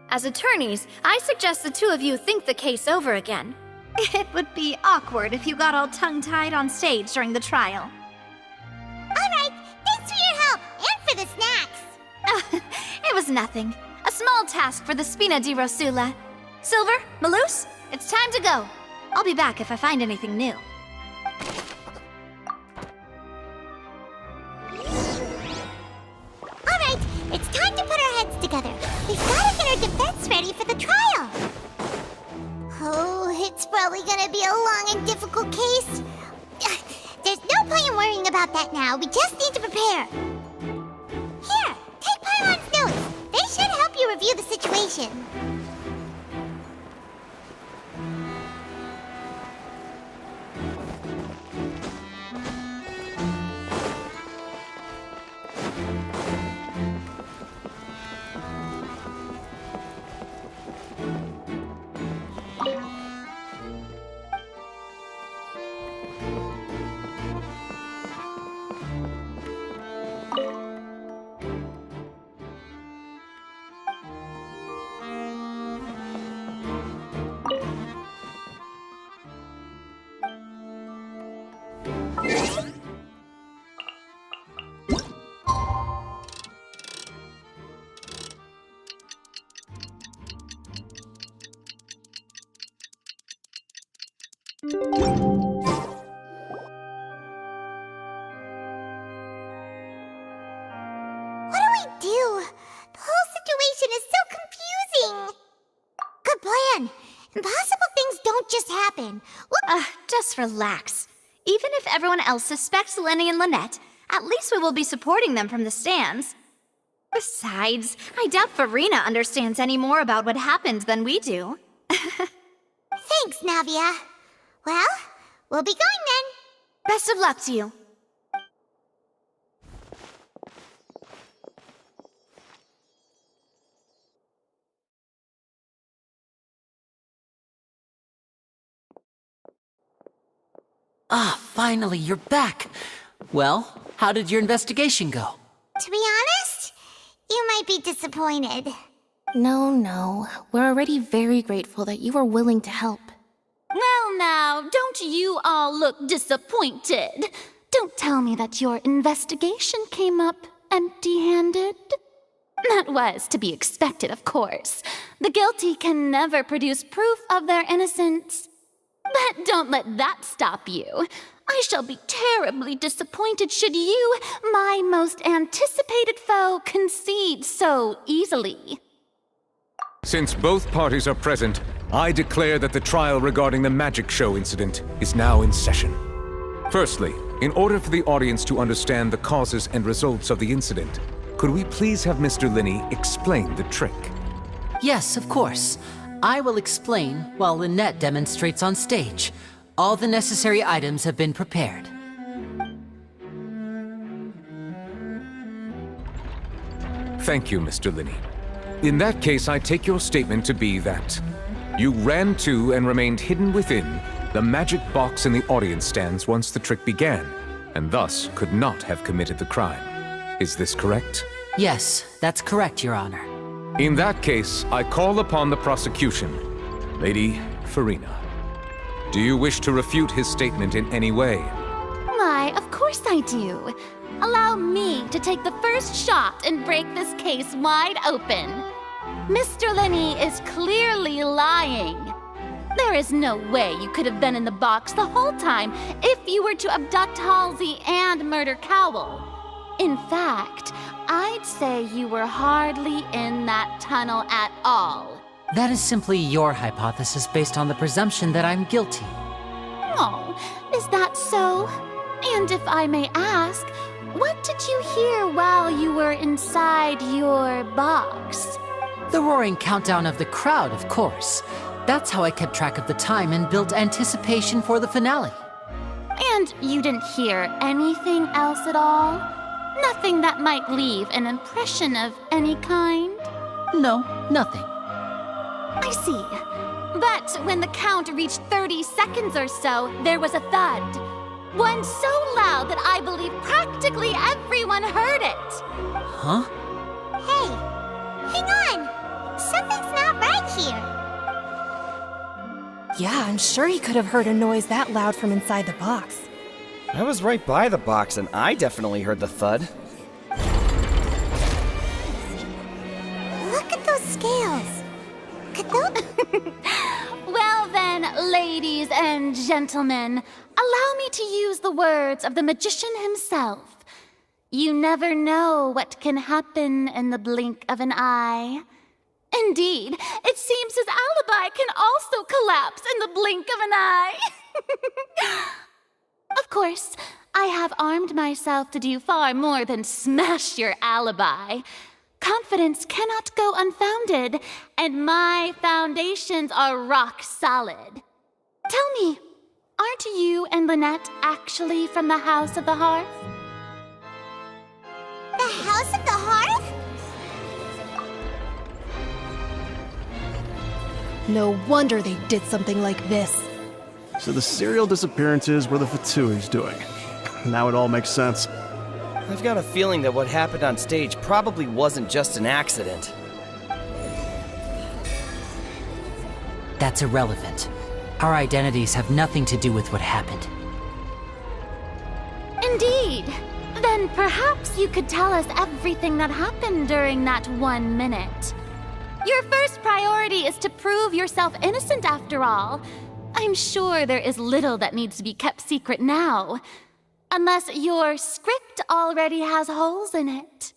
As attorneys, I suggest the 2 of you think the case over again. It would be awkward if you got all tongue-tied on stage during the trial. All right, thanks for your help and for the snacks. It was nothing. A small task for the Spina di Rosula. Silver, Malus, it's time to go. I'll be back if I find anything new. All right, it's time to put our heads together. We've got to get our defense ready for the trial. Oh, it's probably gonna be a long and difficult case. There's no point in worrying about that now. We just need to prepare. Here, take Paimon's notes. They should help you review the situation. What do we do? The whole situation is so confusing. Good plan. Impossible things don't just happen. Just relax. Even if everyone else suspects Lenny and Lynette, at least we will be supporting them from the stands. Besides, I doubt Farina understands any more about what happened than we do. Thanks, Navia. Well, we'll be going then. Best of luck to you. Ah, finally, you're back. Well, how did your investigation go? To be honest, you might be disappointed. No. We're already very grateful that you were willing to help. Well now, don't you all look disappointed? Don't tell me that your investigation came up empty-handed. That was to be expected, of course. The guilty can never produce proof of their innocence. But don't let that stop you. I shall be terribly disappointed should you, my most anticipated foe, concede so easily. Since both parties are present, I declare that the trial regarding the magic show incident is now in session. Firstly, in order for the audience to understand the causes and results of the incident, could we please have Mr. Linney explain the trick? Yes, of course. I will explain while Lynette demonstrates on stage. All the necessary items have been prepared. Thank you, Mr. Linney. In that case, I take your statement to be that you ran to and remained hidden within the magic box in the audience stands once the trick began, and thus could not have committed the crime. Is this correct? Yes, that's correct, Your Honor. In that case, I call upon the prosecution. Lady Farina, do you wish to refute his statement in any way? Why, of course I do. Allow me to take the first shot and break this case wide open. Mr. Linney is clearly lying. There is no way you could have been in the box the whole time if you were to abduct Halsey and murder Cowell. In fact, I'd say you were hardly in that tunnel at all. That is simply your hypothesis based on the presumption that I'm guilty. Oh, is that so? And if I may ask, what did you hear while you were inside your box? The roaring countdown of the crowd, of course. That's how I kept track of the time and built anticipation for the finale. And you didn't hear anything else at all? Nothing that might leave an impression of any kind? No, nothing. I see. But when the count reached 30 seconds or so, there was a thud. One so loud that I believe practically everyone heard it. Huh? Hey, hang on! Something's not right here. Yeah, I'm sure he could have heard a noise that loud from inside the box. I was right by the box and I definitely heard the thud. Look at those scales. Could those... Well then, ladies and gentlemen, allow me to use the words of the magician himself. You never know what can happen in the blink of an eye. Indeed, it seems his alibi can also collapse in the blink of an eye. Of course, I have armed myself to do far more than smash your alibi. Confidence cannot go unfounded, and my foundations are rock solid. Tell me, aren't you and Lynette actually from the House of the Hearth? The House of the Hearth? No wonder they did something like this. So the serial disappearances were the Fatsui's doing. Now it all makes sense. I've got a feeling that what happened on stage probably wasn't just an accident. That's irrelevant. Our identities have nothing to do with what happened. Indeed. Then perhaps you could tell us everything that happened during that 1 minute. Your first priority is to prove yourself innocent after all. I'm sure there is little that needs to be kept secret now. Unless your script already has holes in it.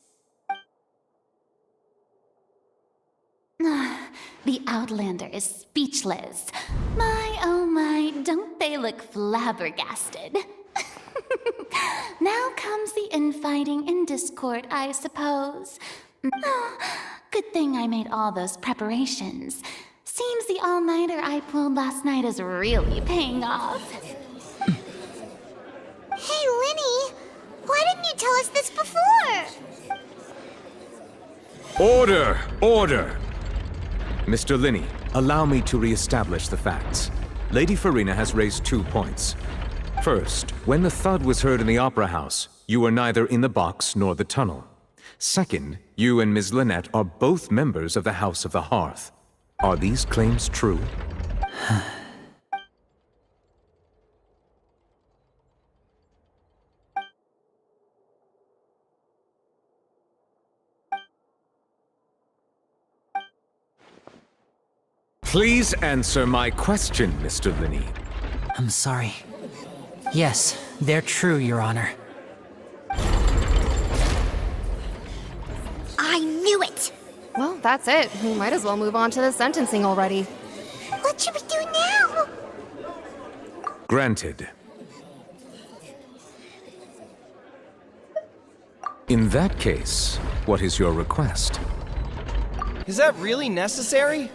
The Outlander is speechless. My, oh my, don't they look flabbergasted? Now comes the infighting and discord, I suppose. Good thing I made all those preparations. Seems the all-nighter I pulled last night is really paying off. Hey, Linny! Why didn't you tell us this before? Order! Order! Mr. Linney, allow me to re-establish the facts. Lady Farina has raised 2 points. First, when the thud was heard in the Opera House, you were neither in the box nor the tunnel. Second, you and Ms. Lynette are both members of the House of the Hearth. Are these claims true? Please answer my question, Mr. Linney. I'm sorry. Yes, they're true, Your Honor. I knew it! Well, that's it. We might as well move on to the sentencing already. What should we do now? Granted. In that case, what is your request? Is that really necessary?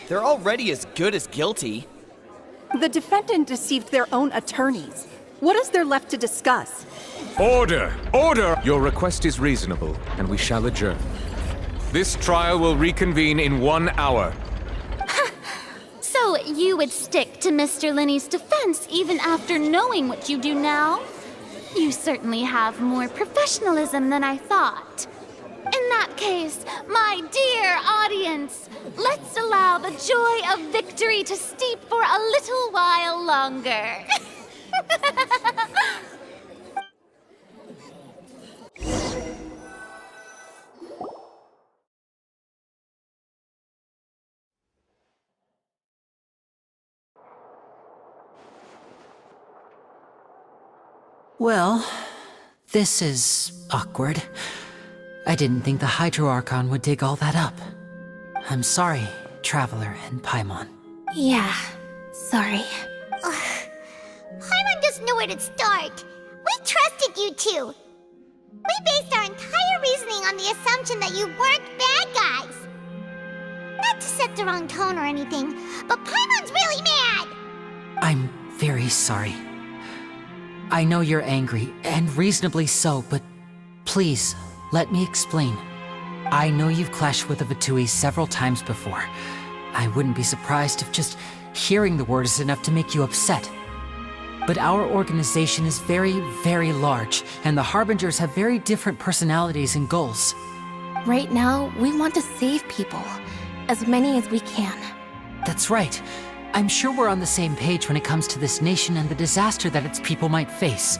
They're already as good as guilty. The defendant deceived their own attorneys. What is there left to discuss? Order! Order! Your request is reasonable, and we shall adjourn. This trial will reconvene in 1 hour. So you would stick to Mr. Linney's defense even after knowing what you do now? You certainly have more professionalism than I thought. In that case, my dear audience, let's allow the joy of victory to steep for a little while longer. Well, this is awkward. I didn't think the Hydro Archon would dig all that up. I'm sorry, Traveler and Paimon. Yeah, sorry. Paimon doesn't know where to start. We trusted you two. We based our entire reasoning on the assumption that you weren't bad guys. Not to set the wrong tone or anything, but Paimon's really mad! I'm very sorry. I know you're angry, and reasonably so, but please, let me explain. I know you've clashed with the Fatui several times before. I wouldn't be surprised if just hearing the word is enough to make you upset. But our organization is very, very large, and the Harbingers have very different personalities and goals. Right now, we want to save people. As many as we can. That's right. I'm sure we're on the same page when it comes to this nation and the disaster that its people might face.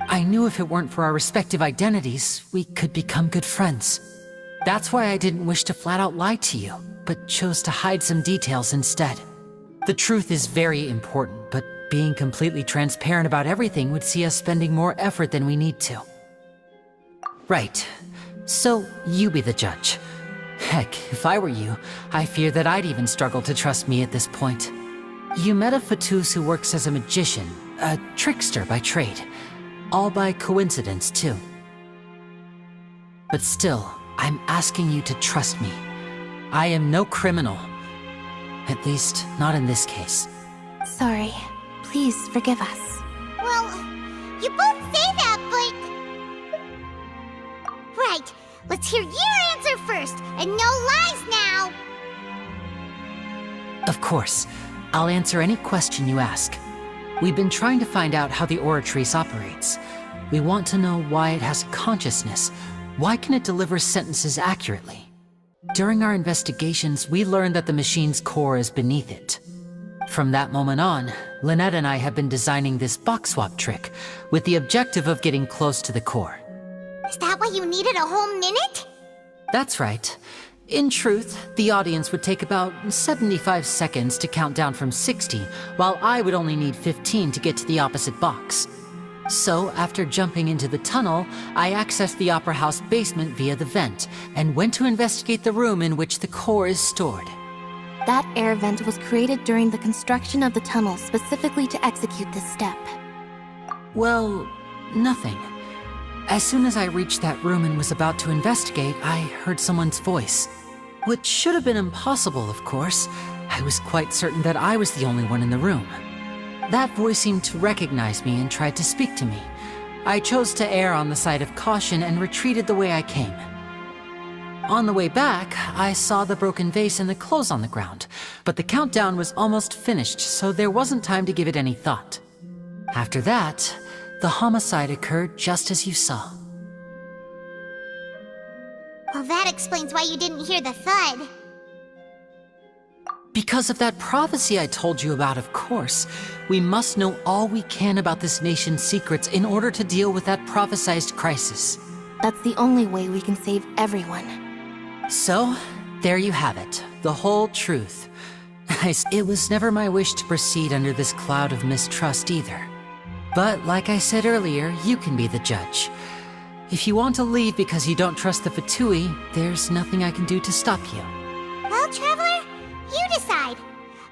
I knew if it weren't for our respective identities, we could become good friends. That's why I didn't wish to flat out lie to you, but chose to hide some details instead. The truth is very important, but being completely transparent about everything would see us spending more effort than we need to. Right. So, you be the judge. Heck, if I were you, I fear that I'd even struggle to trust me at this point. You met a Fatus who works as a magician, a trickster by trade. All by coincidence, too. But still, I'm asking you to trust me. I am no criminal. At least, not in this case. Sorry. Please forgive us. Well, you both say that, but... Right. Let's hear your answer first, and no lies now! Of course. I'll answer any question you ask. We've been trying to find out how the Oratrice operates. We want to know why it has a consciousness. Why can it deliver sentences accurately? During our investigations, we learned that the machine's core is beneath it. From that moment on, Lynette and I have been designing this box swap trick, with the objective of getting close to the core. Is that why you needed a whole minute? That's right. In truth, the audience would take about 75 seconds to count down from 60, while I would only need 15 to get to the opposite box. So, after jumping into the tunnel, I accessed the Opera House basement via the vent, and went to investigate the room in which the core is stored. That air vent was created during the construction of the tunnel specifically to execute this step. Well, nothing. As soon as I reached that room and was about to investigate, I heard someone's voice. Which should have been impossible, of course. I was quite certain that I was the only one in the room. That voice seemed to recognize me and tried to speak to me. I chose to err on the side of caution and retreated the way I came. On the way back, I saw the broken vase and the clothes on the ground, but the countdown was almost finished, so there wasn't time to give it any thought. After that, the homicide occurred just as you saw. Well, that explains why you didn't hear the thud. Because of that prophecy I told you about, of course. We must know all we can about this nation's secrets in order to deal with that prophesized crisis. That's the only way we can save everyone. So, there you have it. The whole truth. It was never my wish to proceed under this cloud of mistrust either. But, like I said earlier, you can be the judge. If you want to leave because you don't trust the Fatui, there's nothing I can do to stop you. Well, Traveler, you decide.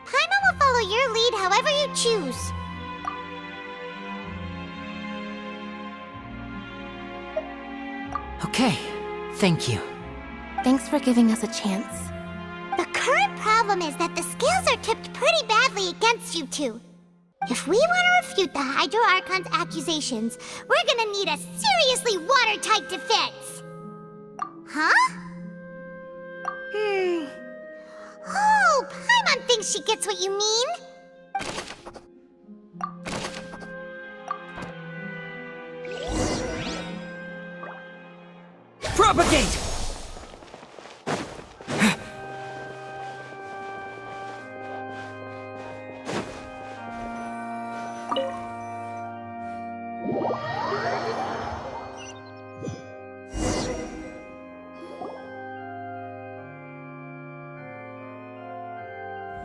Paimon will follow your lead however you choose. Okay, thank you. Thanks for giving us a chance. The current problem is that the scales are tipped pretty badly against you two. If we want to refute the Hydro Archon's accusations, we're gonna need a seriously watertight defense. Huh? Oh, Paimon thinks she gets what you mean. Propagate!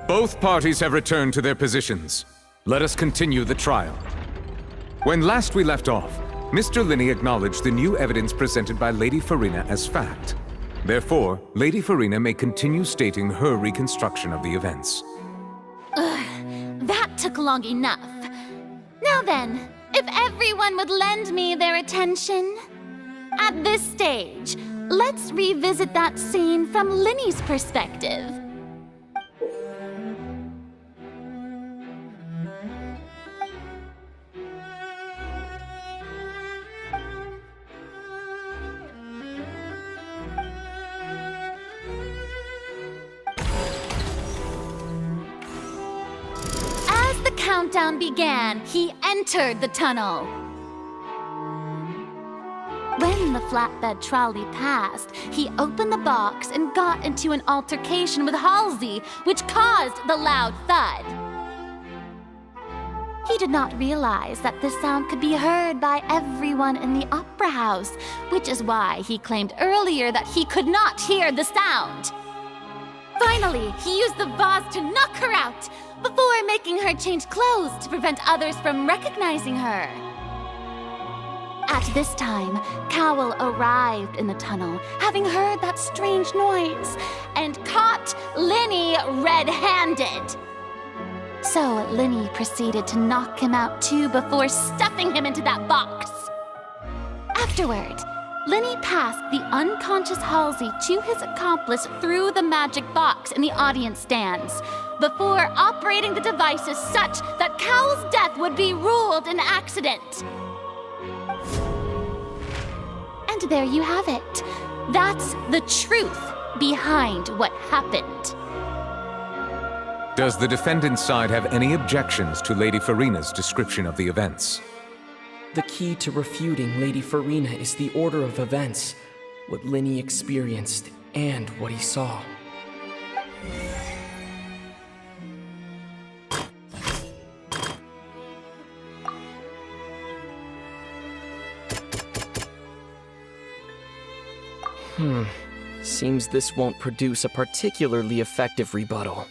Both parties have returned to their positions. Let us continue the trial. When last we left off, Mr. Linney acknowledged the new evidence presented by Lady Farina as fact. Therefore, Lady Farina may continue stating her reconstruction of the events. That took long enough. Now then, if everyone would lend me their attention. At this stage, let's revisit that scene from Linney's perspective. Countdown began, he entered the tunnel. When the flatbed trolley passed, he opened the box and got into an altercation with Halsey, which caused the loud thud. He did not realize that this sound could be heard by everyone in the opera house, which is why he claimed earlier that he could not hear the sound. Finally, he used the vase to knock her out, before making her change clothes to prevent others from recognizing her. At this time, Cowell arrived in the tunnel, having heard that strange noise, and caught Linney red-handed. So Linney proceeded to knock him out too before stuffing him into that box. Afterward, Linney passed the unconscious Halsey to his accomplice through the magic box in the audience stands, before operating the devices such that Cowell's death would be ruled an accident. And there you have it. That's the truth behind what happened. Does the defendant's side have any objections to Lady Farina's description of the events? The key to refuting Lady Farina is the order of events, what Linney experienced, and what he saw. Seems this won't produce a particularly effective rebuttal.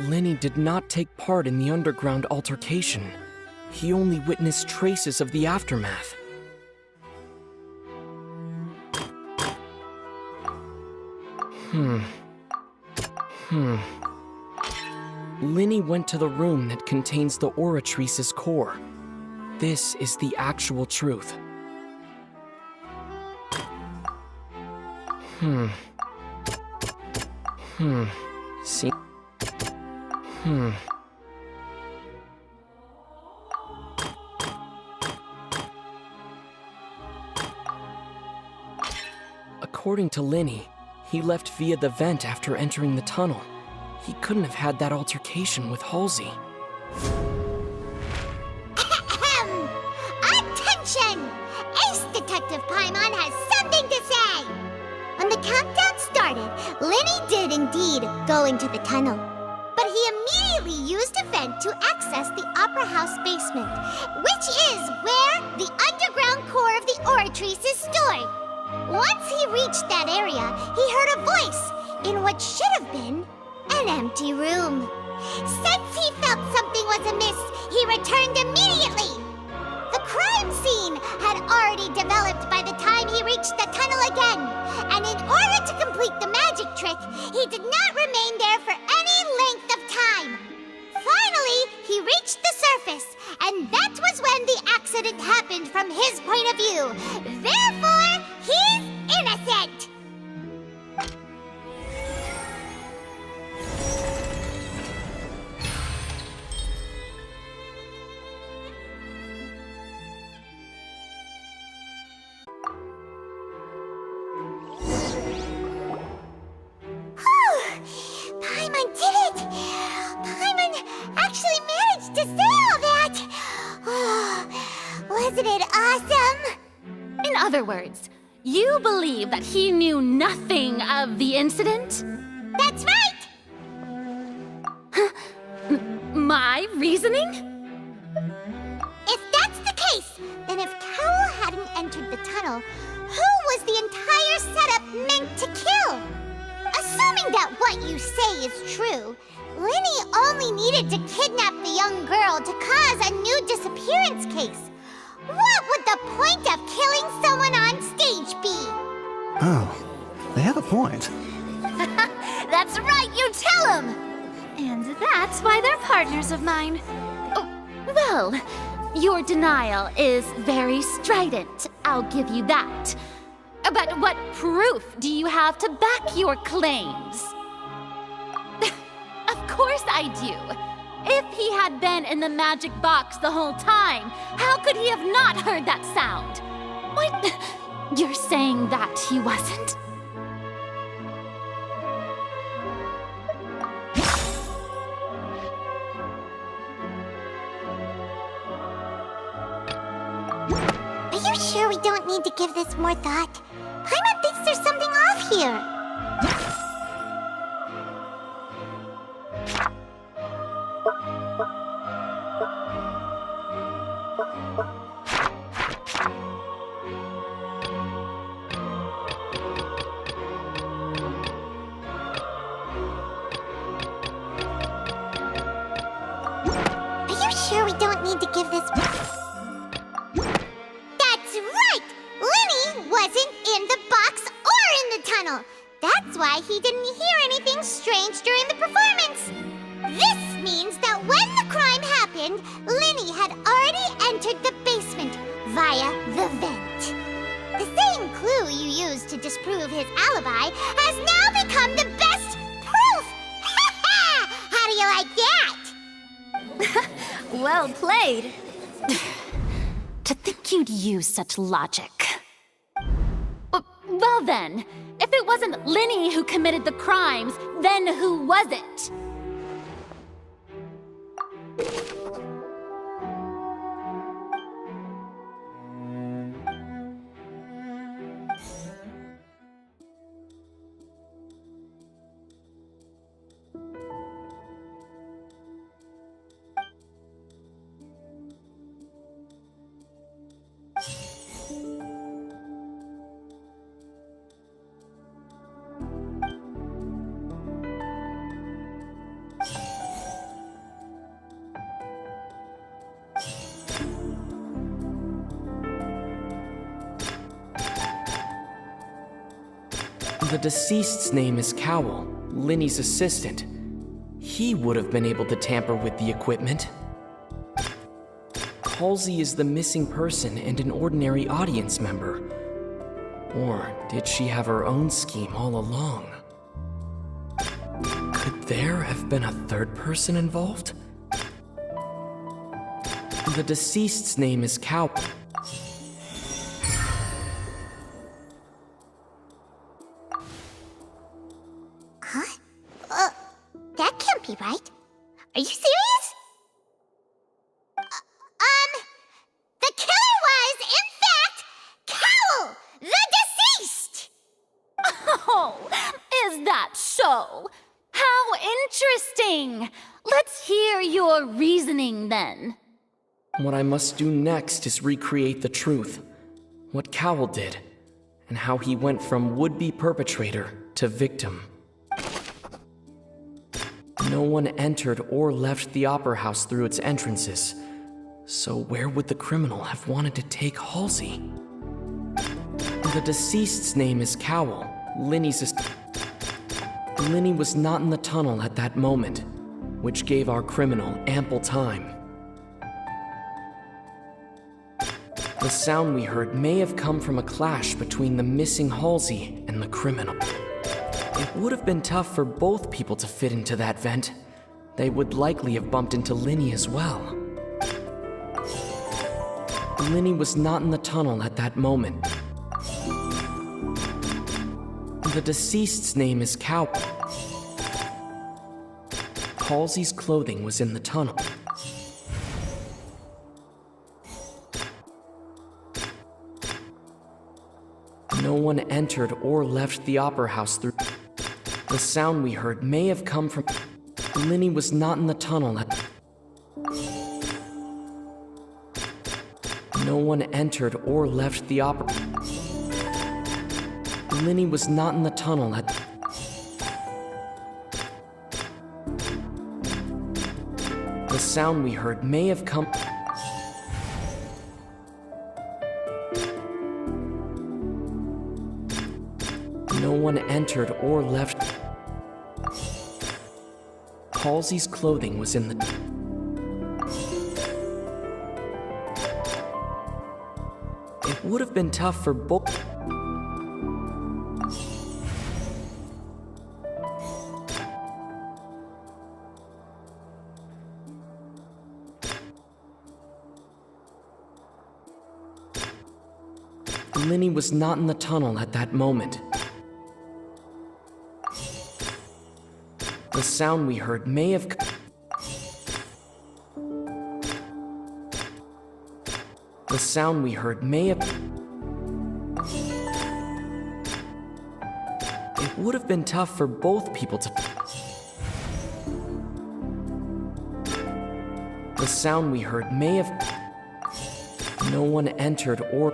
Linney did not take part in the underground altercation. He only witnessed traces of the aftermath. Linney went to the room that contains the Oratrice's core. This is the actual truth. See? According to Linney, he left via the vent after entering the tunnel. He couldn't have had that altercation with Halsey. Attention! Ace Detective Paimon has something to say! When the countdown started, Linney did indeed go into the tunnel. But he immediately used a vent to access the Opera House basement, which is where the underground core of the Oratrice is stored. Once he reached that area, he heard a voice in what should have been an empty room. Since he felt something was amiss, he returned immediately. The crime scene had already developed by the time he reached the tunnel again, and in order to complete the magic trick, he did not remain there for any length of time. Finally, he reached the surface, and that was when the accident happened from his point of view. Therefore, he's innocent! Paimon did it! Paimon actually managed to say all that! Wasn't it awesome? In other words, you believe that he knew nothing of the incident? That's right! My reasoning? If that's the case, then if Cowell hadn't entered the tunnel, who was the entire setup meant to kill? Assuming that what you say is true, Linny only needed to kidnap the young girl to cause a new disappearance case. What would the point of killing someone on stage be? Oh, they have a point. That's right, you tell him! And that's why they're partners of mine. Oh, well, your denial is very strident, I'll give you that. But what proof do you have to back your claims? Of course I do. If he had been in the magic box the whole time, how could he have not heard that sound? What? You're saying that he wasn't? Are you sure we don't need to give this more thought? Paimon thinks there's something off here. Are you sure we don't need to give this... That's right! Linny wasn't in the box or in the tunnel. That's why he didn't hear anything strange during the performance. This means that when the crime happened, Linny had already entered the basement via the vent. The same clue you used to disprove his alibi has now become the best proof! Ha ha! How do you like that? Well played. To think you'd use such logic. Well then, if it wasn't Linny who committed the crimes, then who was it? The deceased's name is Cowell, Linny's assistant. He would have been able to tamper with the equipment. Halsey is the missing person and an ordinary audience member. Or did she have her own scheme all along? Could there have been a third person involved? The deceased's name is Cowell. That can't be right. Are you serious? The killer was, in fact, Cowell, the deceased! Oh, is that so? How interesting! Let's hear your reasoning then. What I must do next is recreate the truth. What Cowell did, and how he went from would-be perpetrator to victim. No one entered or left the Opera House through its entrances. So where would the criminal have wanted to take Halsey? The deceased's name is Cowell, Linny's Linny was not in the tunnel at that moment, which gave our criminal ample time. The sound we heard may have come from a clash between the missing Halsey and the criminal. It would have been tough for both people to fit into that vent. They would likely have bumped into Linny as well. Linny was not in the tunnel at that moment. The deceased's name is Cow. Halsey's clothing was in the tunnel. No one entered or left the Opera House through. The sound we heard may have come from. Linny was not in the tunnel at. No one entered or left the Opera. Linny was not in the tunnel at. The sound we heard may have come. No one entered or left. Halsey's clothing was in the. It would have been tough for both. Linny was not in the tunnel at that moment. The sound we heard may have. The sound we heard may have. It would have been tough for both people to. The sound we heard may have. No one entered or.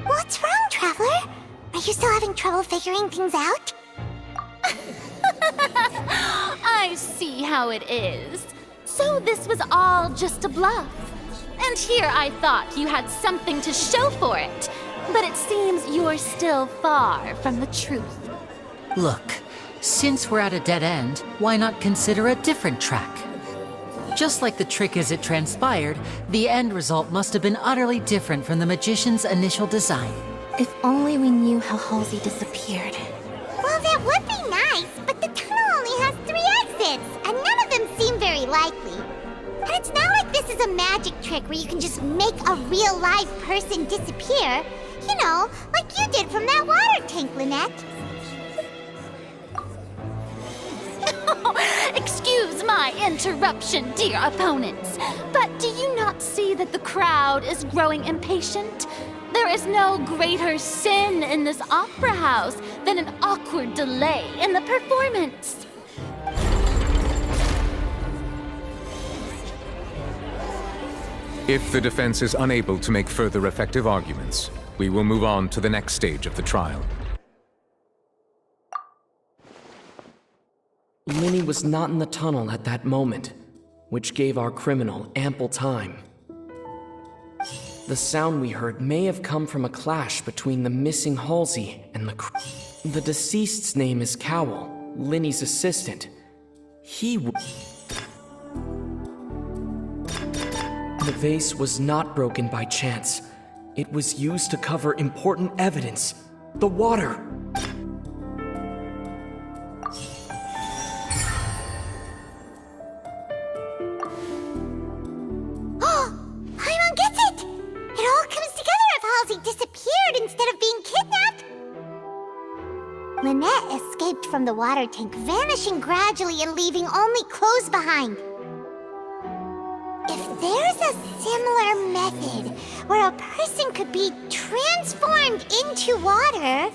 What's wrong, Traveler? Are you still having trouble figuring things out? I see how it is. So this was all just a bluff. And here I thought you had something to show for it. But it seems you're still far from the truth. Look, since we're at a dead end, why not consider a different track? Just like the trick as it transpired, the end result must have been utterly different from the magician's initial design. If only we knew how Halsey disappeared. Well, that would be nice, but the tunnel only has 3 exits, and none of them seem very likely. And it's not like this is a magic trick where you can just make a real live person disappear. You know, like you did from that water tank, Lynette. Excuse my interruption, dear opponents, but do you not see that the crowd is growing impatient? There is no greater sin in this opera house than an awkward delay in the performance. If the defense is unable to make further effective arguments, we will move on to the next stage of the trial. Linny was not in the tunnel at that moment, which gave our criminal ample time. The sound we heard may have come from a clash between the missing Halsey and the deceased's name is Cowell, Linny's assistant. The vase was not broken by chance. It was used to cover important evidence. The water! Instead of being kidnapped? Lynette escaped from the water tank, vanishing gradually and leaving only clothes behind. If where a person could be transformed into water.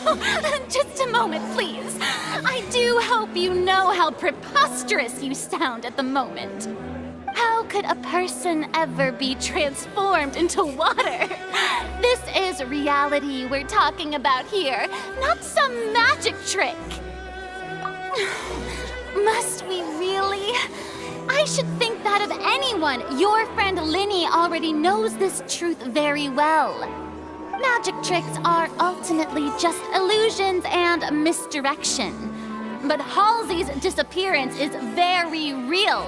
Oh, just a moment, please. I do hope you know how preposterous you sound at the moment. How could a person ever be transformed into water? This is reality we're talking about here, not some magic trick. Must we really? I should think that of anyone. Your friend Linny already knows this truth very well. Magic tricks are ultimately just illusions and misdirection. But Halsey's disappearance is very real.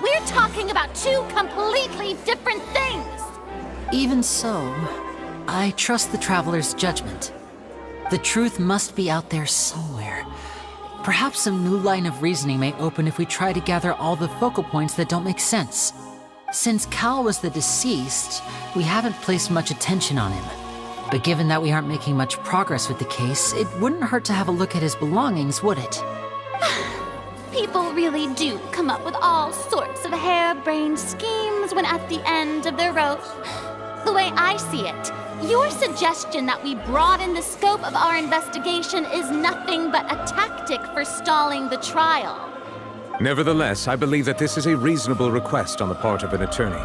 We're talking about two completely different things. Even so, I trust the Traveler's judgment. The truth must be out there somewhere. Perhaps some new line of reasoning may open if we try to gather all the focal points that don't make sense. Since Cal was the deceased, we haven't placed much attention on him. But given that we aren't making much progress with the case, it wouldn't hurt to have a look at his belongings, would it? People really do come up with all sorts of harebrained schemes when at the end of their rope. The way I see it, your suggestion that we broaden the scope of our investigation is nothing but a tactic for stalling the trial. Nevertheless, I believe that this is a reasonable request on the part of an attorney.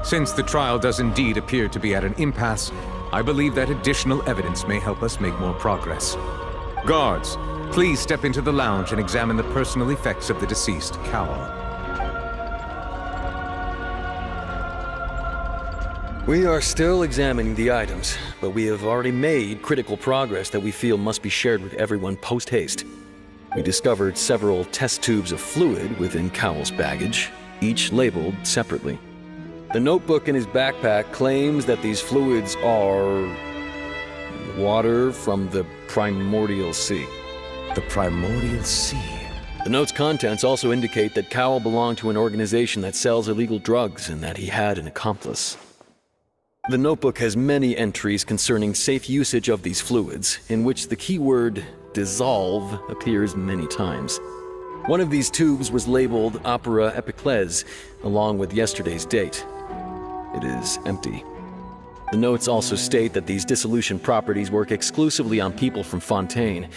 Since the trial does indeed appear to be at an impasse, I believe that additional evidence may help us make more progress. Guards, please step into the lounge and examine the personal effects of the deceased Cowell. We are still examining the items, but we have already made critical progress that we feel must be shared with everyone post-haste. We discovered several test tubes of fluid within Cowell's baggage, each labeled separately. The notebook in his backpack claims that these fluids are water from the primordial sea. The primordial sea? The note's contents also indicate that Cowell belonged to an organization that sells illegal drugs and that he had an accomplice. The notebook has many entries concerning safe usage of these fluids, in which the keyword dissolve appears many times. One of these tubes was labeled Opera Epiclese, along with yesterday's date. It is empty. The notes also state that these dissolution properties work exclusively on people from Fontaine.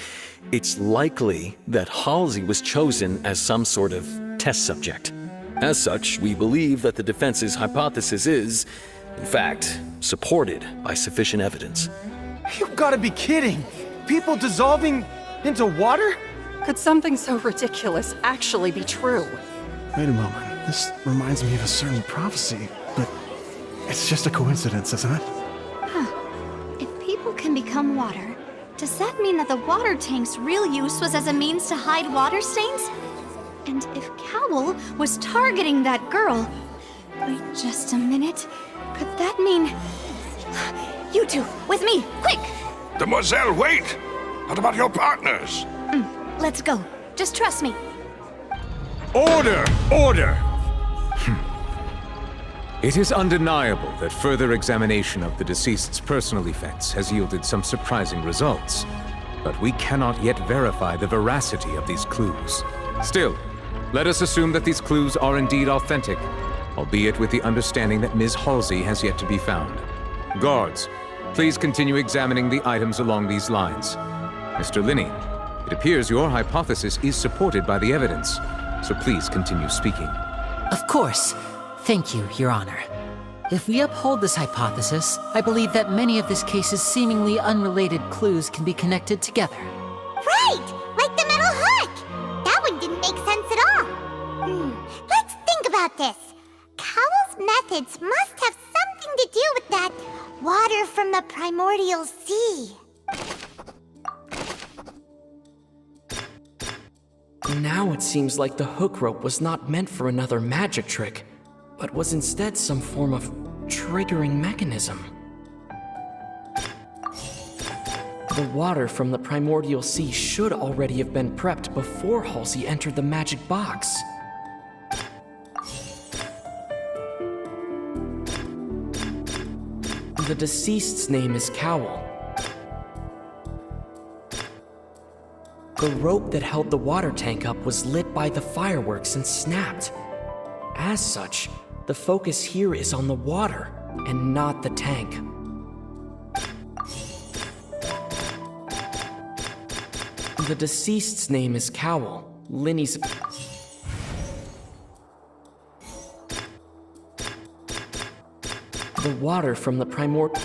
It's likely that Halsey was chosen as some sort of test subject. As such, we believe that the defense's hypothesis is, in fact, supported by sufficient evidence. You've got to be kidding! People dissolving into water? Could something so ridiculous actually be true? Wait a moment. This reminds me of a certain prophecy, but it's just a coincidence, isn't it? If people can become water, does that mean that the water tank's real use was as a means to hide water stains? And if Cowell was targeting that girl... Wait just a minute. Could that mean... You two, with me, quick! Demoiselle, wait! What about your partners? Let's go. Just trust me. Order! Order! It is undeniable that further examination of the deceased's personal effects has yielded some surprising results. But we cannot yet verify the veracity of these clues. Still, let us assume that these clues are indeed authentic, albeit with the understanding that Ms. Halsey has yet to be found. Guards, please continue examining the items along these lines. Mr. Linney, it appears your hypothesis is supported by the evidence, so please continue speaking. Of course. Thank you, Your Honor. If we uphold this hypothesis, I believe that many of this case's seemingly unrelated clues can be connected together. Right! Like the metal hook! That one didn't make sense at all. Let's think about this. Cowell's methods must have something to do with that water from the primordial sea. Now it seems like the hook rope was not meant for another magic trick, but was instead some form of triggering mechanism. The water from the primordial sea should already have been prepped before Halsey entered the magic box. The deceased's name is Cowell. The rope that held the water tank up was lit by the fireworks and snapped. As such, the focus here is on the water and not the tank. The deceased's name is Cowell. Linny's... The water from the primordial...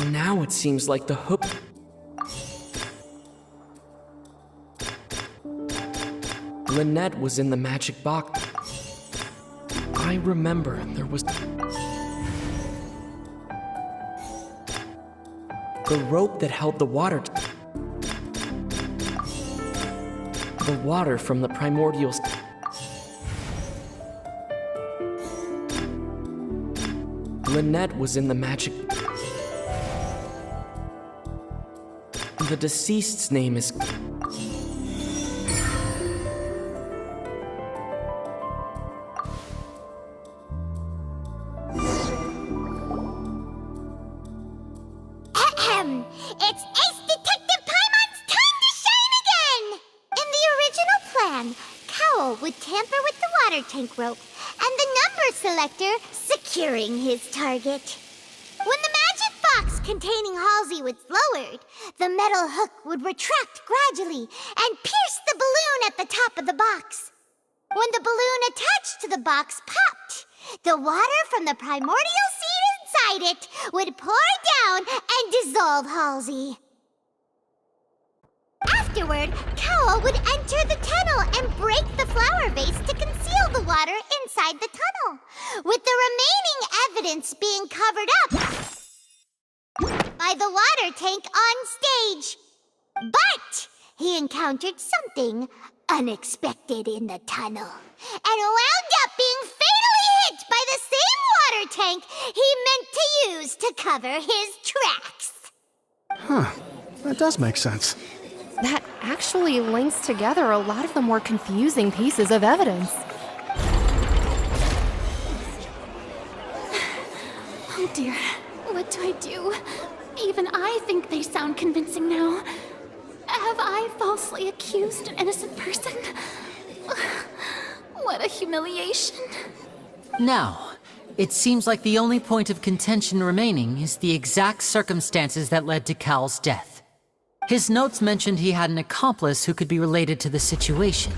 Now it seems like the hook... Lynette was in the magic box. I remember there was... The rope that held the water... The water from the primordial... Lynette was in the magic... The deceased's name is... It's Ace Detective Paimon's time to shine again! In the original plan, Cowell would tamper with the water tank rope and the number selector securing his target. When the magic box containing Halsey was lowered, the metal hook would retract gradually and pierce the balloon at the top of the box. When the balloon attached to the box popped, the water from the primordial seed inside it would pour down and dissolve Halsey. Afterward, Cowell would enter the tunnel and break the flower vase to conceal the water inside the tunnel, with the remaining evidence being covered up by the water tank on stage. But he encountered something unexpected in the tunnel and wound up being fatally hit by the same water tank he meant to use to cover his tracks. Huh. That does make sense. That actually links together a lot of the more confusing pieces of evidence. Oh dear, what do I do? Even I think they sound convincing now. Have I falsely accused an innocent person? What a humiliation. Now, it seems like the only point of contention remaining is the exact circumstances that led to Cowell's death. His notes mentioned he had an accomplice who could be related to the situation.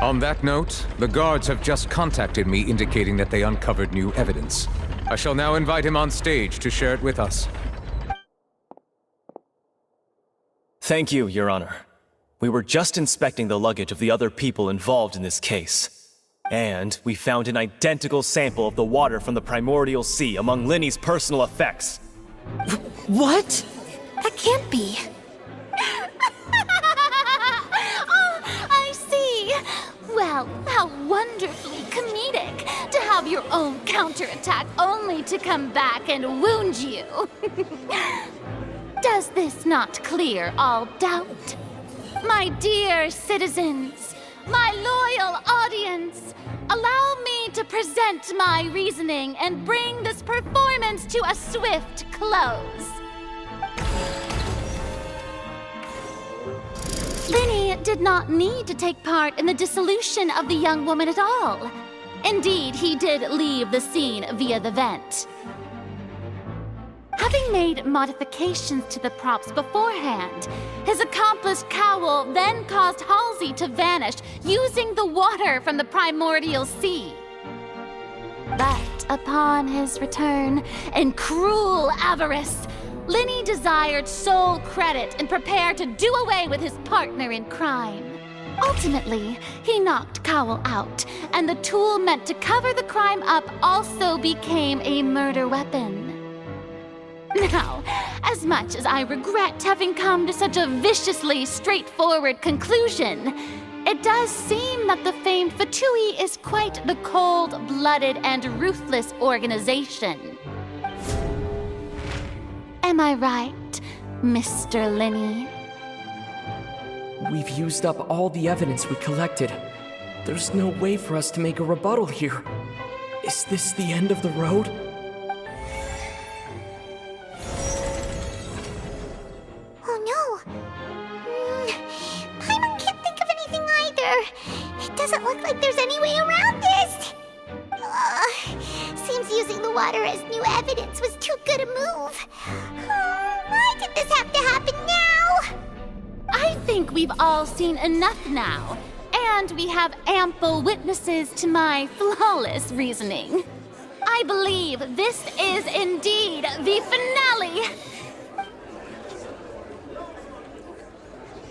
On that note, the guards have just contacted me indicating that they uncovered new evidence. I shall now invite him on stage to share it with us. Thank you, Your Honor. We were just inspecting the luggage of the other people involved in this case. And we found an identical sample of the water from the primordial sea among Linny's personal effects. What? That can't be. Oh, I see. Well, how wonderfully comedic to have your own counterattack only to come back and wound you. Does this not clear all doubt? My dear citizens, my loyal audience, allow me to present my reasoning and bring this performance to a swift close. Linny did not need to take part in the dissolution of the young woman at all. Indeed, he did leave the scene via the vent. Having made modifications to the props beforehand, his accomplice Cowell then caused Halsey to vanish using the water from the primordial sea. But upon his return, in cruel avarice, Linny desired sole credit and prepared to do away with his partner in crime. Ultimately, he knocked Cowell out, and the tool meant to cover the crime up also became a murder weapon. Now, as much as I regret having come to such a viciously straightforward conclusion, it does seem that the famed Fatui is quite the cold-blooded and ruthless organization. Am I right, Mr. Linny? We've used up all the evidence we collected. There's no way for us to make a rebuttal here. Is this the end of the road? Oh no! Paimon can't think of anything either. It doesn't look look like there's any way around this. Seems using the water as new evidence was too good a move. Why did this have to happen now? I think we've all seen enough now, and we have ample witnesses to my flawless reasoning. I believe this is indeed the finale.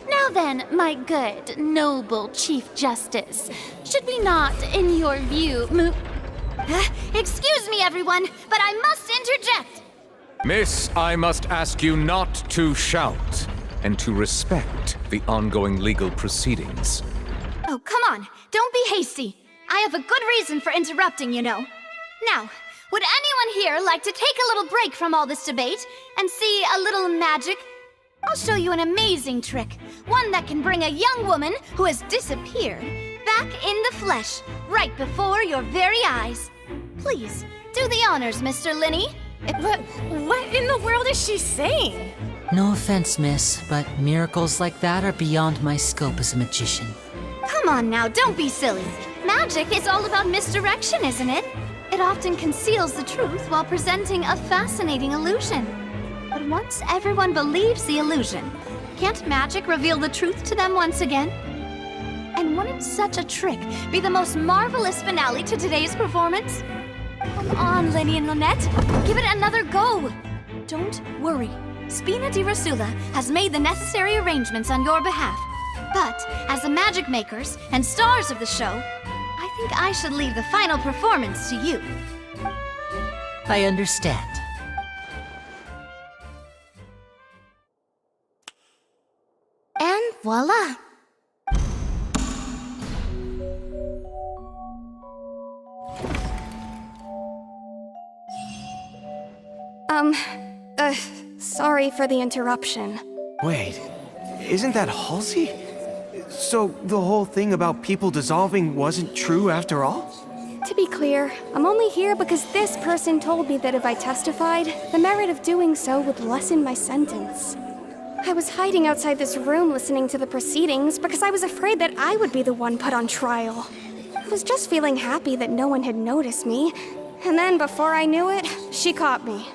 Now then, my good, noble Chief Justice, should we not, in your view, Excuse me, everyone, but I must interject. Miss, I must ask you not to shout and to respect the ongoing legal proceedings. Oh, come on. Don't be hasty. I have a good reason for interrupting, you know. Now, would anyone here like to take a little break from all this debate and see a little magic? I'll show you an amazing trick. One that can bring a young woman who has disappeared back in the flesh, right before your very eyes. Please, do the honors, Mr. Linney. What in the world is she saying? No offense, miss, but miracles like that are beyond my scope as a magician. Come on now, don't be silly. Magic is all about misdirection, isn't it? It often conceals the truth while presenting a fascinating illusion. But once everyone believes the illusion, can't magic reveal the truth to them once again? And wouldn't such a trick be the most marvelous finale to today's performance? Come on, Lenny and Lynette, give it another go. Don't worry, Spina di Rasula has made the necessary arrangements on your behalf. But as the magic makers and stars of the show, I think I should leave the final performance to you. I understand. And voila! Sorry for the interruption. Wait, isn't that Halsey? So the whole thing about people dissolving wasn't true after all? To be clear, I'm only here because this person told me that if I testified, the merit of doing so would lessen my sentence. I was hiding outside this room listening to the proceedings because I was afraid that I would be the one put on trial. I was just feeling happy that no one had noticed me, and then before I knew it, she caught me.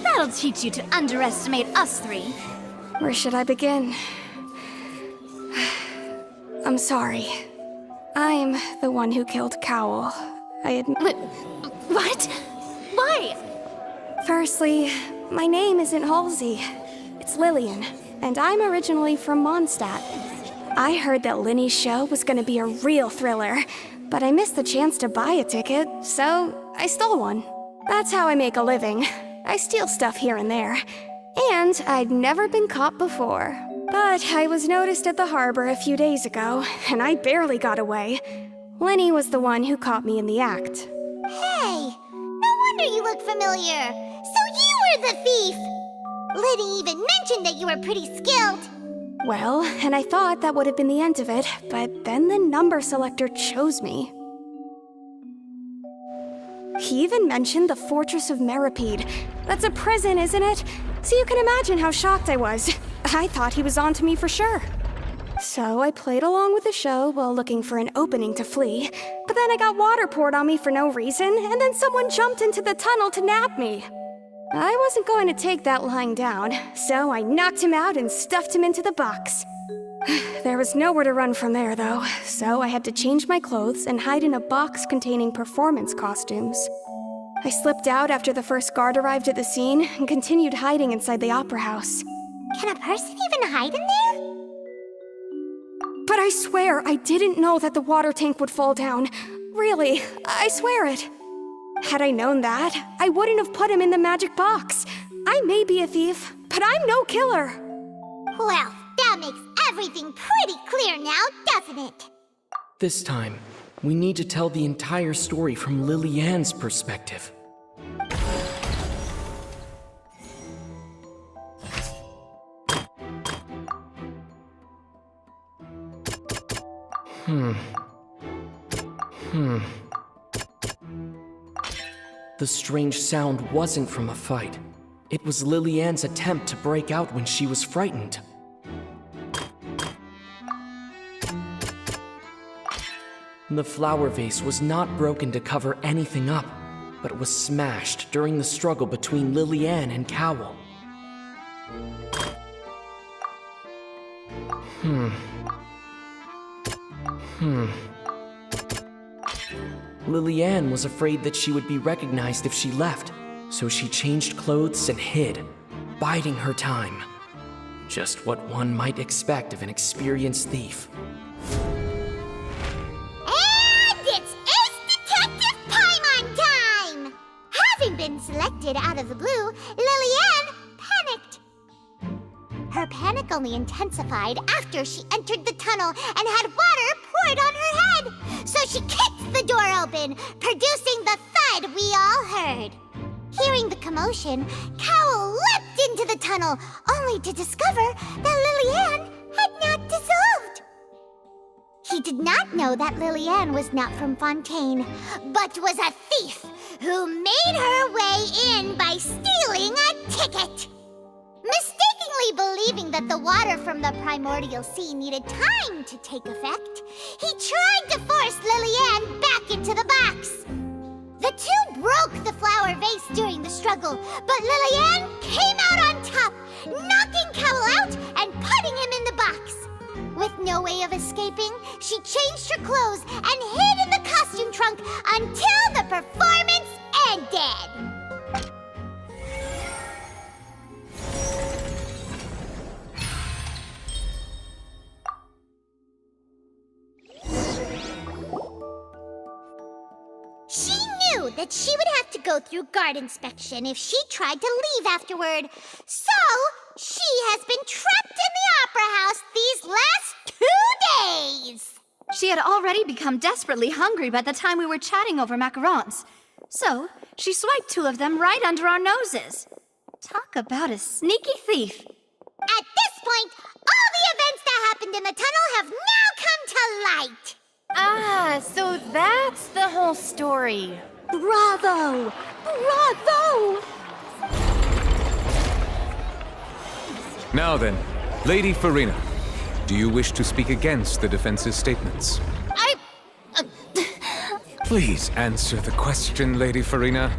That'll teach you to underestimate us three. Where should I begin? I'm sorry. I'm the one who killed Cowell. I admit. What? Why? Firstly, my name isn't Halsey. It's Lillian, and I'm originally from Mondstadt. I heard that Linny's show was gonna be a real thriller, but I missed the chance to buy a ticket, so I stole one. That's how I make a living. I steal stuff here and there. And I'd never been caught before. But I was noticed at the harbor a few days ago, and I barely got away. Linny was the one who caught me in the act. Hey, no wonder you look familiar. So you were the thief! Liddy even mentioned that you were pretty skilled. Well, and I thought that would have been the end of it, but then the number selector chose me. He even mentioned the Fortress of Meripede. That's a prison, isn't it? So you can imagine how shocked I was. I thought he was onto me for sure. So I played along with the show while looking for an opening to flee, but then I got water poured on me for no reason, and then someone jumped into the tunnel to nab me. I wasn't going to take that lying down, so I knocked him out and stuffed him into the box. There was nowhere to run from there, though, so I had to change my clothes and hide in a box containing performance costumes. I slipped out after the first guard arrived at the scene and continued hiding inside the opera house. Can a person even hide in there? But I swear I didn't know that the water tank would fall down. Really, I swear it. Had I known that, I wouldn't have put him in the magic box. I may be a thief, but I'm no killer. Well, that makes everything pretty clear now, doesn't it? This time, we need to tell the entire story from Lily-Ann's perspective. The strange sound wasn't from a fight. It was Lily-Ann's attempt to break out when she was frightened. The flower vase was not broken to cover anything up, but was smashed during the struggle between Lillian and Cowell. Lillian was afraid that she would be recognized if she left, so she changed clothes and hid, biding her time. Just what one might expect of an experienced thief. And it's Ace Detective Paimon time! Having been selected out of the blue, Lillian panicked. Her panic only intensified after she entered the tunnel and had water poured on her head. So she kicked the door open, producing the thud we all heard. Hearing the commotion, Cowell leapt into the tunnel, only to discover that Lillian had not dissolved. He did not know that Lillian was not from Fontaine, but was a thief who made her way in by stealing a ticket. Mistakenly believing that the water from the primordial sea needed time to take effect, he tried to force Lillian back into the box. The two broke the flower vase during the struggle, but Lillian came out on top, knocking Cowell out and putting him in the box. With no way of escaping, she changed her clothes and hid in the costume trunk until the performance ended. She knew that she would have to go through guard inspection if she tried to leave afterward. So, she has been trapped in the Opera House these last 2 days. She had already become desperately hungry by the time we were chatting over macarons. So, she swiped 2 of them right under our noses. Talk about a sneaky thief. At this point, all the events that happened in the tunnel have now come to light. Ah, so that's the whole story. Bravo! Bravo! Now then, Lady Farina, do you wish to speak against the defense's statements? Please answer the question, Lady Farina.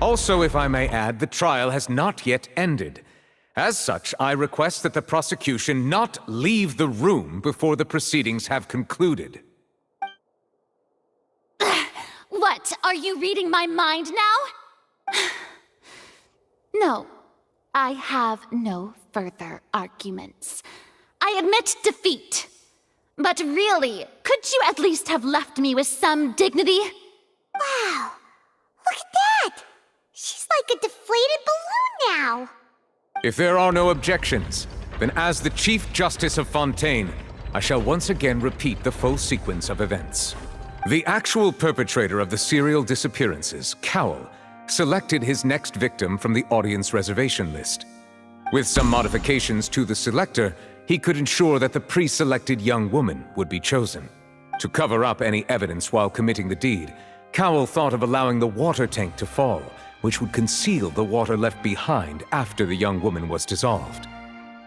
Also, if I may add, the trial has not yet ended. As such, I request that the prosecution not leave the room before the proceedings have concluded. What, are you reading my mind now? No, I have no further arguments. I admit defeat. But really, could you at least have left me with some dignity? Wow, look at that! She's like a deflated balloon now. If there are no objections, then as the Chief Justice of Fontaine, I shall once again repeat the full sequence of events. The actual perpetrator of the serial disappearances, Cowell, selected his next victim from the audience reservation list. With some modifications to the selector, he could ensure that the pre-selected young woman would be chosen. To cover up any evidence while committing the deed, Cowell thought of allowing the water tank to fall, which would conceal the water left behind after the young woman was dissolved.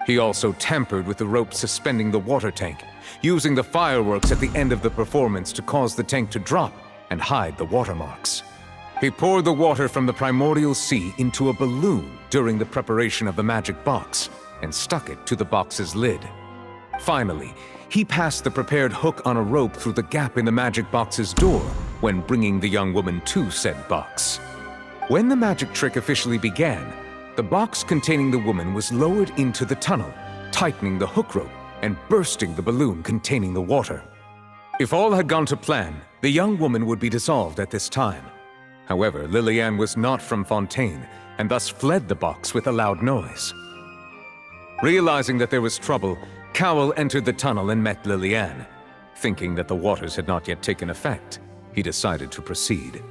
He also tampered with the rope suspending the water tank, using the fireworks at the end of the performance to cause the tank to drop and hide the watermarks. He poured the water from the primordial sea into a balloon during the preparation of the magic box and stuck it to the box's lid. Finally, he passed the prepared hook on a rope through the gap in the magic box's door when bringing the young woman to said box. When the magic trick officially began, the box containing the woman was lowered into the tunnel, tightening the hook rope and bursting the balloon containing the water. If all had gone to plan, the young woman would be dissolved at this time. However, Lillian was not from Fontaine and thus fled the box with a loud noise. Realizing that there was trouble, Cowell entered the tunnel and met Lillian. Thinking that the waters had not yet taken effect, he decided to proceed.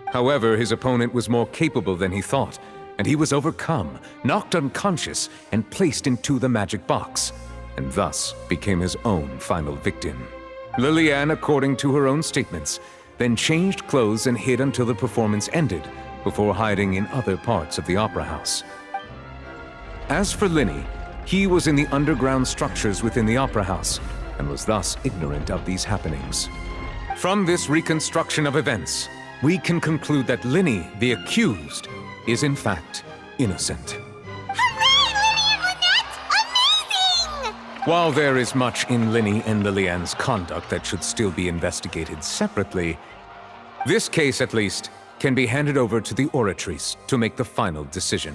However, his opponent was more capable than he thought, and he was overcome, knocked unconscious, and placed into the magic box, and thus became his own final victim. Lillian, according to her own statements, then changed clothes and hid until the performance ended, before hiding in other parts of the opera house. As for Linny, he was in the underground structures within the opera house, and was thus ignorant of these happenings. From this reconstruction of events, we can conclude that Linny, the accused, is in fact innocent. While there is much in Linny and Lilianne's conduct that should still be investigated separately, this case, at least, can be handed over to the Oratrice to make the final decision.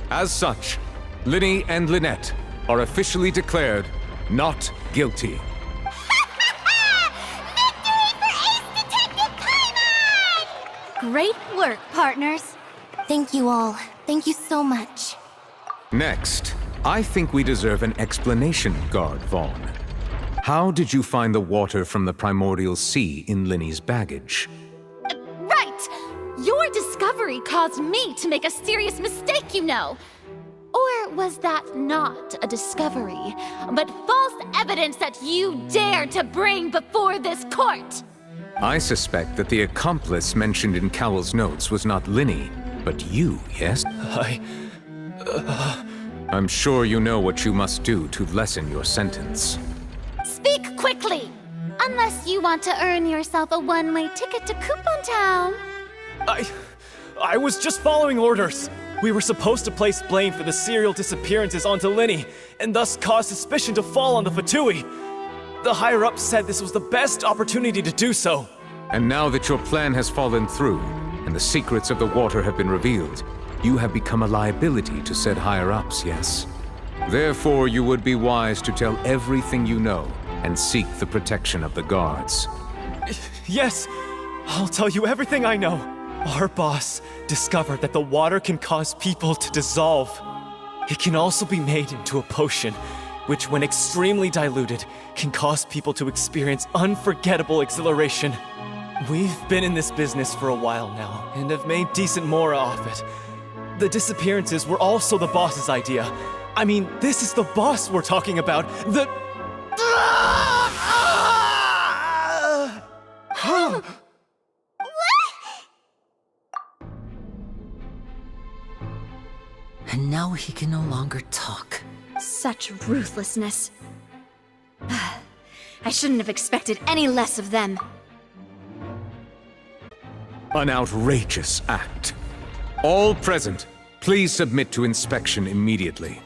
As such, Linny and Lynette are officially declared not guilty. Great work, partners. Thank you all. Thank you so much. Next, I think we deserve an explanation, Guard Vaughn. How did you find the water from the primordial sea in Linny's baggage? Right! Your discovery caused me to make a serious mistake, you know. Or was that not a discovery, but false evidence that you dared to bring before this court? I suspect that the accomplice mentioned in Cowell's notes was not Linny, but you, yes? I'm sure you know what you must do to lessen your sentence. Speak quickly! Unless you want to earn yourself a one-way ticket to Coupon Town. I was just following orders. We were supposed to place blame for the serial disappearances onto Linny, and thus cause suspicion to fall on the Fatui. The higher-ups said this was the best opportunity to do so. And now that your plan has fallen through, and the secrets of the water have been revealed, you have become a liability to said higher-ups, yes? Therefore, you would be wise to tell everything you know, and seek the protection of the guards. Yes, I'll tell you everything I know. Our boss discovered that the water can cause people to dissolve. It can also be made into a potion, which when extremely diluted, can cause people to experience unforgettable exhilaration. We've been in this business for a while now, and have made decent mora off it. The disappearances were also the boss's idea. I mean, this is the boss we're talking about. And now he can no longer talk. Such ruthlessness. I shouldn't have expected any less of them. An outrageous act. All present, please submit to inspection immediately.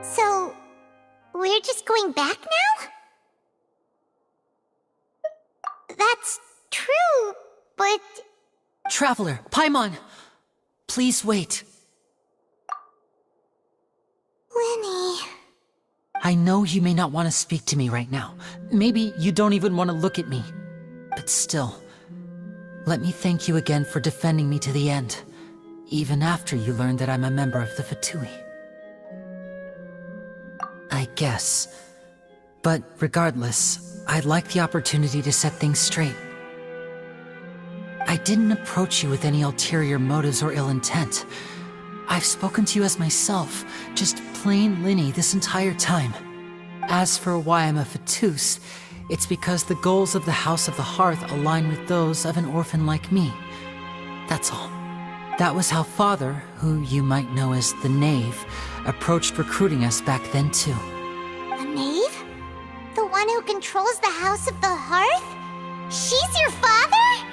So, we're just going back now? That's true, but... Traveler, Paimon! Please wait. Linny... I know you may not want to speak to me right now. Maybe you don't even want to look at me. But still, let me thank you again for defending me to the end, even after you learned that I'm a member of the Fatui. I guess. But regardless, I'd like the opportunity to set things straight. I didn't approach you with any ulterior motives or ill intent. I've spoken to you as myself, just plain Linny this entire time. As for why I'm a Fatus, it's because the goals of the House of the Hearth align with those of an orphan like me. That's all. That was how Father, who you might know as the Knave, approached recruiting us back then too. The Knave? The one who controls the House of the Hearth? She's your father?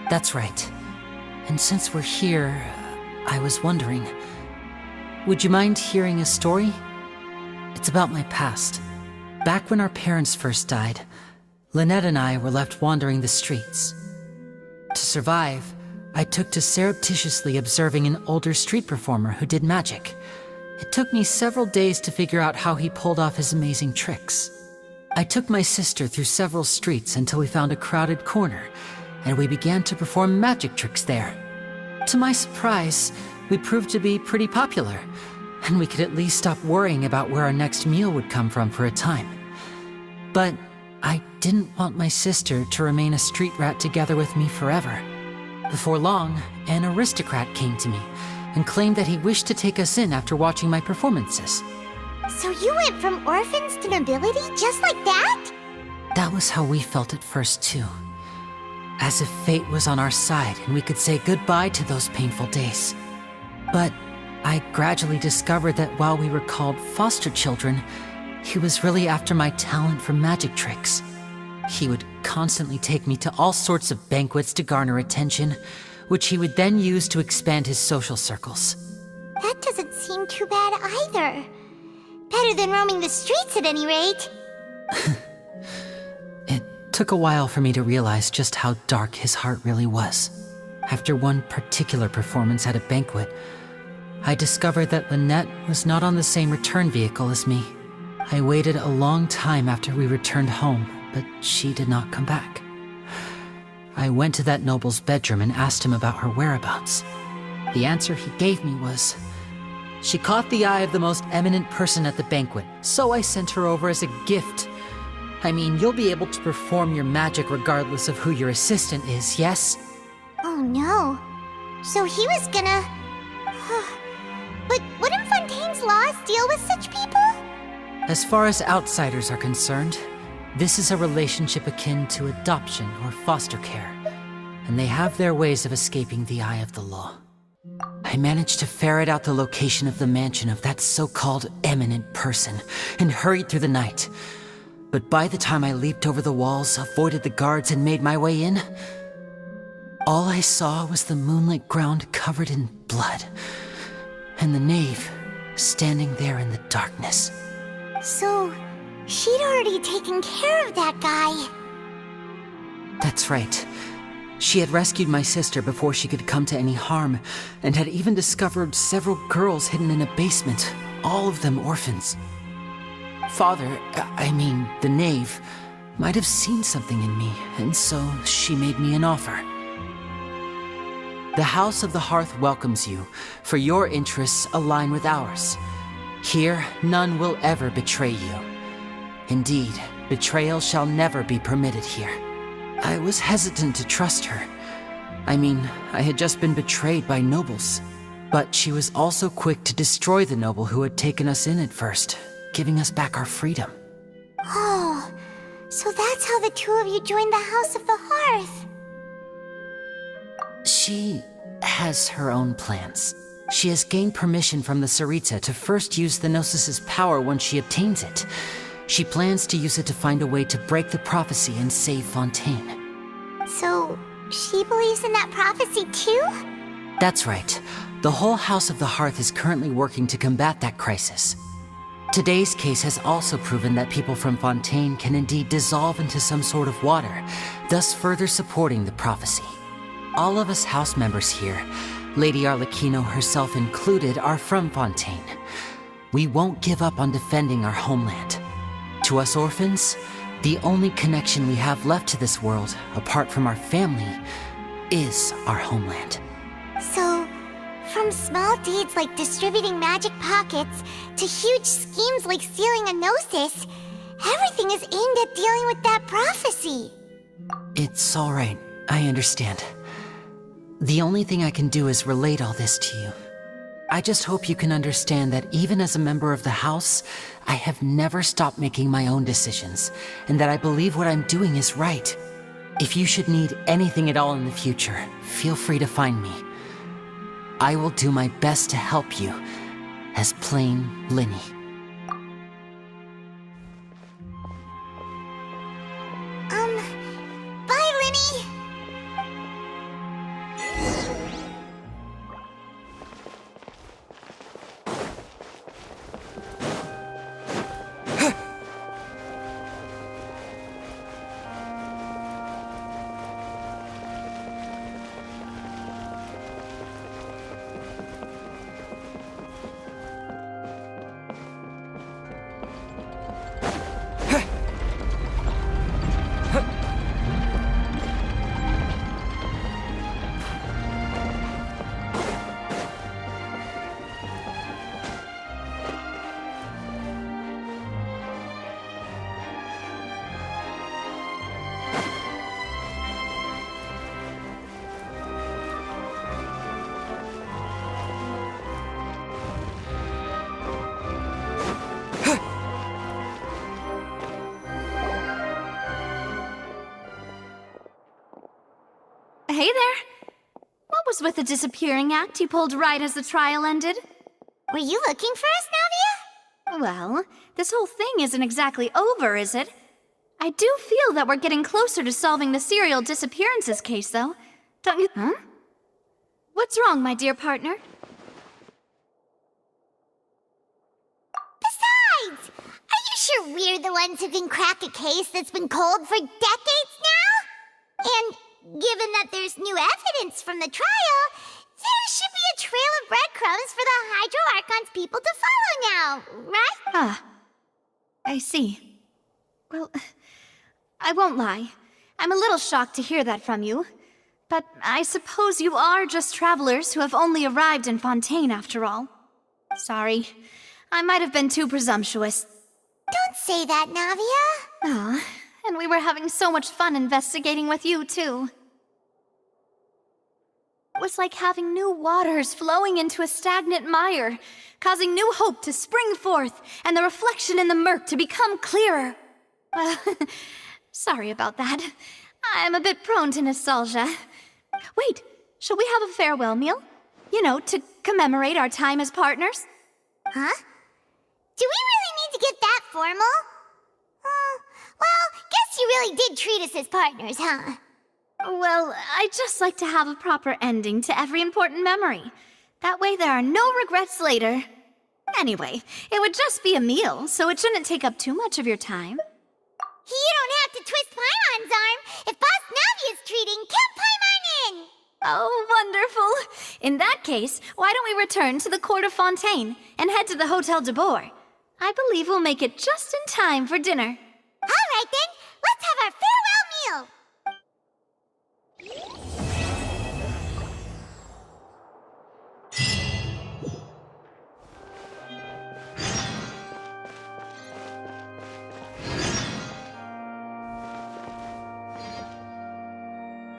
That's right. And since we're here, I was wondering, would you mind hearing a story? It's about my past. Back when our parents first died, Lynette and I were left wandering the streets. To survive, I took to surreptitiously observing an older street performer who did magic. It took me several days to figure out how he pulled off his amazing tricks. I took my sister through several streets until we found a crowded corner, and we began to perform magic tricks there. To my surprise, we proved to be pretty popular. and we could at least stop worrying about where our next meal would come from for a time. But I didn't want my sister to remain a street rat together with me forever. Before long, an aristocrat came to me and claimed that he wished to take us in after watching my performances. So you went from orphans to nobility just like that? That was how we felt at first, too. As if fate was on our side and we could say goodbye to those painful days. But I gradually discovered that while we were called foster children, he was really after my talent for magic tricks. He would constantly take me to all sorts of banquets to garner attention, which he would then use to expand his social circles. That doesn't seem too bad either. Better than roaming the streets at any rate. It took a while for me to realize just how dark his heart really was. After one particular performance at a banquet, I discovered that Lynette was not on the same return vehicle as me. I waited a long time after we returned home, but she did not come back. I went to that noble's bedroom and asked him about her whereabouts. The answer he gave me was, she caught the eye of the most eminent person at the banquet, so I sent her over as a gift. I mean, you'll be able to perform your magic regardless of who your assistant is, yes? Oh no. So he was gonna... But wouldn't Fontaine's laws deal with such people? As far as outsiders are concerned, this is a relationship akin to adoption or foster care, and they have their ways of escaping the eye of the law. I managed to ferret out the location of the mansion of that so-called eminent person and hurried through the night. But by the time I leaped over the walls, avoided the guards, and made my way in, all I saw was the moonlit ground covered in blood, and the knave standing there in the darkness. So, she'd already taken care of that guy. That's right. She had rescued my sister before she could come to any harm, and had even discovered several girls hidden in a basement, all of them orphans. Father, the knave, might have seen something in me, and so she made me an offer. The House of the Hearth welcomes you, for your interests align with ours. Here, none will ever betray you. Indeed, betrayal shall never be permitted here. I was hesitant to trust her. I had just been betrayed by nobles. But she was also quick to destroy the noble who had taken us in at first, giving us back our freedom. Oh, so that's how the two of you joined the House of the Hearth. She has her own plans. She has gained permission from the Tsaritsa to first use the Gnosis' power once she obtains it. She plans to use it to find a way to break the prophecy and save Fontaine. So, she believes in that prophecy too? That's right. The whole House of the Hearth is currently working to combat that crisis. Today's case has also proven that people from Fontaine can indeed dissolve into some sort of water, thus further supporting the prophecy. All of us house members here, Lady Arlecchino herself included, are from Fontaine. We won't give up on defending our homeland. To us orphans, the only connection we have left to this world, apart from our family, is our homeland. So, from small deeds like distributing magic pockets to huge schemes like stealing a Gnosis, everything is aimed at dealing with that prophecy. It's all right. I understand. The only thing I can do is relate all this to you. I just hope you can understand that even as a member of the House, I have never stopped making my own decisions, and that I believe what I'm doing is right. If you should need anything at all in the future, feel free to find me. I will do my best to help you, as plain Linny. Bye, Linny! was with the disappearing act you pulled right as the trial ended. Were you looking for us, Navia? Well, this whole thing isn't exactly over, is it? I do feel that we're getting closer to solving the serial disappearances case, though. Don't you? Huh? What's wrong, my dear partner? Besides, are you sure we're the ones who can crack a case that's been cold for decades now? And given that there's new evidence from the trial, there should be a trail of breadcrumbs for the Hydro Archon's people to follow now, right? Ah, I see. Well, I won't lie. I'm a little shocked to hear that from you. But I suppose you are just travelers who have only arrived in Fontaine after all. Sorry. I might have been too presumptuous. Don't say that, Navia. Ah, and we were having so much fun investigating with you, too. It was like having new waters flowing into a stagnant mire, causing new hope to spring forth, and the reflection in the murk to become clearer. Well, sorry about that. I'm a bit prone to nostalgia. Wait, shall we have a farewell meal? You know, to commemorate our time as partners? Huh? Do we really need to get that formal? Well, guess you really did treat us as partners, huh? Well, I'd just like to have a proper ending to every important memory. That way there are no regrets later. Anyway, it would just be a meal, so it shouldn't take up too much of your time. You don't have to twist Paimon's arm. If Boss Navia's treating, count Paimon in! Oh, wonderful. In that case, why don't we return to the court of Fontaine and head to the Hotel de Boer? I believe we'll make it just in time for dinner. All right then.